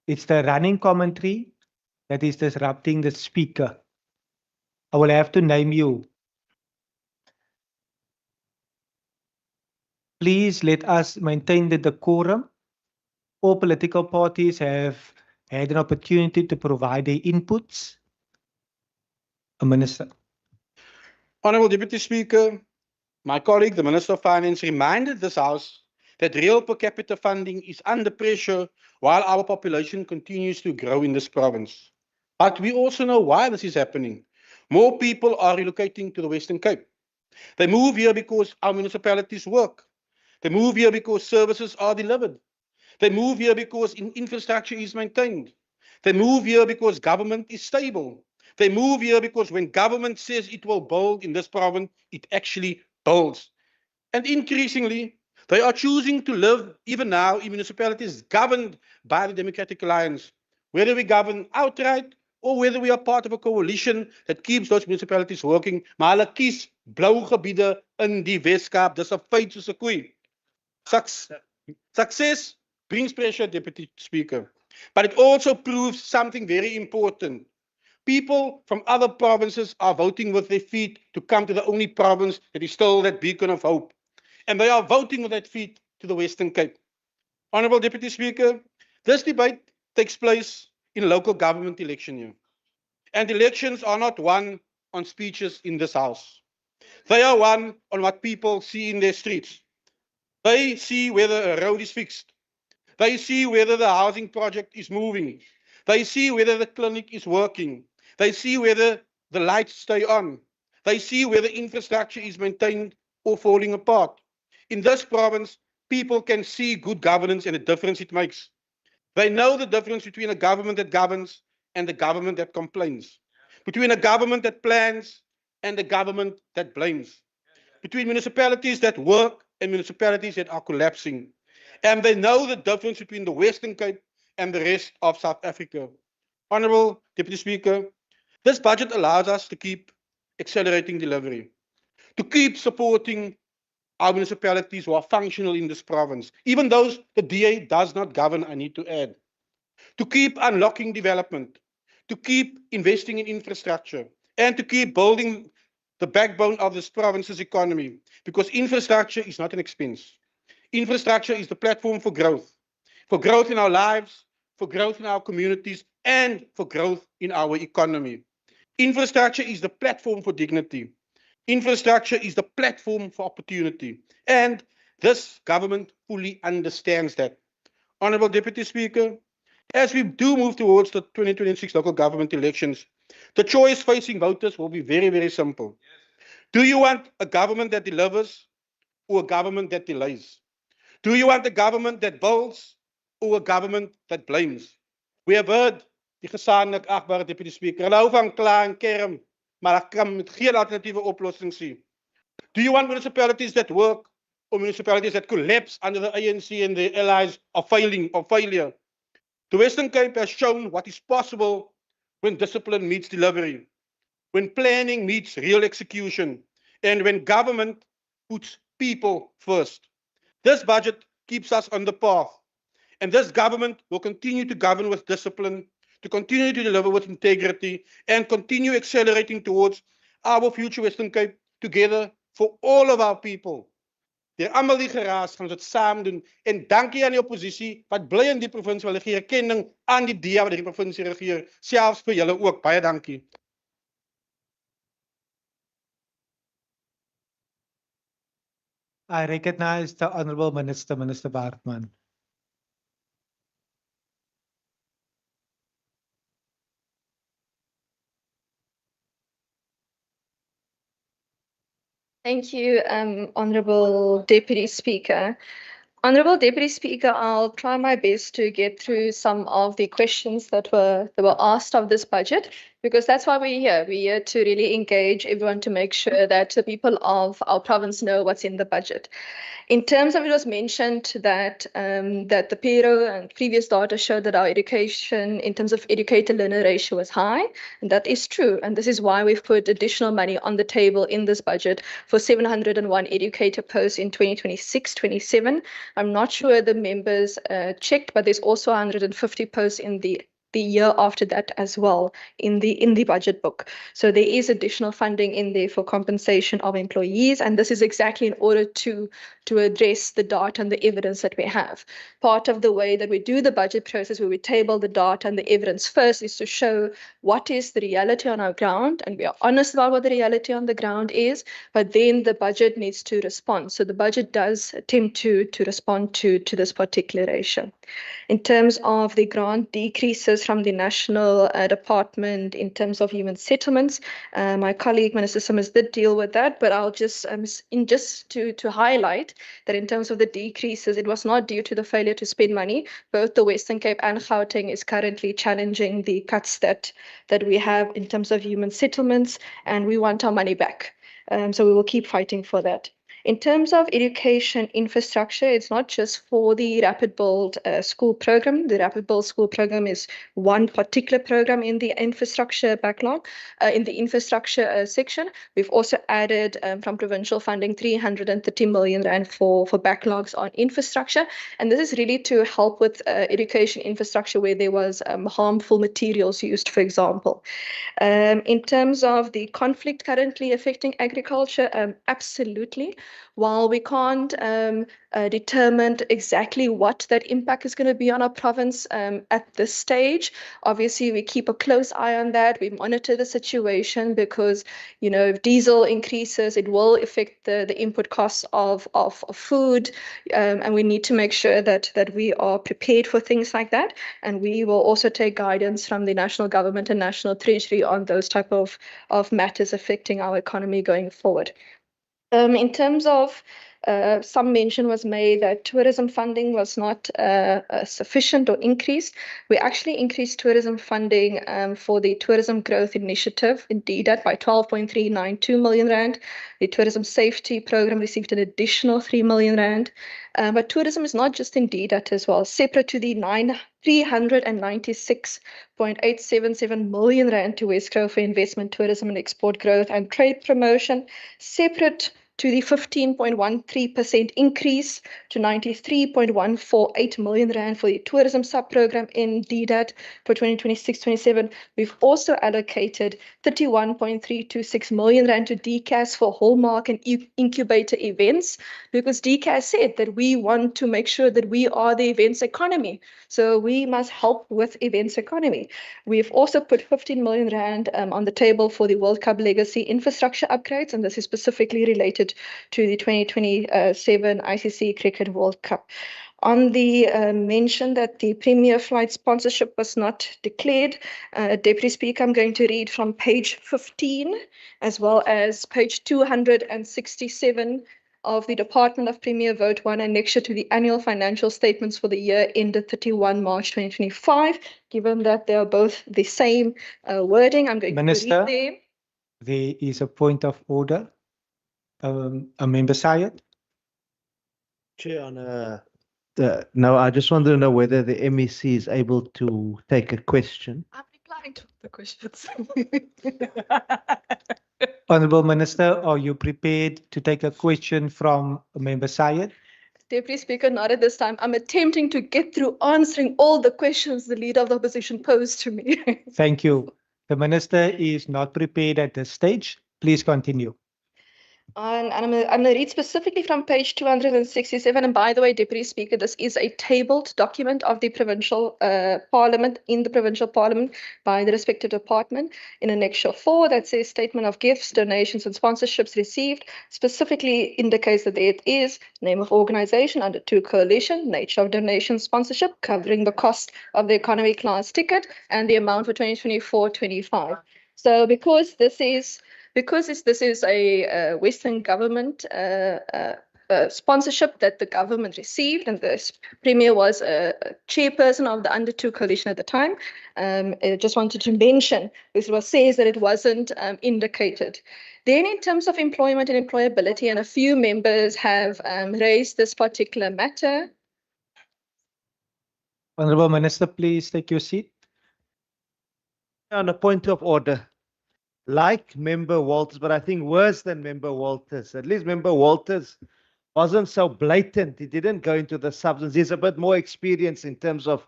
It's the running commentary that is disrupting the speaker. I will have to name you. Please let us maintain the decorum. All political parties have had an opportunity to provide their inputs. Minister. Honourable Deputy Speaker, my colleague, the Minister of Finance, reminded this House that real per capita funding is under pressure while our population continues to grow in this province. But we also know why this is happening. More people are relocating to the Western Cape. They move here because our municipalities work. They move here because services are delivered. They move here because infrastructure is maintained. They move here because government is stable. They move here because when government says it will build in this province, it actually builds. And increasingly, they are choosing to live even now in municipalities governed by the Democratic Alliance, whether we govern outright or whether we are part of a coalition that keeps those municipalities working. Maar hulle kies blou gebiede in die Weskaap. Dis 'n feit soos 'n koei. Success brings pressure, Deputy Speaker, but it also proves something very important. People from other provinces are voting with their feet to come to the only province that is still that beacon of hope. And they are voting with their feet to the Western Cape. Honourable Deputy Speaker, this debate takes place in local government election year. And elections are not won on speeches in this house. They are won on what people see in their streets. They see whether a road is fixed. They see whether the housing project is moving. They see whether the clinic is working. They see whether the lights stay on. They see whether infrastructure is maintained or falling apart. In this province, people can see good governance and the difference it makes. They know the difference between a government that governs and the government that complains, between a government that plans and the government that blames, between municipalities that work and municipalities that are collapsing. And they know the difference between the Western Cape and the rest of South Africa. Honourable Deputy Speaker, this budget allows us to keep accelerating delivery, to keep supporting our municipalities who are functional in this province, even those the DA does not govern, I need to add, to keep unlocking development, to keep investing in infrastructure, and to keep building the backbone of this province's economy, because infrastructure is not an expense. Infrastructure is the platform for growth in our lives, for growth in our communities, and for growth in our economy. Infrastructure is the platform for dignity. Infrastructure is the platform for opportunity. And this government fully understands that. Honourable Deputy Speaker, as we do move towards the 2026 local government elections, the choice facing voters will be very, very simple. Do you want a government that delivers or a government that delays? Do you want a government that builds or a government that blames? We have heard die gesaanlik agbare Deputy Speaker. Hulle hou van kla en kerm, maar hulle kan met geen alternatiewe oplossings sien. Do you want municipalities that work or municipalities that collapse under the ANC and the allies of failure? The Western Cape has shown what is possible when discipline meets delivery, when planning meets real execution, and when government puts people first. This budget keeps us on the path, and this government will continue to govern with discipline, to continue to deliver with integrity, and continue accelerating towards our future Western Cape together for all of our people. Deur almal die geraas gaan ons dit saam doen, en dankie aan die oppositie wat bly in die provinsie, hulle gee erkenning aan die DA wat die provinsie regeer, selfs vir julle ook. Baie dankie. I recognize the Honourable Minister, Minister Bartman. Thank you, Honourable Deputy Speaker. Honourable Deputy Speaker, I'll try my best to get through some of the questions that were asked of this budget, because that's why we're here. We're here to really engage everyone to make sure that the people of our province know what's in the budget. In terms of, it was mentioned that that the PERO and previous data showed that our education, in terms of educator-learner ratio, was high, and that is true. And this is why we've put additional money on the table in this budget for 701 educator posts in 2026-27. I'm not sure the members checked, but there's also 150 posts in the year after that as well in the budget book. So there is additional funding in there for compensation of employees, and this is exactly in order to to address the data and the evidence that we have. Part of the way that we do the budget process, where we table the data and the evidence first, is to show what is the reality on our ground, and we are honest about what the reality on the ground is, but then the budget needs to respond. So the budget does attempt to respond to this particular ratio. In terms of the grant decreases from the National Department in terms of human settlements, my colleague Minister Simmons did deal with that, but I'll just to highlight that in terms of the decreases, it was not due to the failure to spend money. Both the Western Cape and Gauteng is currently challenging the cuts that we have in terms of human settlements, and we want our money back. So we will keep fighting for that. In terms of education infrastructure, it's not just for the Rapid Build school program. The Rapid Build school program is one particular program in the infrastructure backlog, in the infrastructure section. We've also added from provincial funding 330 million rand for backlogs on infrastructure. And this is really to help with education infrastructure where there was harmful materials used, for example. In terms of the conflict currently affecting agriculture, absolutely. While we can't determine exactly what that impact is going to be on our province at this stage, obviously we keep a close eye on that. We monitor the situation because, you know, if diesel increases, it will affect the input costs of food, and we need to make sure that we are prepared for things like that. And we will also take guidance from the national government and national treasury on those type of matters affecting our economy going forward. In terms of some mention was made that tourism funding was not sufficient or increased. We actually increased tourism funding for the Tourism Growth Initiative, indeed, by 12.392 million rand. The Tourism Safety Program received an additional 3 million rand. But tourism is not just in DDAT as well. Separate to the 396.877 million rand to Westgrove for investment, tourism and export growth and trade promotion, separate to the 15.13% increase to 93.148 million rand for the tourism sub-program in DDAT for 2026-27. We've also allocated 31.326 million rand to DCAS for hallmark and incubator events, because DCAS said that we want to make sure that we are the events economy. So we must help with events economy. We've also put 15 million rand on the table for the World Cup legacy infrastructure upgrades, and this is specifically related to the 2027 ICC Cricket World Cup. On the mention that the Premier flight sponsorship was not declared, Deputy Speaker, I'm going to read from page 15 as well as page 267 of the Department of Premier Vote 1 annexure to the annual financial statements for the year ended 31 March 2025. Given that they are both the same wording, I'm going Minister, to read there is a point of order. A member Syed. Chair, on no, I just wanted to know whether the MEC is able to take a question. I'm replying to the questions. Honourable Minister, are you prepared to take a question from a member Syed? Deputy Speaker, not at this time. I'm attempting to get through answering all the questions the Leader of the Opposition posed to me. Thank you. The Minister is not prepared at this stage. Please continue. And I'm going to read specifically from page 267. And by the way, Deputy Speaker, this is a tabled document of the Provincial Parliament, in the Provincial Parliament by the respective department in Annexure 4 that says statement of gifts, donations and sponsorships received, specifically indicates that there it is, name of organization under 2 coalition, nature of donation sponsorship, covering the cost of the economy class ticket and the amount for 2024-25. So because this is a Western government sponsorship that the government received, and the Premier was a chairperson of the Under 2 coalition at the time, I just wanted to mention, because it says that it wasn't indicated. Then in terms of employment and employability, and a few members have raised this particular matter. Honourable Minister, please take your seat. On a point of order. Like Member Walters, but I think worse than Member Walters. At least Member Walters wasn't so blatant. He didn't go into the substance. He's a bit more experienced in terms of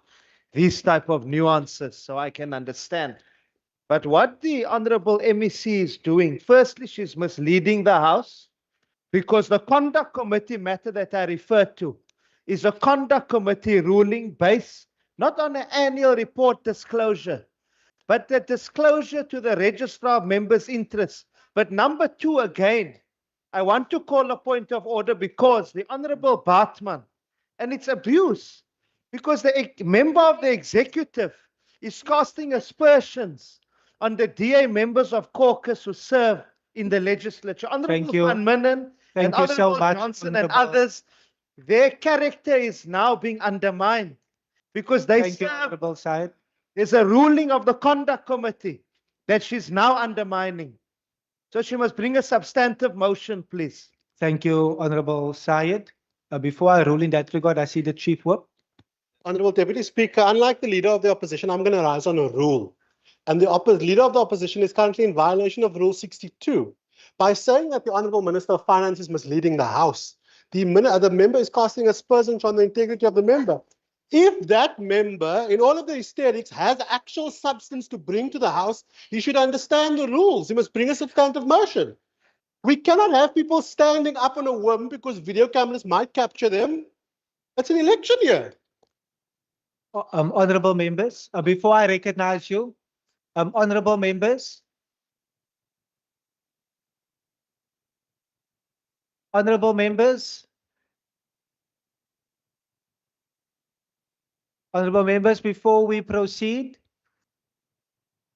these type of nuances, so I can understand. But what the Honourable MEC is doing, firstly, she's misleading the House. because the conduct committee matter that I referred to is a conduct committee ruling based not on an annual report disclosure, but the disclosure to the registrar of members' interests. But number two, again, I want to call a point of order because the Honorable Bartman, and it's abuse, because the member of the executive is casting aspersions on the DA members of caucus who serve in the legislature. Honorable you. Van Minnen and Thank you so Honorable much, Johnson and Honorable. others, their character is now being undermined because they Thank you, serve. Honorable Syed. There's a ruling of the conduct committee that she's now undermining. So she must bring a substantive motion, please. Thank you, Honorable Syed. Before I rule in that regard, I see the Chief Whip. Honorable Deputy Speaker, unlike the Leader of the Opposition, I'm going to rise on a rule. And the Leader of the Opposition is currently in violation of Rule 62 by saying that the Honorable Minister of Finance is misleading the House. The member is casting aspersions on the integrity of the member. If that member, in all of the hysterics, has actual substance to bring to the House, he should understand the rules. He must bring a substantive motion. We cannot have people standing up on a whim because video cameras might capture them. It's an election year. Honorable members, before I recognize you, honorable members, honorable members, honorable members, before we proceed,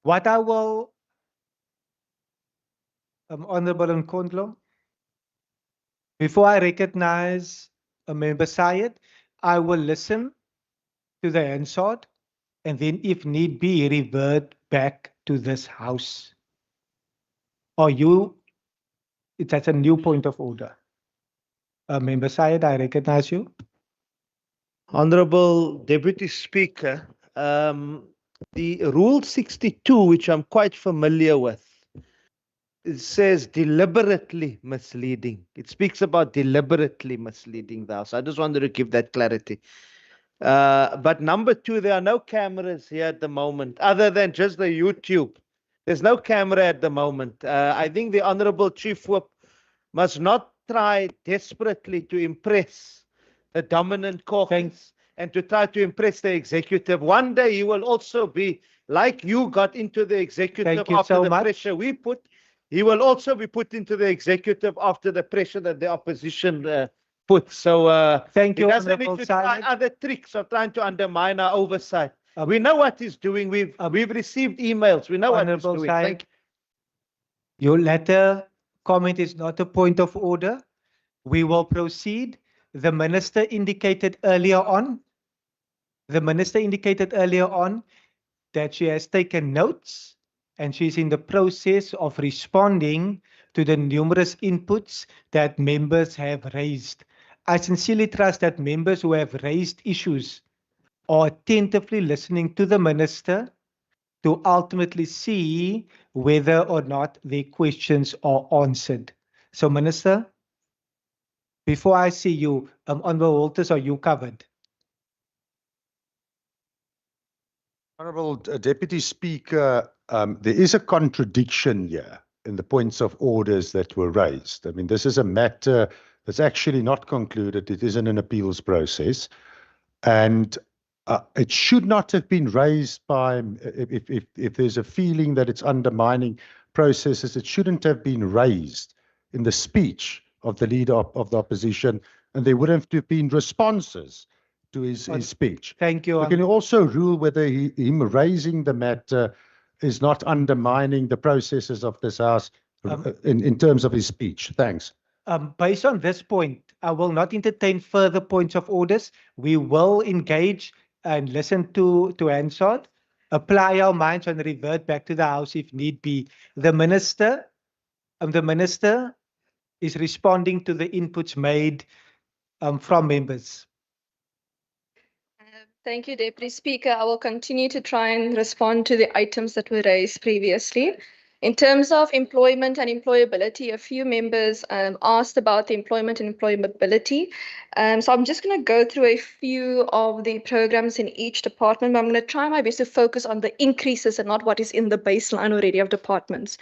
what I will, Honorable Nkondlo, before I recognize a member Syed, I will listen to the Hansard and then, if need be, revert back to this House. Or you, that's a new point of order. Member Syed, I recognize you. Honorable Deputy Speaker, the Rule 62, which I'm quite familiar with, it says deliberately misleading. It speaks about deliberately misleading the House. I just wanted to give that clarity. But number two, there are no cameras here at the moment, other than just the YouTube. There's no camera at the moment. I think the Honorable Chief Whip must not try desperately to impress the dominant caucus and to try to impress the executive. One day he will also be, like you got into the executive after the pressure we put, he will also be put into the executive after the pressure that the opposition put. So thank you, he doesn't Honorable need to try other tricks of trying to undermine our oversight. We know what he's doing. We've received emails. We know what he's doing. Thank you. Your latter comment is not a point of order. We will proceed. The minister indicated earlier on, that she has taken notes and she's in the process of responding to the numerous inputs that members have raised. I sincerely trust that members who have raised issues are attentively listening to the minister to ultimately see whether or not their questions are answered. So, Minister, before I see you, Honorable Walters, are you covered? Honourable Deputy Speaker, there is a contradiction here in the points of orders that were raised. I mean, this is a matter that's actually not concluded. It is in an appeals process. And it should not have been raised by, if there's a feeling that it's undermining processes, it shouldn't have been raised in the speech of the leader of the opposition, and there wouldn't have been responses to his speech. Thank you. Can you also rule whether him raising the matter is not undermining the processes of this House in terms of his speech? Thanks. Based on this point, I will not entertain further points of orders. We will engage and listen to Hansard, apply our minds and revert back to the House if need be. The minister is responding to the inputs made from members. Thank you, Deputy Speaker. I will continue to try and respond to the items that were raised previously. In terms of employment and employability, a few members asked about the employment and employability. So I'm just going to go through a few of the programs in each department, but I'm going to try my best to focus on the increases and not what is in the baseline already of departments.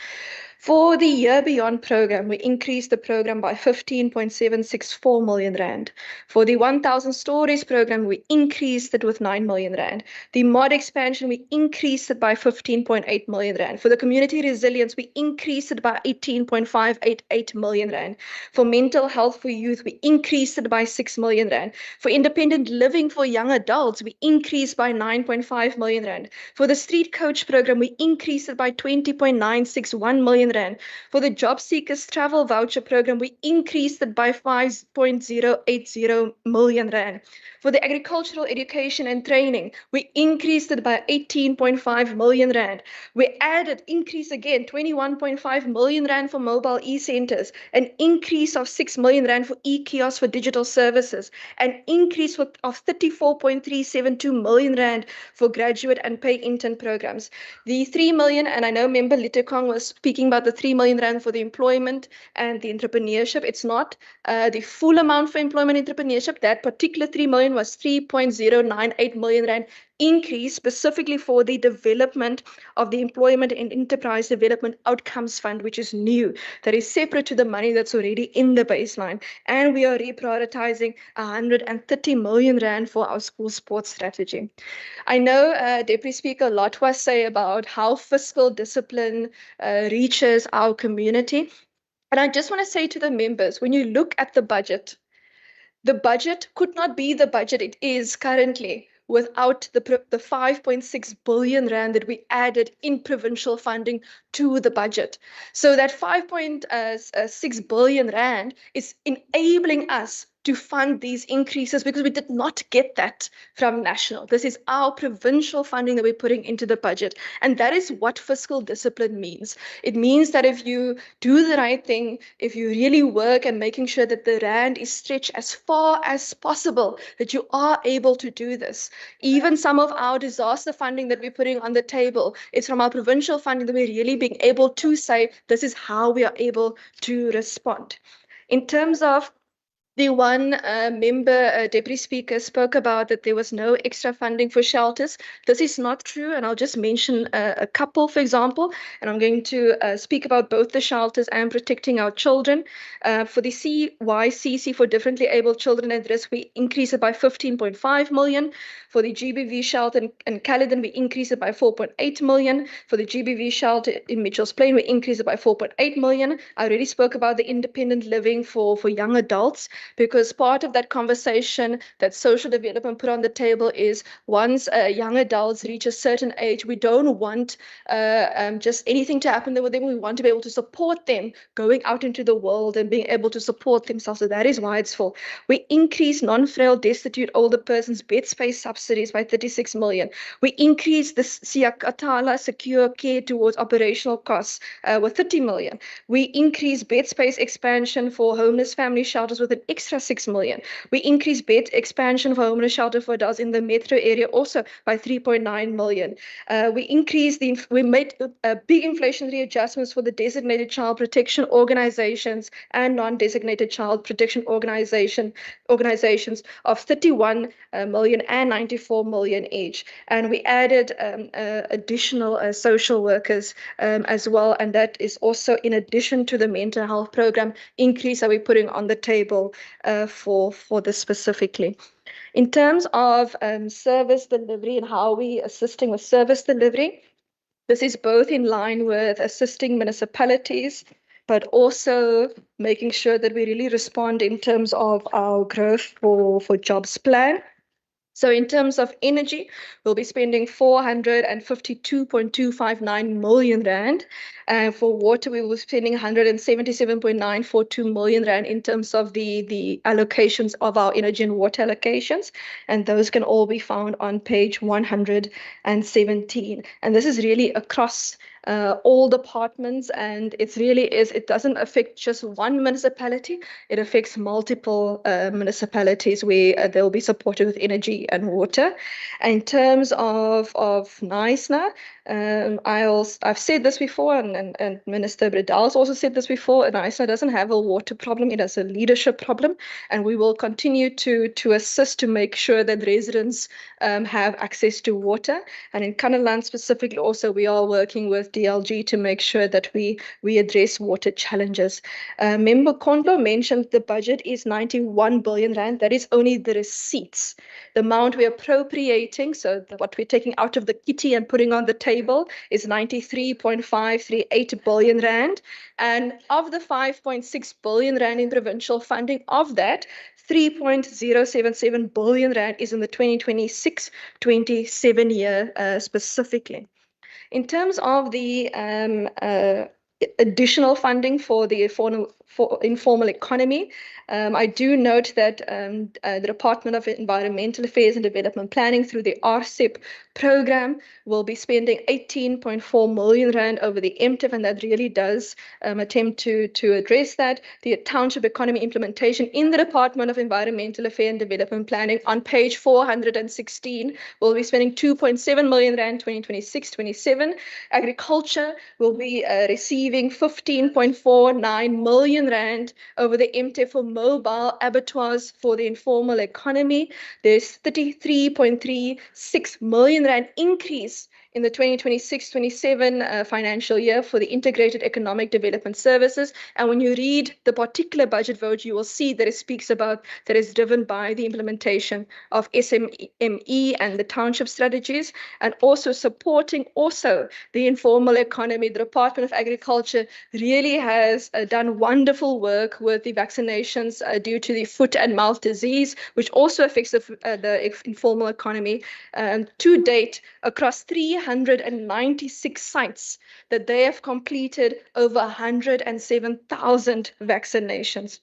For the Year Beyond program, we increased the program by 15.764 million rand. For the 1,000 Stories program, we increased it with 9 million rand. The mod expansion, we increased it by 15.8 million rand. For the community resilience, we increased it by 18.588 million rand. For mental health for youth, we increased it by 6 million rand. For independent living for young adults, we increased by 9.5 million rand. For the street coach program, we increased it by 20.961 million rand. For the job seekers travel voucher program, we increased it by 5.080 million rand. For the agricultural education and training, we increased it by 18.5 million rand. We increase again, 21.5 million rand for mobile e-centers, an increase of 6 million rand for e-kiosks for digital services, an increase of 34.372 million rand for graduate and pay intern programs. The 3 million, and I know member Litekong was speaking about the 3 million rand for the employment and the entrepreneurship. It's not the full amount for employment entrepreneurship. That particular 3 million was 3.098 million rand increase specifically for the development of the Employment and Enterprise Development Outcomes Fund, which is new, that is separate to the money that's already in the baseline. And we are reprioritizing 130 million rand for our school sports strategy. I know Deputy Speaker, a lot was said about how fiscal discipline reaches our community. And I just want to say to the members, when you look at the budget could not be the budget it is currently without the 5.6 billion rand that we added in provincial funding to the budget. So that 5.6 billion rand is enabling us to fund these increases because we did not get that from national. This is our provincial funding that we're putting into the budget. And that is what fiscal discipline means. It means that if you do the right thing, if you really work and making sure that the rand is stretched as far as possible, that you are able to do this. Even some of our disaster funding that we're putting on the table, it's from our provincial funding that we're really being able to say, this is how we are able to respond. In terms of the one member, Deputy Speaker, spoke about that there was no extra funding for shelters. This is not true, and I'll just mention a couple, for example, and I'm going to speak about both the shelters and protecting our children. For the CYCC for differently abled children at risk, we increased it by 15.5 million. For the GBV shelter in Caledon, we increased it by 4.8 million. For the GBV shelter in Mitchell's Plain, we increased it by 4.8 million. I already spoke about the independent living for young adults, because part of that conversation that social development put on the table is once young adults reach a certain age, we don't want just anything to happen with them. We want to be able to support them going out into the world and being able to support themselves. So that is why it's for. We increase non-frail, destitute older persons bed space subsidies by 36 million. We increase the Siakatala secure care towards operational costs with 30 million. We increase bed space expansion for homeless family shelters with an extra 6 million. We increased bed expansion for homeless shelter for adults in the metro area also by 3.9 million. We made big inflationary adjustments for the designated child protection organizations and non-designated child protection organizations of 31 million and 94 million each. And we added additional social workers as well, and that is also in addition to the mental health program increase that we're putting on the table for this specifically. In terms of service delivery and how we assisting with service delivery, this is both in line with assisting municipalities, but also making sure that we really respond in terms of our growth for jobs plan. So in terms of energy, we'll be spending 452.259 million rand. And for water, we will be spending 177.942 million rand in terms of the allocations of our energy and water allocations. And those can all be found on page 117. And this is really across all departments, and it doesn't affect just one municipality, it affects multiple municipalities where they'll be supported with energy and water. In terms of NISNA, I've said this before, and Minister Bredal's also said this before, and NISNA doesn't have a water problem, it has a leadership problem, and we will continue to assist to make sure that residents have access to water. And in Kanaland specifically also, we are working with with DLG to make sure that we address water challenges. Member Kondo mentioned the budget is 91 billion rand. That is only the receipts. The amount we're appropriating, so what we're taking out of the kitty and putting on the table, is 93.538 billion rand. And of the 5.6 billion rand in provincial funding, of that, 3.077 billion rand is in the 2026-27 year specifically. In terms of the additional funding for the informal economy, I do note that the Department of Environmental Affairs and Development Planning through the RCEP program will be spending 18.4 million rand over the MTIF, and that really does attempt to address that. The township economy implementation in the Department of Environmental Affairs and Development Planning on page 416 will be spending 2.7 million rand 2026-27. Agriculture will be receiving 15.49 million rand over the MTIF for mobile abattoirs for the informal economy. There's 33.36 million rand increase in the 2026-27 financial year for the Integrated Economic Development Services. And when you read the particular budget vote, you will see that it speaks about that is driven by the implementation of SME and the township strategies, and also supporting also the informal economy. The Department of Agriculture really has done wonderful work with the vaccinations due to the foot and mouth disease, which also affects the informal economy. To date, across 396 sites, that they have completed over 107,000 vaccinations.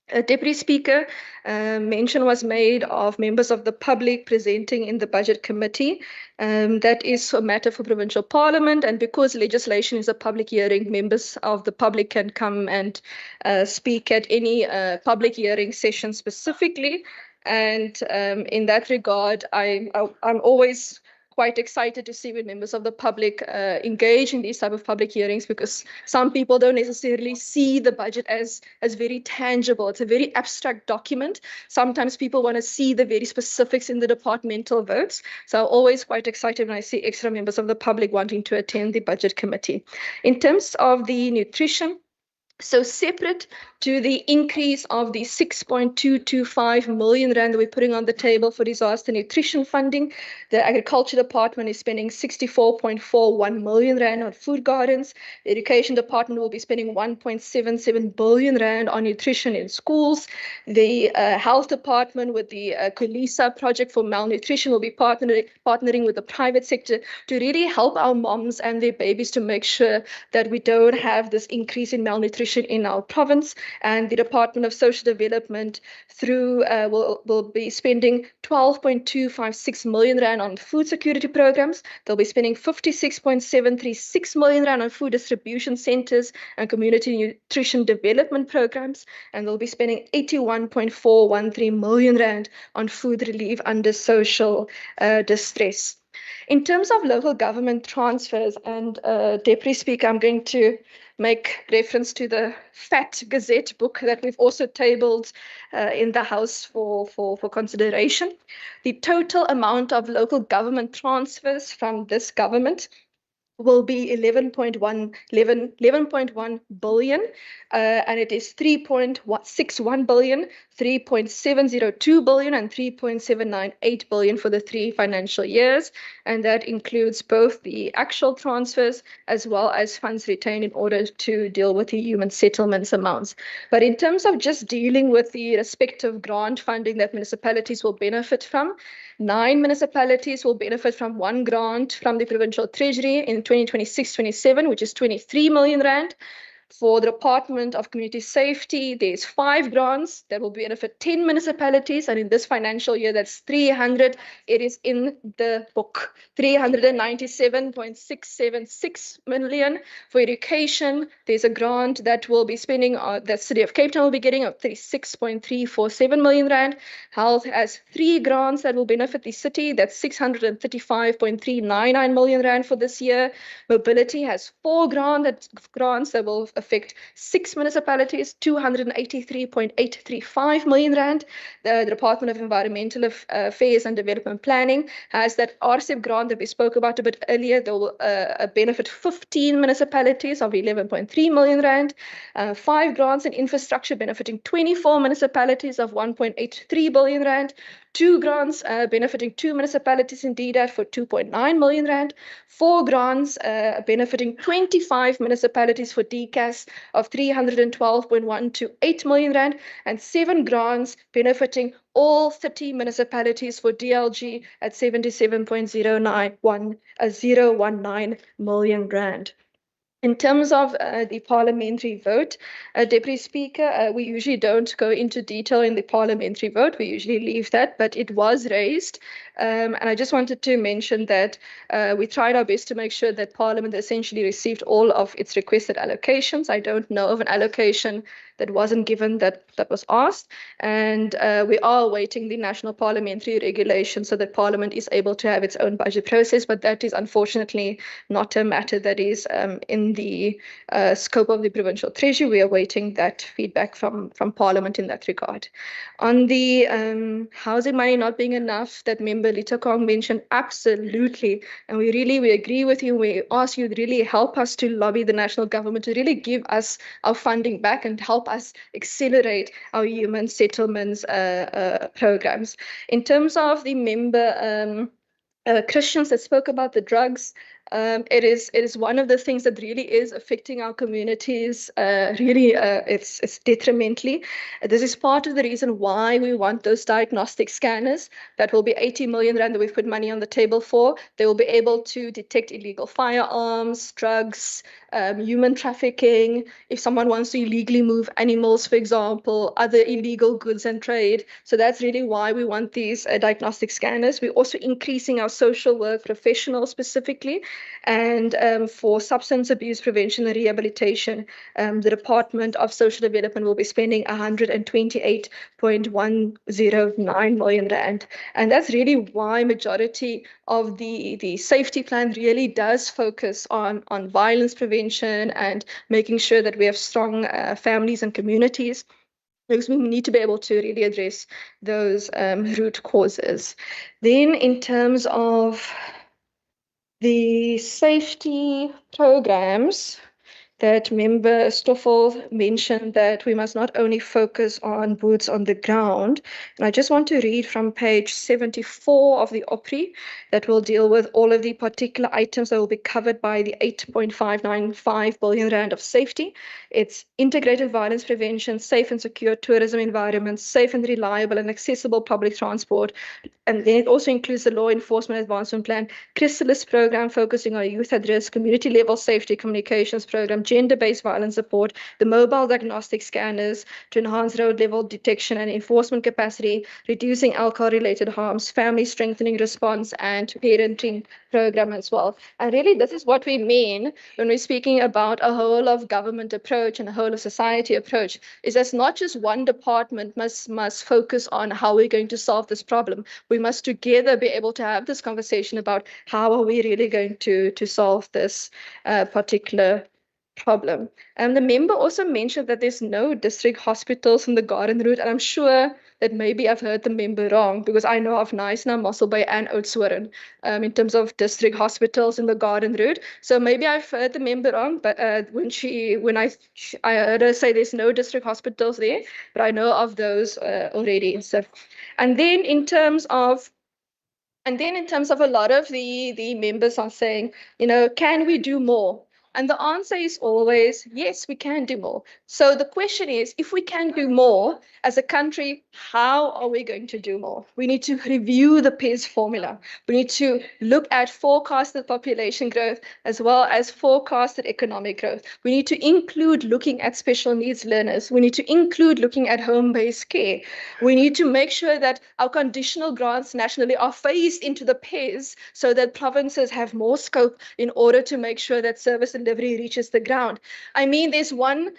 Deputy Speaker, mention was made of members of the public presenting in the Budget Committee. That is a matter for Provincial Parliament, and because legislation is a public hearing, members of the public can come and speak at any public hearing session specifically. And in that regard, I'm always quite excited to see when members of the public engage in these type of public hearings, because some people don't necessarily see the budget as very tangible. It's a very abstract document. Sometimes people want to see the very specifics in the departmental votes. So I'm always quite excited when I see extra members of the public wanting to attend the Budget Committee. In terms of the nutrition, so separate to the increase of the 6.225 million rand that we're putting on the table for disaster nutrition funding, the Agriculture Department is spending 64.41 million rand on food gardens. The Education Department will be spending 1.77 billion rand on nutrition in schools. The Health Department with the Kulisa project for malnutrition will be partnering with the private sector to really help our moms and their babies to make sure that we don't have this increase in malnutrition in our province. And the Department of Social Development through will be spending 12.256 million rand on food security programs. They'll be spending 56.736 million rand on food distribution centers and community nutrition development programs, and they'll be spending 81.413 million rand on food relief under social distress. In terms of local government transfers, and Deputy Speaker, I'm going to make reference to the FAT Gazette book that we've also tabled in the House for consideration. The total amount of local government transfers from this government will be 11.1 billion, and it is 3.61 billion, 3.702 billion, and 3.798 billion for the 3 financial years, and that includes both the actual transfers as well as funds retained in order to deal with the human settlements amounts. But in terms of just dealing with the respective grant funding that municipalities will benefit from, 9 municipalities will benefit from 1 grant from the Provincial Treasury in 2026-27, which is 23 million rand. For the Department of Community Safety, there's 5 grants that will benefit 10 municipalities, and in this financial year, that's 300. It is in the book, 397.676 million. For education, there's a grant that will be spending, that City of Cape Town will be getting of 36.347 million rand. Health has 3 grants that will benefit the city. That's 635.399 million rand for this year. Mobility has 4 grants that will affect 6 municipalities, 283.835 million rand. The Department of Environmental Affairs and Development Planning has that RCEP grant that we spoke about a bit earlier. They will benefit 15 municipalities of 11.3 million rand. 5 grants in infrastructure benefiting 24 municipalities of 1.83 billion rand. 2 grants benefiting 2 municipalities in DDAT for 2.9 million rand. 4 grants benefiting 25 municipalities for DCAS of 312.128 million rand, and 7 grants benefiting all 30 municipalities for DLG at 77.019 million rand. In terms of the parliamentary vote, Deputy Speaker, we usually don't go into detail in the parliamentary vote. We usually leave that, but it was raised. And I just wanted to mention that we tried our best to make sure that Parliament essentially received all of its requested allocations. I don't know of an allocation that wasn't given that was asked. And we are awaiting the National Parliamentary Regulation so that Parliament is able to have its own budget process, but that is unfortunately not a matter that is in the scope of the Provincial Treasury. We are awaiting that feedback from Parliament in that regard. On the housing money not being enough that Member Lita Kong mentioned, absolutely. And we agree with you. We ask you to really help us to lobby the national government to really give us our funding back and help us accelerate our human settlements programs. In terms of the member Christians that spoke about the drugs, it is one of the things that really is affecting our communities. It's detrimentally. This is part of the reason why we want those diagnostic scanners. That will be 80 million rand that we've put money on the table for. They will be able to detect illegal firearms, drugs, human trafficking. If someone wants to illegally move animals, for example, other illegal goods and trade. So that's really why we want these diagnostic scanners. We're also increasing our social work professionals specifically. And for substance abuse prevention and rehabilitation, the Department of Social Development will be spending 128.109 million rand. And that's really why majority of the safety plan really does focus on violence prevention and making sure that we have strong families and communities, because we need to be able to really address those root causes. Then in terms of the safety programs that Member Stoffel mentioned, that we must not only focus on boots on the ground. And I just want to read from page 74 of the OPRI that will deal with all of the particular items that will be covered by the 8.595 billion rand of safety. It's integrated violence prevention, safe and secure tourism environments, safe and reliable and accessible public transport. And then it also includes the law enforcement advancement plan, Chrysalis program focusing on youth at risk, community level safety communications program, gender-based violence support, the mobile diagnostic scanners to enhance road level detection and enforcement capacity, reducing alcohol-related harms, family strengthening response, and parenting program as well. And really, this is what we mean when we're speaking about a whole of government approach and a whole of society approach, is that not just one department must focus on how we're going to solve this problem. We must together be able to have this conversation about how are we really going to solve this particular problem. And the member also mentioned that there's no district hospitals in the Garden Route, and I'm sure that maybe I've heard the member wrong, because I know of Knysna, Mossel Bay and Oudtshoorn in terms of district hospitals in the Garden Route. So maybe I've heard the member wrong, but when I heard her say there's no district hospitals there, but I know of those already. So, and then in terms of a lot of the members are saying, can we do more? And the answer is always, yes, we can do more. So the question is, if we can do more as a country, how are we going to do more? We need to review the PES formula. We need to look at forecasted population growth as well as forecasted economic growth. We need to include looking at special needs learners. We need to include looking at home-based care. We need to make sure that our conditional grants nationally are phased into the PES so that provinces have more scope in order to make sure that service delivery reaches the ground. I mean, there's one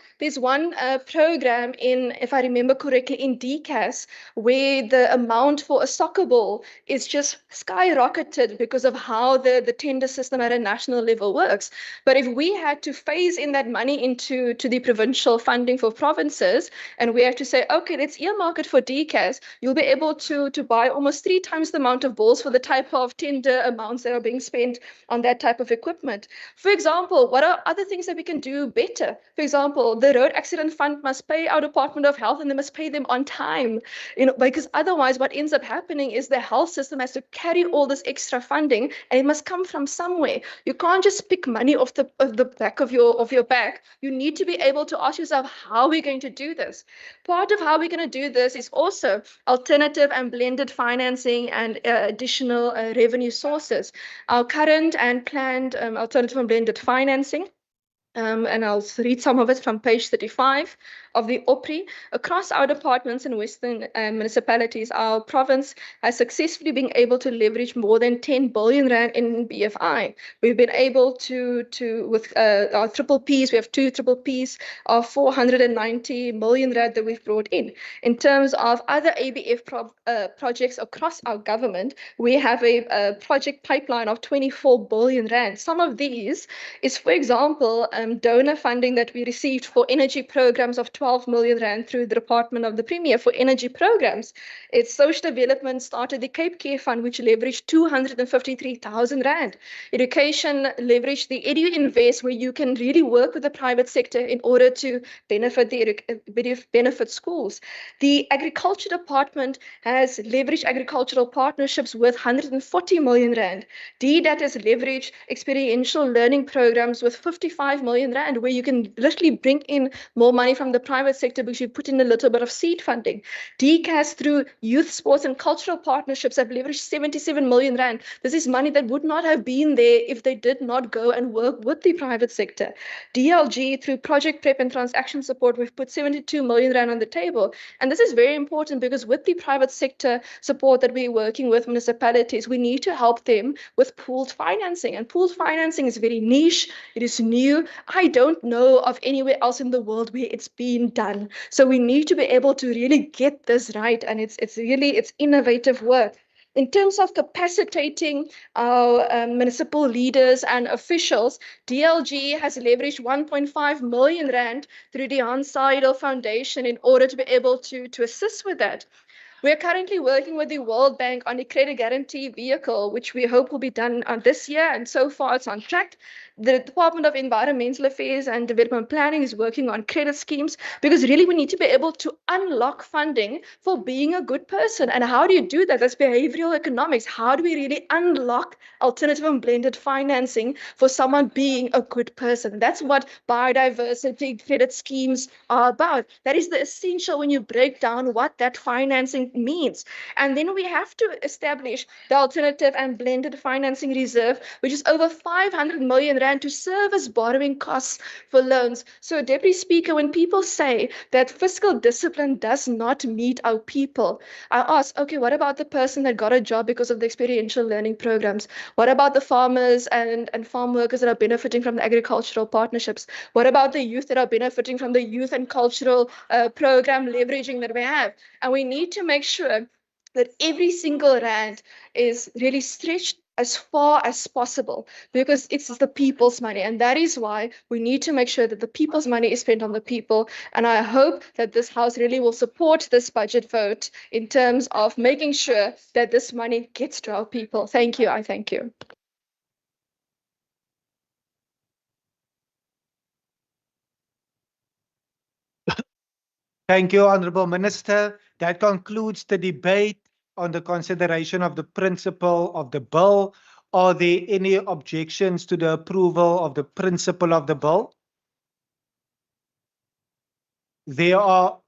program in, if I remember correctly, in DCAS, where the amount for a soccer ball is just skyrocketed because of how the tender system at a national level works. But if we had to phase in that money into the provincial funding for provinces, and we have to say, okay, let's earmark it for DCAS, you'll be able to buy almost 3 times the amount of balls for the type of tender amounts that are being spent on that type of equipment. For example, what are other things that we can do better? For example, the road accident fund must pay our Department of Health, and they must pay them on time, because otherwise what ends up happening is the health system has to carry all this extra funding, and it must come from somewhere. You can't just pick money off the back of your back. You need to be able to ask yourself, how are we going to do this? Part of how we're going to do this is also alternative and blended financing and additional revenue sources. Our current and planned alternative and blended financing, and I'll read some of it from page 35 of the OPRI. Across our departments in Western municipalities, our province has successfully been able to leverage more than 10 billion rand in BFI. We've been able to with our triple Ps, we have 2 triple Ps of 490 million rand that we've brought in. In terms of other ABF projects across our government, we have a project pipeline of 24 billion rand. Some of these is, for example, donor funding that we received for energy programs of 12 million rand through the Department of the Premier for energy programs. It's social development started the Cape Care Fund, which leveraged 253,000 rand. Education leveraged the Edu Invest, where you can really work with the private sector in order to benefit schools. The Agriculture Department has leveraged agricultural partnerships with 140 million rand. DDAT has leveraged experiential learning programs with 55 million rand, where you can literally bring in more money from the private sector because you put in a little bit of seed funding. DCAS through youth sports and cultural partnerships have leveraged 77 million rand. This is money that would not have been there if they did not go and work with the private sector. DLG through project prep and transaction support, we've put 72 million rand on the table. And this is very important because with the private sector support that we're working with municipalities, we need to help them with pooled financing. And pooled financing is very niche. It is new. I don't know of anywhere else in the world where it's been done. So we need to be able to really get this right. And it's innovative work. In terms of capacitating our municipal leaders and officials, DLG has leveraged 1.5 million rand through the Hans Seidel Foundation in order to be able to assist with that. We are currently working with the World Bank on a credit guarantee vehicle, which we hope will be done this year, and so far it's on track. The Department of Environmental Affairs and Development Planning is working on credit schemes because really we need to be able to unlock funding for being a good person. And how do you do that? That's behavioral economics. How do we really unlock alternative and blended financing for someone being a good person? That's what biodiversity credit schemes are about. That is the essential when you break down what that financing means. And then we have to establish the alternative and blended financing reserve, which is over 500 million rand to serve as borrowing costs for loans. So, Deputy Speaker, when people say that fiscal discipline does not meet our people, I ask, okay, what about the person that got a job because of the experiential learning programs? What about the farmers and farm workers that are benefiting from the agricultural partnerships? What about the youth that are benefiting from the youth and cultural program leveraging that we have? And we need to make sure that every single rand is really stretched as far as possible because it's the people's money. And that is why we need to make sure that the people's money is spent on the people. And I hope that this House really will support this budget vote in terms of making sure that this money gets to our people. Thank you. I thank you. Thank you, Honourable Minister. That concludes the debate on the consideration of the principle of the bill. Are there any objections to the approval of the principle of the bill? There are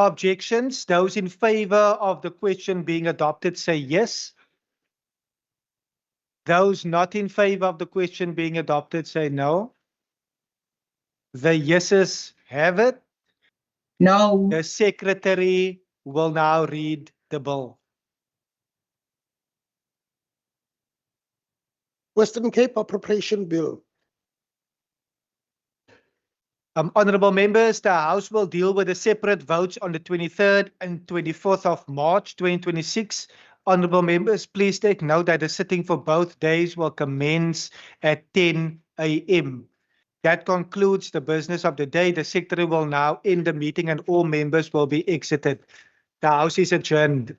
objections. Those in favour of the question being adopted say yes. Those not in favour of the question being adopted say no. The yeses have it. No. The Secretary will now read the bill. Western Cape Appropriation Bill Honourable members, the House will deal with the separate votes on the 23rd and 24th of March 2026. Honourable members, please take note that the sitting for both days will commence at 10 a.m. That concludes the business of the day. The Secretary will now end the meeting and all members will be exited. The House is adjourned.